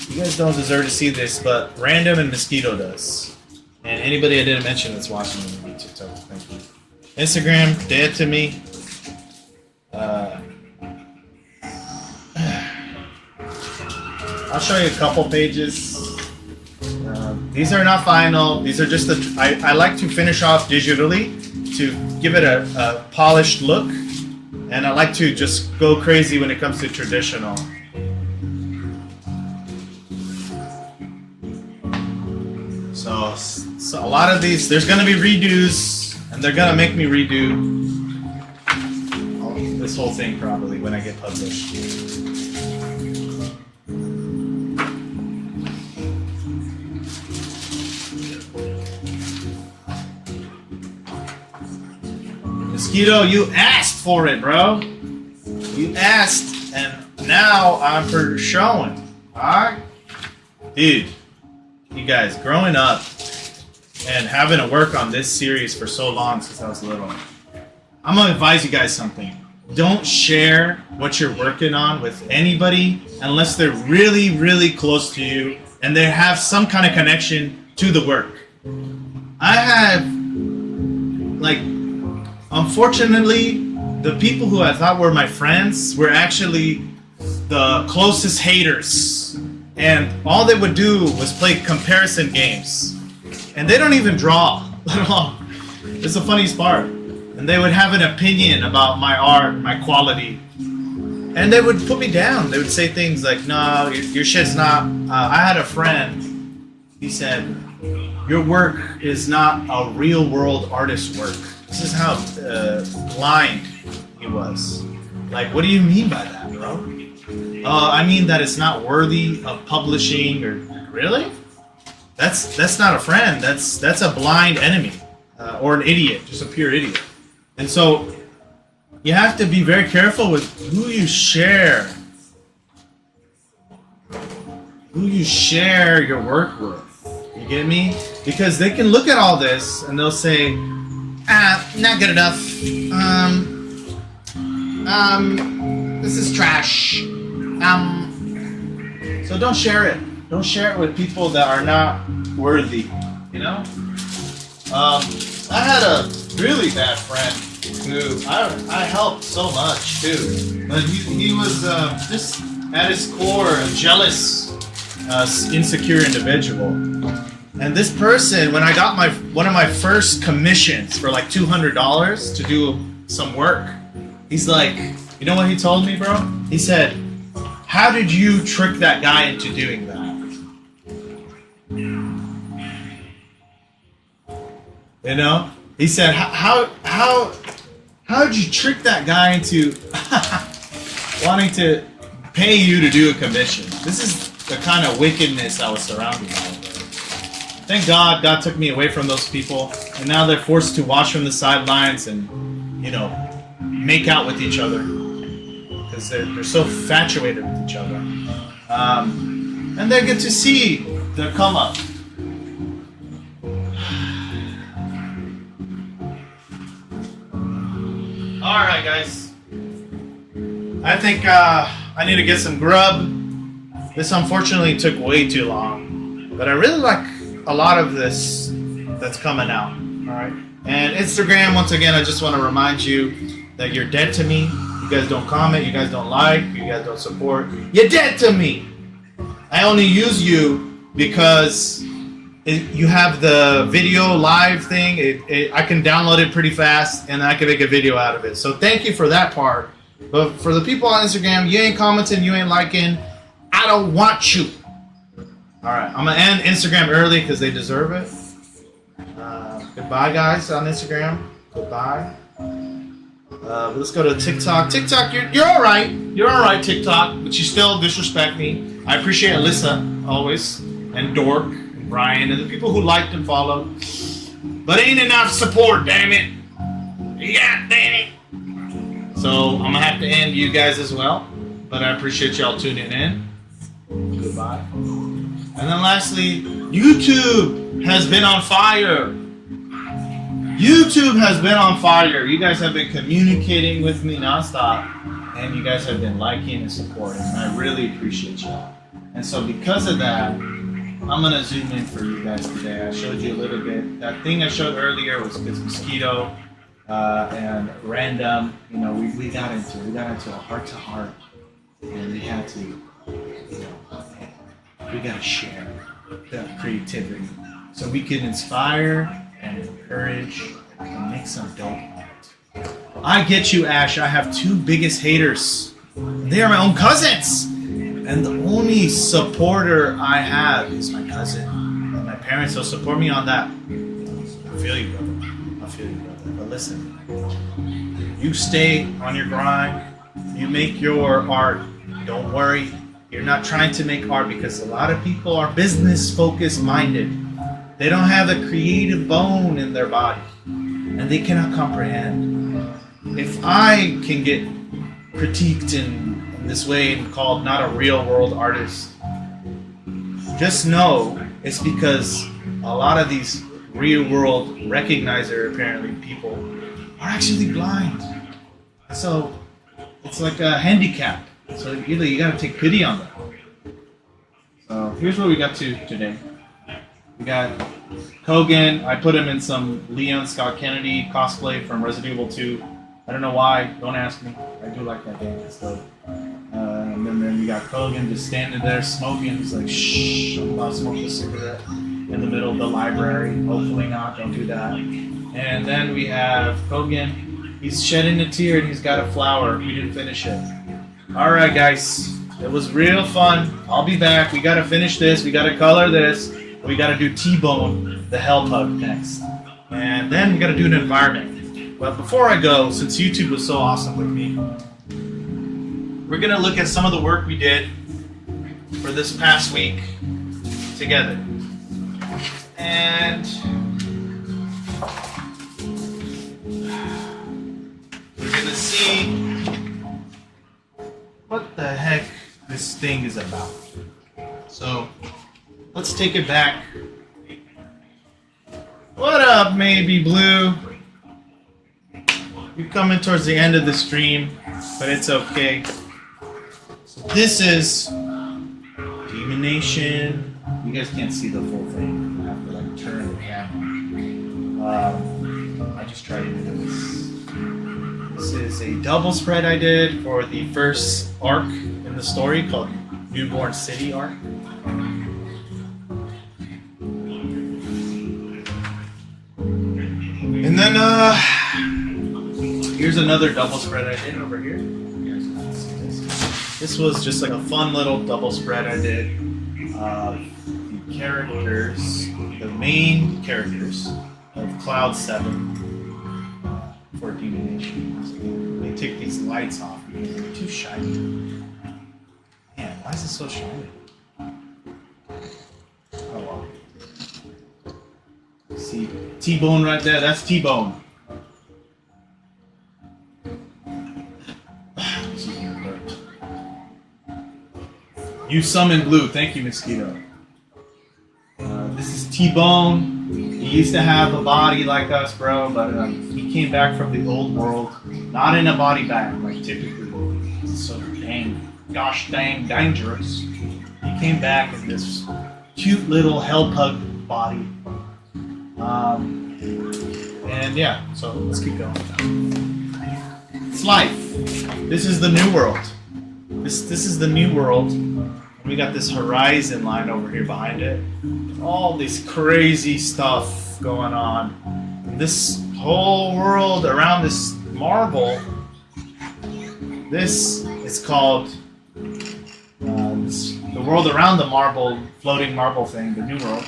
You guys don't deserve to see this, but Random and Mosquito does. And anybody I didn't mention that's watching me on TikTok, thank you. Instagram, dead to me. I'll show you a couple pages. These are not final. These are just I like to finish off digitally to give it a polished look, and I like to just go crazy when it comes to traditional. So a lot of these, there's gonna be redos, and they're gonna make me redo this whole thing probably when I get published. Mosquito, you asked for it, bro. You asked, and now I'm for showing. Alright? Dude, you guys, growing up and having to work on this series for so long since I was little, I'm gonna advise you guys something. Don't share what you're working on with anybody unless they're really, really close to you and they have some kind of connection to the work. I have, like, unfortunately, the people who I thought were my friends were actually the closest haters. And all they would do was play comparison games. And they don't even draw at all. It's the funniest part. And they would have an opinion about my art, my quality. And they would put me down. They would say things like, no, your shit's not... I had a friend, he said, your work is not a real world artist's work. This is how blind he was. Like, what do you mean by that, bro? I mean that it's not worthy of publishing, or really? That's not a friend. That's a blind enemy, or an idiot, just a pure idiot. And so you have to be very careful with who you share your work with. You get me? Because they can look at all this and they'll say, not good enough. This is trash. So don't share it. Don't share it with people that are not worthy. You know? I had a really bad friend who I helped so much too. But he was just at his core a jealous, insecure individual. And this person, when I got one of my first commissions for like $200 to do some work, he's like, you know what he told me, bro? He said, how did you trick that guy into doing that? You know? He said, how did you trick that guy into wanting to pay you to do a commission? This is the kind of wickedness I was surrounded by. Thank God, God took me away from those people, and now they're forced to watch from the sidelines and, you know, make out with each other because they're so infatuated with each other, and they get to see the come up. All right, guys. I think I need to get some grub. This unfortunately took way too long, but I really like a lot of this that's coming out. All right. And Instagram, once again, I just want to remind you that you're dead to me. You guys don't comment. You guys don't like. You guys don't support. You're dead to me. I only use you because you have the video live thing. I can download it pretty fast, and I can make a video out of it. So thank you for that part. But for the people on Instagram, you ain't commenting, you ain't liking. I don't want you. All right, I'm gonna end Instagram early because they deserve it. Goodbye, guys, on Instagram. Goodbye. Let's go to TikTok. TikTok, you're all right. You're all right, TikTok, but you still disrespect me. I appreciate Alyssa always, and Dork, and Brian, and the people who liked and followed. But ain't enough support, damn it. Yeah, damn it. So I'm gonna have to end you guys as well. But I appreciate y'all tuning in. Goodbye. And then lastly, YouTube has been on fire. YouTube has been on fire. You guys have been communicating with me nonstop, and you guys have been liking and supporting. And I really appreciate y'all. And so because of that, I'm gonna zoom in for you guys today. I showed you a little bit. That thing I showed earlier was this mosquito and random. You know, we got into a heart to heart, and we had to, you know, we gotta share that creativity so we can inspire and encourage and make some dope art. I get you, Ash. I have two biggest haters. They are my own cousins. And the only supporter I have is my cousin. And my parents will support me on that. I feel you, brother. I feel you, brother. But listen, you stay on your grind. You make your art. Don't worry. You're not trying to make art because a lot of people are business focused minded. They don't have the creative bone in their body, and they cannot comprehend. If I can get critiqued in this way and called not a real world artist, just know it's because a lot of these real world recognizer apparently people are actually blind. So it's like a handicap. So either you gotta take pity on them. So here's what we got to today. We got Kogan. I put him in some Leon Scott Kennedy cosplay from Resident Evil 2. I don't know why. Don't ask me. I do like that game. It's dope. And then we got Kogan just standing there smoking. He's like, shh, I'm about to smoke a cigarette in the middle of the library. Hopefully not. Don't do that. And then we have Kogan. He's shedding a tear and he's got a flower. We didn't finish it. All right, guys. It was real fun. I'll be back. We got to finish this. We got to color this. We got to do T-Bone, the Hell Pug, next. And then we got to do an environment. But before I go, since YouTube was so awesome with me, we're going to look at some of the work we did for this past week together. And we're going to see what the heck this thing is about. So let's take it back up, maybe Blue? You're coming towards the end of the stream, but it's okay. So this is Demon Nation. You guys can't see the full thing. I have to like turn the camera. I just tried to do this. This is a double spread I did for the first arc in the story called Newborn City arc. And then here's another double spread I did over here. You guys can see this. This was just like a fun little double spread I did. The characters, the main characters of Cloud 7 for Demon Nation. So they take these lights off because they're too shiny. Man, why is it so shiny? Oh wow. See T-Bone right there? That's T-Bone. You summon Blue. Thank you, Mosquito. This is T-Bone. He used to have a body like us, bro, but he came back from the old world, not in a body bag like typically. It's so gosh dang dangerous. He came back in this cute little hell pug body. And yeah, so let's keep going. It's life. This is the new world. This is the new world. We got this horizon line over here behind it. All this crazy stuff going on. This whole world around this marble. This is called the world around the marble, floating marble thing, the new world.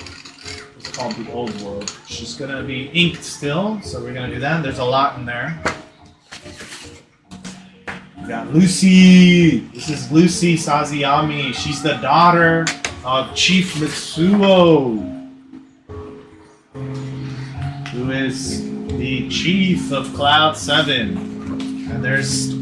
It's called the old world. It's just gonna be inked still, so we're gonna do that. There's a lot in there. We got Lucy. This is Lucy Sazayami. She's the daughter of Chief Mitsuo, who is the chief of Cloud 7. And there's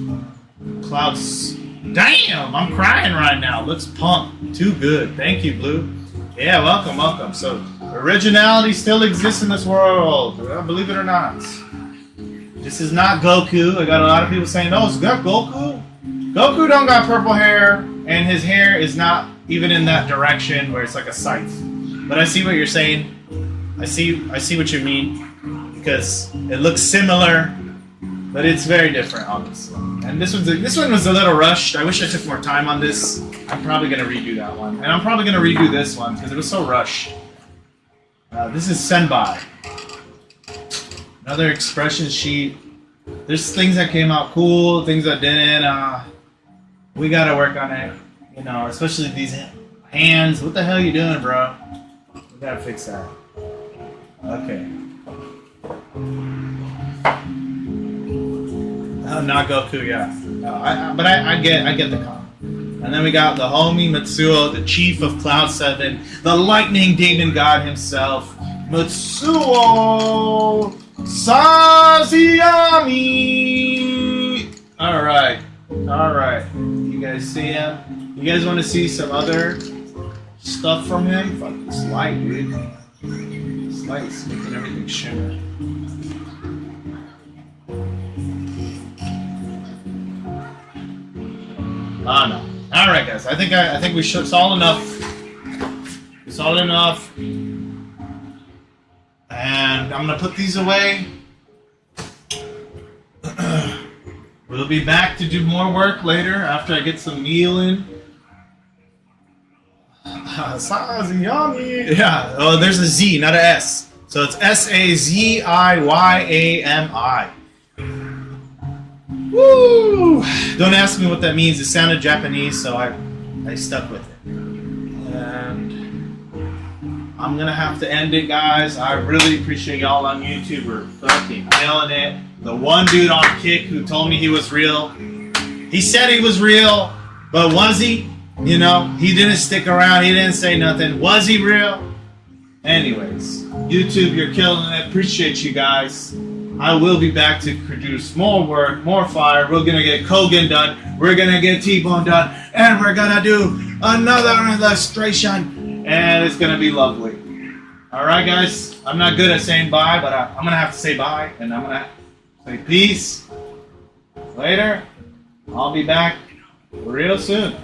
Cloud's. Damn, I'm crying right now. Looks pump. Too good. Thank you, Blue. Yeah, welcome, welcome. So, originality still exists in this world. Believe it or not. This is not Goku. I got a lot of people saying, "Oh, is that Goku?" Goku don't got purple hair, and his hair is not even in that direction where it's like a scythe. But I see what you're saying. I see what you mean, because it looks similar, but it's very different, obviously. And this one was a little rushed. I wish I took more time on this. I'm probably gonna redo that one, and I'm probably gonna redo this one because it was so rushed. This is Senbai. Another expression sheet. There's things that came out cool, things that didn't. We gotta work on it, you know, especially these hands. What the hell are you doing, bro? We gotta fix that. Okay. Not Goku, yeah. No, but I get the comment. And then we got the homie Mitsuo, the chief of Cloud 7, the lightning demon god himself, Mitsuo Sazayami! Alright. You guys see him? You guys want to see some other stuff from him? Fuck this light, dude. This light's making everything shimmer. Oh no. Alright guys, I think we should saw enough. We saw enough. And I'm gonna put these away. We'll be back to do more work later after I get some meal in. Sazayami. Yeah. Oh, there's a Z, not a S. So it's Saziyami. Woo! Don't ask me what that means. It sounded Japanese, so I stuck with it. And I'm gonna have to end it, guys. I really appreciate y'all on YouTube. We're fucking killing it. The one dude on Kick who told me he was real. He said he was real, but was he? You know, he didn't stick around. He didn't say nothing. Was he real? Anyways, YouTube, you're killing it. Appreciate you guys. I will be back to produce more work, more fire. We're gonna get Kogan done. We're gonna get T-Bone done, and we're gonna do another illustration, and it's gonna be lovely. All right, guys. I'm not good at saying bye, but I'm gonna have to say bye, and I'm gonna say peace. Later. I'll be back real soon.